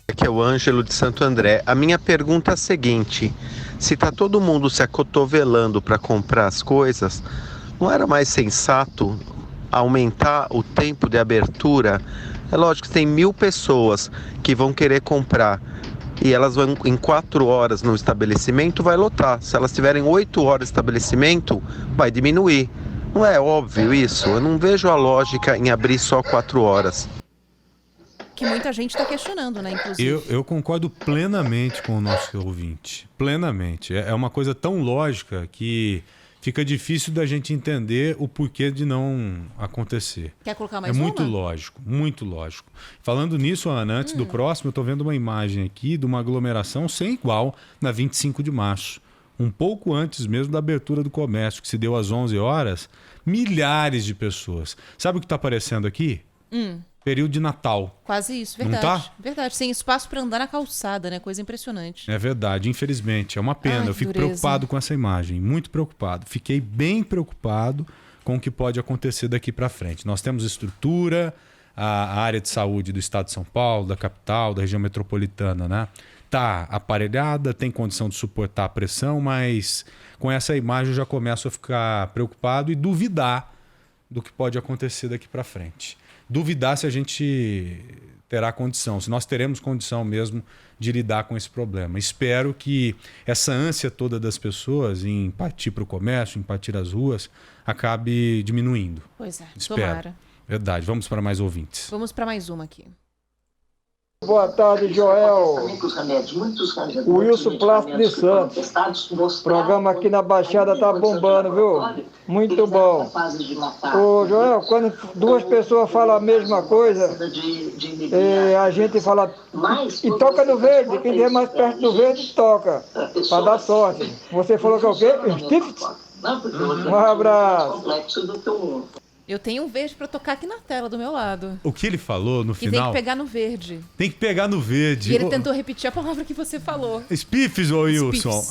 Aqui é o Ângelo de Santo André. A minha pergunta é a seguinte: se tá todo mundo se acotovelando para comprar as coisas, não era mais sensato aumentar o tempo de abertura? É lógico que tem 1.000 pessoas que vão querer comprar e elas vão em 4 horas no estabelecimento, vai lotar. Se elas tiverem 8 horas de estabelecimento, vai diminuir. Não é óbvio isso? Eu não vejo a lógica em abrir só 4 horas. Que muita gente está questionando, né, inclusive. Eu concordo plenamente com o nosso ouvinte. Plenamente. É uma coisa tão lógica que fica difícil da gente entender o porquê de não acontecer. Quer colocar mais uma? É muito uma? lógico, muito lógico. Falando nisso, Ana, antes do próximo, eu estou vendo uma imagem aqui de uma aglomeração sem igual na 25 de março. Um pouco antes mesmo da abertura do comércio, que se deu às 11 horas, milhares de pessoas. Sabe o que está aparecendo aqui? Período de Natal. Quase isso, verdade. Não tá? Verdade, sem espaço para andar na calçada, né? Coisa impressionante. É verdade, infelizmente. É uma pena. Eu fico preocupado com essa imagem, muito preocupado. Fiquei bem preocupado com o que pode acontecer daqui para frente. Nós temos estrutura, a área de saúde do estado de São Paulo, da capital, da região metropolitana, né? Tá aparelhada, tem condição de suportar a pressão, mas com essa imagem eu já começo a ficar preocupado e duvidar do que pode acontecer daqui para frente. Duvidar se a gente terá condição, se nós teremos condição mesmo de lidar com esse problema. Espero que essa ânsia toda das pessoas em partir para o comércio, em partir às ruas, acabe diminuindo. Pois é, espero. Tomara. Verdade. Vamos para mais ouvintes. Vamos para mais uma aqui. Boa tarde, Joel. O Wilson Plácido de Santos. O programa aqui na Baixada tá bombando, viu? Muito bom. Ô, Joel, quando duas pessoas falam a mesma coisa, a gente fala e toca no verde. Quem vier mais perto do verde, toca. Pra dar sorte. Você falou que é o quê? Stift? Um abraço. Eu tenho um verde para tocar aqui na tela do meu lado. O que ele falou no final... tem que pegar no verde. Tem que pegar no verde. E ele tentou repetir a palavra que você falou. Spiffs, ô Wilson.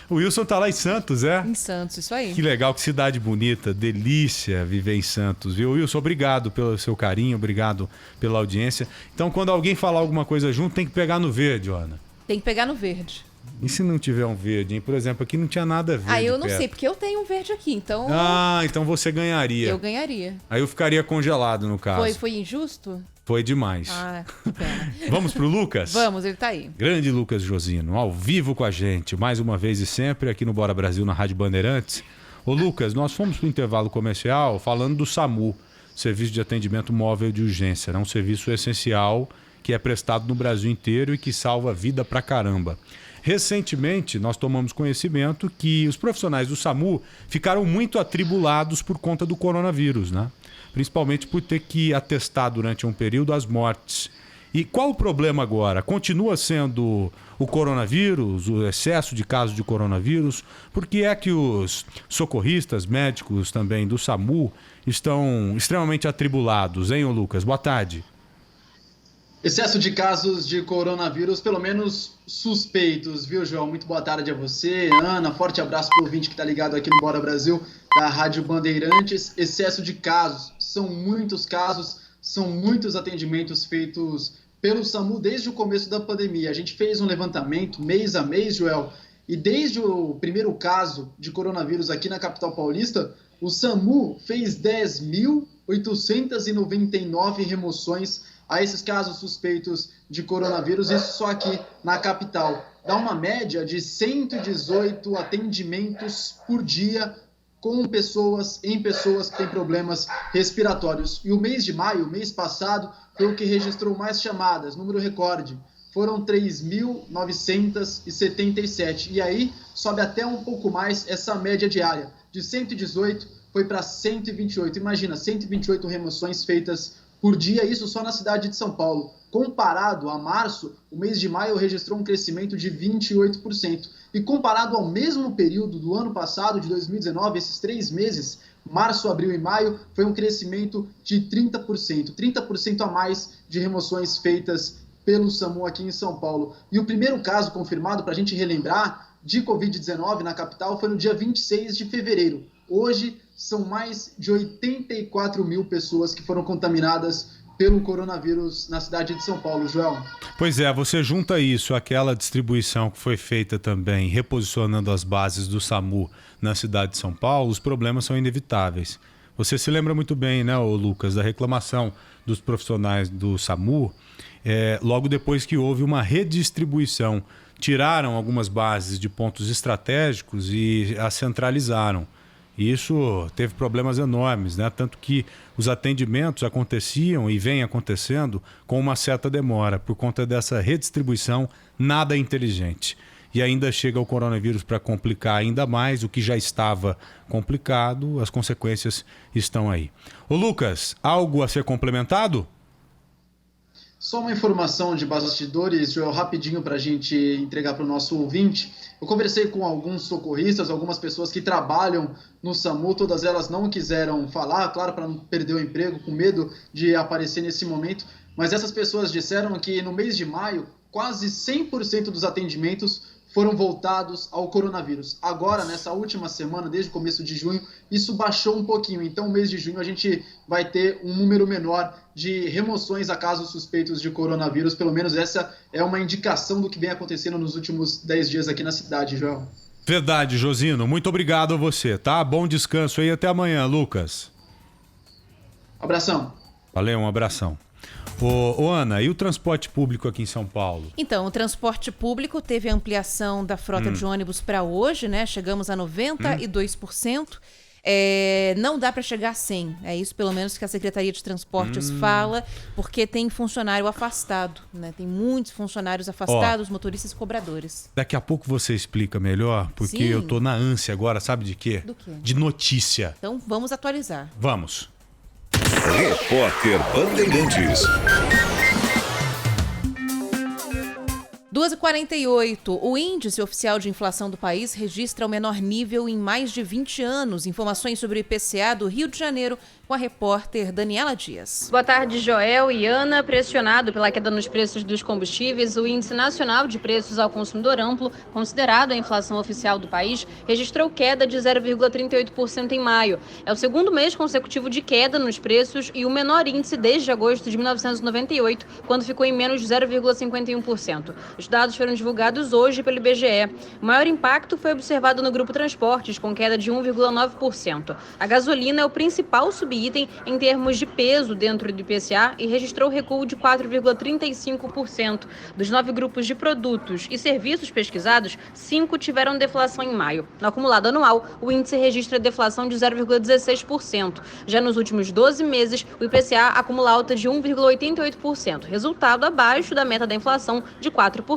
O Wilson tá lá em Santos, é? Em Santos, isso aí. Que legal, que cidade bonita. Delícia viver em Santos, viu? Wilson, obrigado pelo seu carinho, obrigado pela audiência. Então, quando alguém falar alguma coisa junto, tem que pegar no verde, Ana. Tem que pegar no verde. E se não tiver um verde, hein? Por exemplo, aqui não tinha nada verde. Eu não sei, porque eu tenho um verde aqui, então... então você ganharia. Eu ganharia. Aí eu ficaria congelado, no caso. Foi injusto? Foi demais. Que pena. Vamos pro Lucas? Vamos, ele tá aí. Grande Lucas Josino, ao vivo com a gente, mais uma vez e sempre, aqui no Bora Brasil, na Rádio Bandeirantes. Ô Lucas, nós fomos pro intervalo comercial falando do SAMU, Serviço de Atendimento Móvel de Urgência. É um serviço essencial que é prestado no Brasil inteiro e que salva vida pra caramba. Recentemente, nós tomamos conhecimento que os profissionais do SAMU ficaram muito atribulados por conta do coronavírus, né? Principalmente por ter que atestar durante um período as mortes. E qual o problema agora? Continua sendo o coronavírus, o excesso de casos de coronavírus? Por que é que os socorristas, médicos também do SAMU estão extremamente atribulados, hein, Lucas? Boa tarde. Excesso de casos de coronavírus, pelo menos suspeitos, viu, João? Muito boa tarde a você, Ana. Forte abraço para o ouvinte que está ligado aqui no Bora Brasil, da Rádio Bandeirantes. Excesso de casos, são muitos casos, são muitos atendimentos feitos pelo SAMU desde o começo da pandemia. A gente fez um levantamento mês a mês, Joel, e desde o primeiro caso de coronavírus aqui na capital paulista, o SAMU fez 10.899 remoções a esses casos suspeitos de coronavírus, isso só aqui na capital. Dá uma média de 118 atendimentos por dia com pessoas que têm problemas respiratórios. E o mês de maio, o mês passado, foi o que registrou mais chamadas, número recorde. Foram 3.977. E aí sobe até um pouco mais essa média diária. De 118 foi para 128. Imagina, 128 remoções feitas por dia, isso só na cidade de São Paulo. Comparado a março, o mês de maio registrou um crescimento de 28%. E comparado ao mesmo período do ano passado, de 2019, esses 3 meses, março, abril e maio, foi um crescimento de 30%. 30% a mais de remoções feitas pelo SAMU aqui em São Paulo. E o primeiro caso confirmado, para a gente relembrar, de Covid-19 na capital foi no dia 26 de fevereiro. Hoje, são mais de 84 mil pessoas que foram contaminadas pelo coronavírus na cidade de São Paulo, Joel. Pois é, você junta isso, aquela distribuição que foi feita também, reposicionando as bases do SAMU na cidade de São Paulo, os problemas são inevitáveis. Você se lembra muito bem, né, Lucas, da reclamação dos profissionais do SAMU, logo depois que houve uma redistribuição. Tiraram algumas bases de pontos estratégicos e as centralizaram. Isso teve problemas enormes, né? Tanto que os atendimentos aconteciam e vêm acontecendo com uma certa demora por conta dessa redistribuição nada inteligente. e ainda chega o coronavírus para complicar ainda mais o que já estava complicado, as consequências estão aí. Ô Lucas, algo a ser complementado? Só uma informação de bastidores, Joel, rapidinho para a gente entregar para o nosso ouvinte. Eu conversei com alguns socorristas, algumas pessoas que trabalham no SAMU, todas elas não quiseram falar, claro, para não perder o emprego, com medo de aparecer nesse momento, mas essas pessoas disseram que no mês de maio, quase 100% dos atendimentos foram voltados ao coronavírus. Agora, nessa última semana, desde o começo de junho, isso baixou um pouquinho. Então, no mês de junho, a gente vai ter um número menor de remoções a casos suspeitos de coronavírus. Pelo menos essa é uma indicação do que vem acontecendo nos últimos 10 dias aqui na cidade, João. Verdade, Josino. Muito obrigado a você, tá? Bom descanso aí. Até amanhã, Lucas. Abração. Valeu, um abração. Ô, Ana, e o transporte público aqui em São Paulo? Então, o transporte público teve a ampliação da frota de ônibus para hoje, né? Chegamos a 92%. Não dá para chegar a 100%. É isso, pelo menos, que a Secretaria de Transportes fala, porque tem funcionário afastado, né? Tem muitos funcionários afastados, motoristas e cobradores. Daqui a pouco você explica melhor, porque Sim. eu tô na ânsia agora, sabe de quê? Do quê? De notícia. Então, vamos atualizar. Vamos. Repórter Bandeirantes. 2h48. O índice oficial de inflação do país registra o menor nível em mais de 20 anos. Informações sobre o IPCA do Rio de Janeiro com a repórter Daniela Dias. Boa tarde, Joel e Ana. Pressionado pela queda nos preços dos combustíveis, o Índice Nacional de Preços ao Consumidor Amplo, considerado a inflação oficial do país, registrou queda de 0,38% em maio. É o segundo mês consecutivo de queda nos preços e o menor índice desde agosto de 1998, quando ficou em menos 0,51%. Os dados foram divulgados hoje pelo IBGE. O maior impacto foi observado no grupo transportes, com queda de 1,9%. A gasolina é o principal subitem em termos de peso dentro do IPCA e registrou recuo de 4,35%. Dos 9 grupos de produtos e serviços pesquisados, 5 tiveram deflação em maio. No acumulado anual, o índice registra deflação de 0,16%. Já nos últimos 12 meses, o IPCA acumula alta de 1,88%, resultado abaixo da meta da inflação de 4%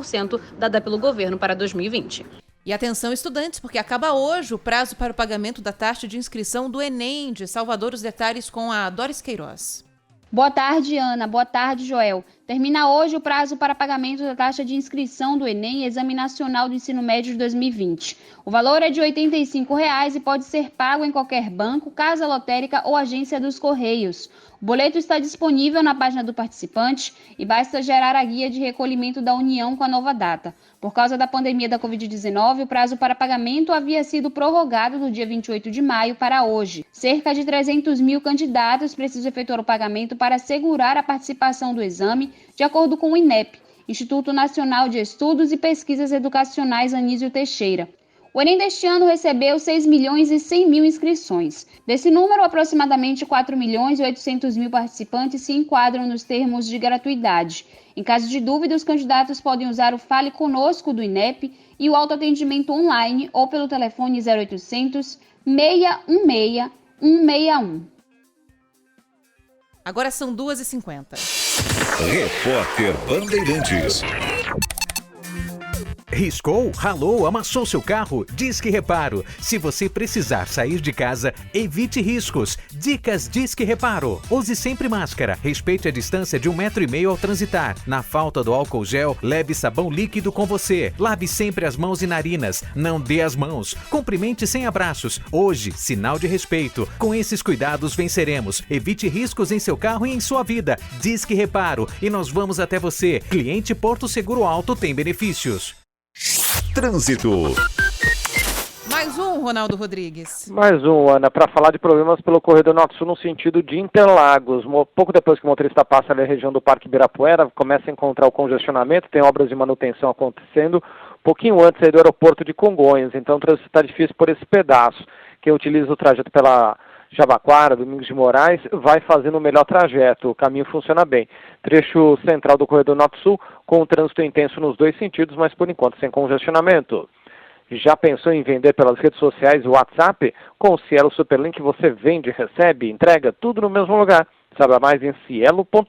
dada pelo governo para 2020. E atenção, estudantes, porque acaba hoje o prazo para o pagamento da taxa de inscrição do Enem. De Salvador, os detalhes com a Doris Queiroz. Boa tarde, Ana. Boa tarde, Joel. Termina hoje o prazo para pagamento da taxa de inscrição do Enem, Exame Nacional do Ensino Médio de 2020. O valor é de R$ 85,00 e pode ser pago em qualquer banco, casa lotérica ou agência dos Correios. O boleto está disponível na página do participante e basta gerar a guia de recolhimento da União com a nova data. Por causa da pandemia da Covid-19, o prazo para pagamento havia sido prorrogado do dia 28 de maio para hoje. Cerca de 300 mil candidatos precisam efetuar o pagamento para assegurar a participação do exame, de acordo com o INEP, Instituto Nacional de Estudos e Pesquisas Educacionais Anísio Teixeira. O Enem deste ano recebeu 6 milhões e 100 mil inscrições. Desse número, aproximadamente 4 milhões e 800 mil participantes se enquadram nos termos de gratuidade. Em caso de dúvida, os candidatos podem usar o Fale Conosco do INEP e o autoatendimento online ou pelo telefone 0800 616 161. Agora são 2h50. Repórter Bandeirantes. Riscou, ralou, amassou seu carro? Disque Reparo. Se você precisar sair de casa, evite riscos. Dicas Disque Reparo. Use sempre máscara. Respeite a distância de 1,5 metro ao transitar. Na falta do álcool gel, leve sabão líquido com você. Lave sempre as mãos e narinas. Não dê as mãos. Cumprimente sem abraços. Hoje, sinal de respeito. Com esses cuidados, venceremos. Evite riscos em seu carro e em sua vida. Disque Reparo. E nós vamos até você. Cliente Porto Seguro Alto tem benefícios. Trânsito. Mais um, Ronaldo Rodrigues. Mais um, Ana, para falar de problemas pelo corredor norte-sul no sentido de Interlagos. Pouco depois que o motorista passa ali na região do Parque Ibirapuera, começa a encontrar o congestionamento, tem obras de manutenção acontecendo, um pouquinho antes aí do aeroporto de Congonhas, então o trânsito está difícil por esse pedaço. Quem utiliza o trajeto pela Jabaquara, Domingos de Moraes, vai fazendo o melhor trajeto, o caminho funciona bem. Trecho central do corredor norte-sul, com o trânsito intenso nos dois sentidos, mas por enquanto sem congestionamento. Já pensou em vender pelas redes sociais o WhatsApp? Com o Cielo Superlink você vende, recebe, entrega, tudo no mesmo lugar. Saiba mais em cielo.com.br.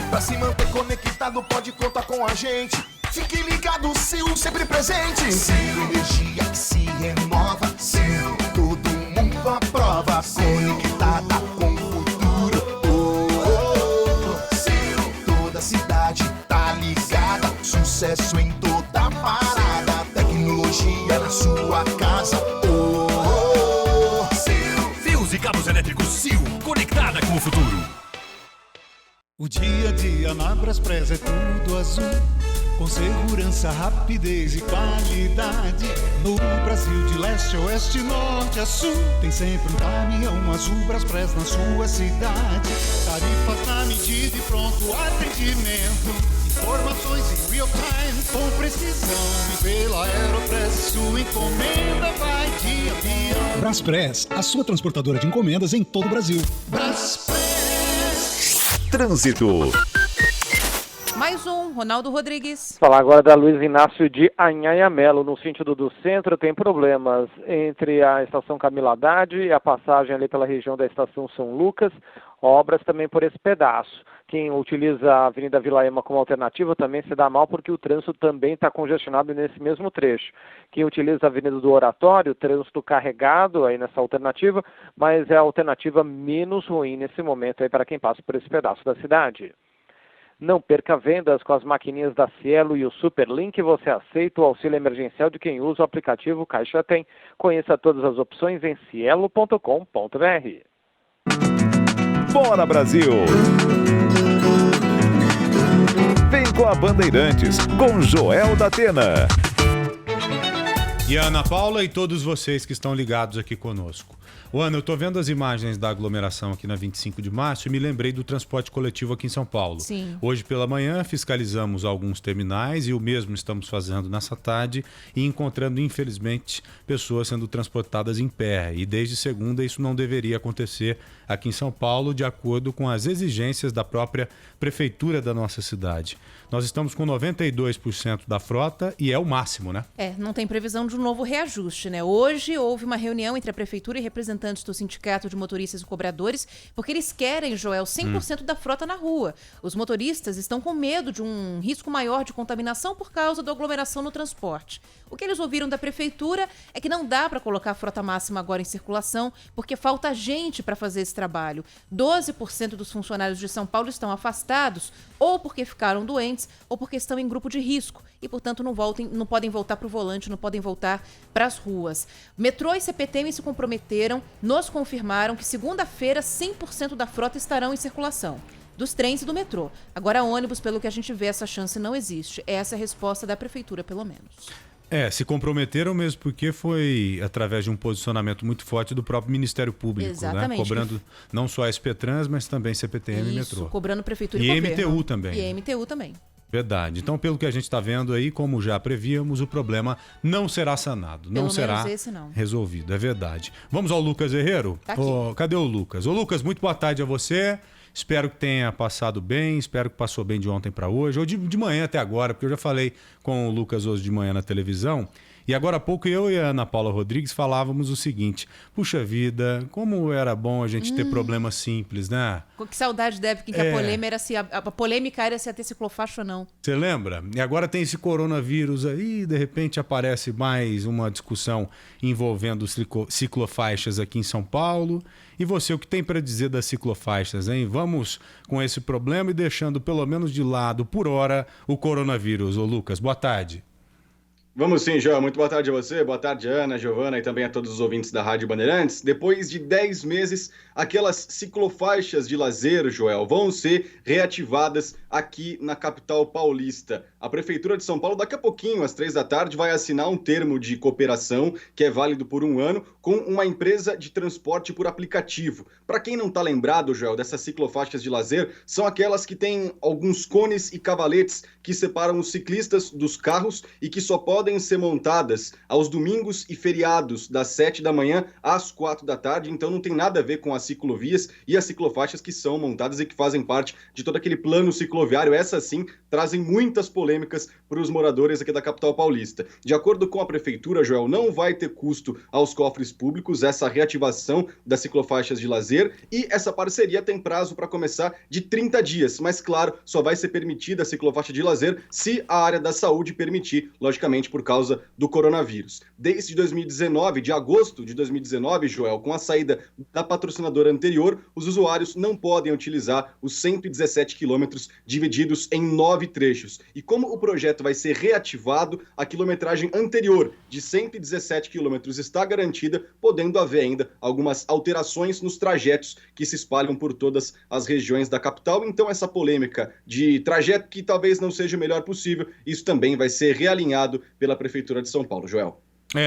Pra se manter conectado pode contar com a gente. Fique ligado, Sil, sempre presente. Sil, energia que se renova. Sil, todo mundo aprova. Conectada com o futuro. Sil, toda a cidade tá ligada. Sucesso em toda parada. Tecnologia na sua casa. Sil, fios e cabos elétricos Sil, conectada com o futuro. O dia a dia na Braspress é tudo azul, com segurança, rapidez e qualidade. No Brasil de leste a oeste, norte a sul, tem sempre um caminhão azul Braspress na sua cidade. Tarifas na medida e pronto atendimento, informações em real time com precisão. E pela Aeropress sua encomenda vai de avião. Braspress, a sua transportadora de encomendas em todo o Brasil. Braspress. Trânsito. Mais um, Ronaldo Rodrigues. Falar agora da Luiz Inácio de Anhanhamelo, no sentido do centro, tem problemas entre a estação Camila Haddad e a passagem ali pela região da estação São Lucas, obras também por esse pedaço. Quem utiliza a Avenida Vila Ema como alternativa também se dá mal, porque o trânsito também está congestionado nesse mesmo trecho. Quem utiliza a Avenida do Oratório, trânsito carregado aí nessa alternativa, mas é a alternativa menos ruim nesse momento aí para quem passa por esse pedaço da cidade. Não perca vendas com as maquininhas da Cielo e o Superlink. Você aceita o auxílio emergencial de quem usa o aplicativo Caixa Tem. Conheça todas as opções em cielo.com.br. Bora, Brasil! Vem com a Bandeirantes, com Joel da Atena. E a Ana Paula e todos vocês que estão ligados aqui conosco. Ana, eu tô vendo as imagens da aglomeração aqui na 25 de março e me lembrei do transporte coletivo aqui em São Paulo. Sim. Hoje pela manhã fiscalizamos alguns terminais e o mesmo estamos fazendo nessa tarde e encontrando, infelizmente, pessoas sendo transportadas em pé. E desde segunda isso não deveria acontecer aqui em São Paulo, de acordo com as exigências da própria prefeitura da nossa cidade. Nós estamos com 92% da frota e é o máximo, né? Não tem previsão de um novo reajuste, né? Hoje houve uma reunião entre a prefeitura e representantes do Sindicato de Motoristas e Cobradores, porque eles querem, Joel, 100% da frota na rua. Os motoristas estão com medo de um risco maior de contaminação por causa da aglomeração no transporte. O que eles ouviram da prefeitura é que não dá para colocar a frota máxima agora em circulação, porque falta gente para fazer esse trabalho. 12% dos funcionários de São Paulo estão afastados, ou porque ficaram doentes, ou porque estão em grupo de risco e, portanto, não podem voltar para o volante, não podem voltar para as ruas. Metrô e CPTM se comprometeram, nos confirmaram que segunda-feira 100% da frota estarão em circulação. Dos trens e do metrô. Agora, ônibus, pelo que a gente vê, essa chance não existe. Essa é a resposta da prefeitura, pelo menos. Se comprometeram mesmo porque foi através de um posicionamento muito forte do próprio Ministério Público, né? Cobrando não só a SPTrans, mas também CPTM e metrô. Cobrando prefeitura e governo. MTU também. E MTU também. Verdade. Então, pelo que a gente está vendo aí, como já prevíamos, o problema não será sanado, não será resolvido. É verdade. Vamos ao Lucas Herrero? Tá aqui. Cadê o Lucas? Ô, Lucas, muito boa tarde a você. Espero que tenha passado bem, espero que passou bem de ontem para hoje, ou de manhã até agora, porque eu já falei com o Lucas hoje de manhã na televisão. E agora há pouco eu e a Ana Paula Rodrigues falávamos o seguinte: puxa vida, como era bom a gente ter problemas simples, né? Que saudade da época em que a polêmica era se ia ter ciclofaixa ou não. Você lembra? E agora tem esse coronavírus aí, de repente aparece mais uma discussão envolvendo ciclofaixas aqui em São Paulo. E você, o que tem para dizer das ciclofaixas, hein? Vamos com esse problema e deixando pelo menos de lado, por hora, o coronavírus. Ô Lucas, boa tarde. Vamos sim, João. Muito boa tarde a você, boa tarde, Ana, Giovana e também a todos os ouvintes da Rádio Bandeirantes. Depois de 10 meses, aquelas ciclofaixas de lazer, Joel, vão ser reativadas aqui na capital paulista. A Prefeitura de São Paulo, daqui a pouquinho, às 3 da tarde, vai assinar um termo de cooperação que é válido por 1 ano com uma empresa de transporte por aplicativo. Para quem não está lembrado, Joel, dessas ciclofaixas de lazer, são aquelas que têm alguns cones e cavaletes que separam os ciclistas dos carros e que só podem podem ser montadas aos domingos e feriados, das 7 da manhã às 4 da tarde, então não tem nada a ver com as ciclovias e as ciclofaixas que são montadas e que fazem parte de todo aquele plano cicloviário. Essas sim trazem muitas polêmicas para os moradores aqui da capital paulista. De acordo com a prefeitura, Joel, não vai ter custo aos cofres públicos essa reativação das ciclofaixas de lazer, e essa parceria tem prazo para começar de 30 dias, mas claro, só vai ser permitida a ciclofaixa de lazer se a área da saúde permitir, logicamente por causa do coronavírus. Desde 2019, de agosto de 2019, Joel, com a saída da patrocinadora anterior, os usuários não podem utilizar os 117 quilômetros divididos em 9 trechos. E como o projeto vai ser reativado, a quilometragem anterior de 117 quilômetros está garantida, podendo haver ainda algumas alterações nos trajetos que se espalham por todas as regiões da capital. Então essa polêmica de trajeto que talvez não seja o melhor possível, isso também vai ser realinhado pela Prefeitura de São Paulo. Joel.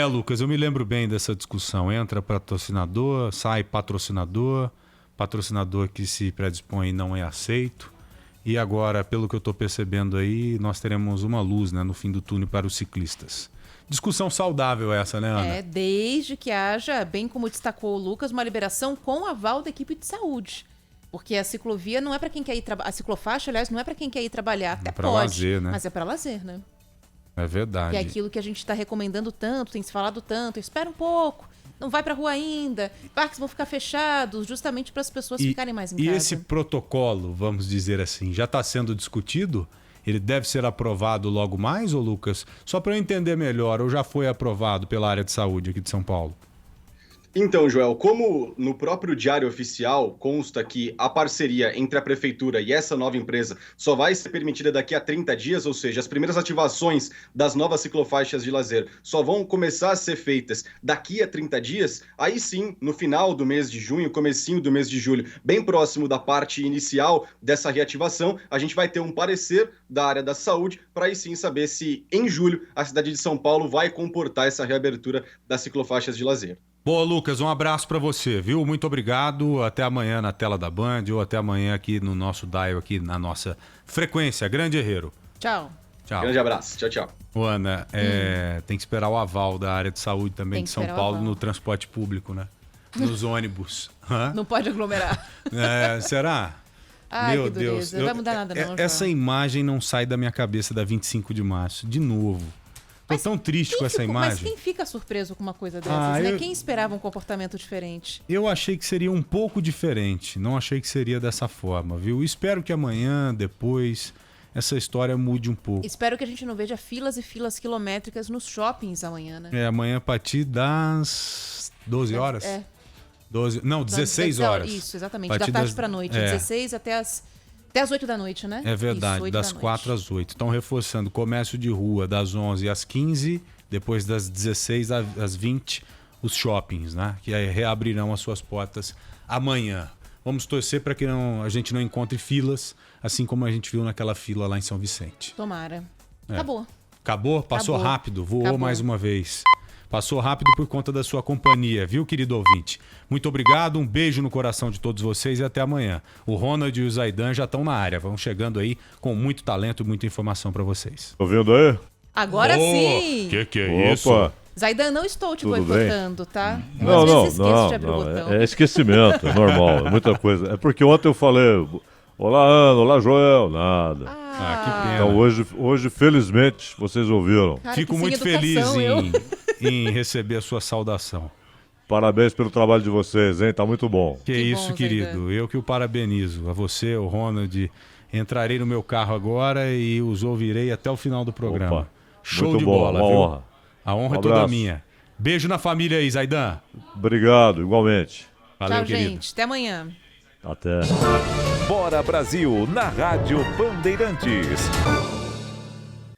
Lucas, eu me lembro bem dessa discussão. Entra patrocinador, sai patrocinador que se predispõe não é aceito. E agora, pelo que eu estou percebendo aí, nós teremos uma luz, né, no fim do túnel para os ciclistas. Discussão saudável essa, né, Ana? Desde que haja, bem como destacou o Lucas, uma liberação com aval da equipe de saúde. Porque a ciclovia não é para quem quer ir trabalhar. A ciclofaixa, aliás, não é para quem quer ir trabalhar. Até pode, lazer, né? Mas é para lazer, né? É verdade. Que é aquilo que a gente está recomendando tanto, tem se falado tanto. Espera um pouco, não vai para rua ainda. Parques vão ficar fechados, justamente para as pessoas ficarem mais em casa. E esse protocolo, vamos dizer assim, já está sendo discutido? Ele deve ser aprovado logo mais, ô Lucas? Só para eu entender melhor, ou já foi aprovado pela área de saúde aqui de São Paulo? Então, Joel, como no próprio Diário Oficial consta que a parceria entre a Prefeitura e essa nova empresa só vai ser permitida daqui a 30 dias, ou seja, as primeiras ativações das novas ciclofaixas de lazer só vão começar a ser feitas daqui a 30 dias, aí sim, no final do mês de junho, comecinho do mês de julho, bem próximo da parte inicial dessa reativação, a gente vai ter um parecer da área da saúde para aí sim saber se em julho a cidade de São Paulo vai comportar essa reabertura das ciclofaixas de lazer. Boa, Lucas, um abraço para você, viu? Muito obrigado. Até amanhã na tela da Band ou até amanhã aqui no nosso dial, aqui na nossa frequência. Grande Herreiro. Tchau. Grande abraço. Tchau, tchau. Ana, tem que esperar o aval da área de saúde também de São Paulo no transporte público, né? Nos ônibus. Não pode aglomerar. Será? Ai, meu que dureza. Deus. Não vai mudar nada não, essa imagem não sai da minha cabeça da 25 de março. De novo. Tô tão triste com essa imagem. Mas quem fica surpreso com uma coisa dessas, né? Quem esperava um comportamento diferente? Eu achei que seria um pouco diferente. Não achei que seria dessa forma, viu? Espero que amanhã, depois, essa história mude um pouco. Espero que a gente não veja filas e filas quilométricas nos shoppings amanhã, né? Amanhã a partir das 12 horas? 16 horas. Isso, exatamente. Da tarde pra noite. 16 até as 8 da noite, né? É verdade, das 4 às 8. Então, reforçando, comércio de rua das 11 às 15, depois das 16 às 20, os shoppings, né? Que aí reabrirão as suas portas amanhã. Vamos torcer para que a gente não encontre filas, assim como a gente viu naquela fila lá em São Vicente. Tomara. Acabou. Acabou? Passou rápido, voou mais uma vez. Passou rápido por conta da sua companhia, viu, querido ouvinte? Muito obrigado, um beijo no coração de todos vocês e até amanhã. O Ronald e o Zaidan já estão na área, vão chegando aí com muito talento e muita informação para vocês. Tô vendo aí? Agora sim! Que é isso? Zaidan, não estou te boicotando, tá? Não. É esquecimento, é normal, é muita coisa. É porque ontem eu falei, olá Ana, olá Joel, nada. Que pena. Então hoje felizmente, vocês ouviram. Cara, fico muito feliz em receber a sua saudação. Parabéns pelo trabalho de vocês, hein? Tá muito bom. Que isso, bom, querido. Zaidan. Eu que o parabenizo. A você, o Ronald. Entrarei no meu carro agora e os ouvirei até o final do programa. Opa, show de bola, viu? Honra. A honra é toda minha. Beijo na família aí, Zaidan. Obrigado, igualmente. Valeu, tchau, querido. gente. Até amanhã. Até. Bora Brasil, na Rádio Bandeirantes.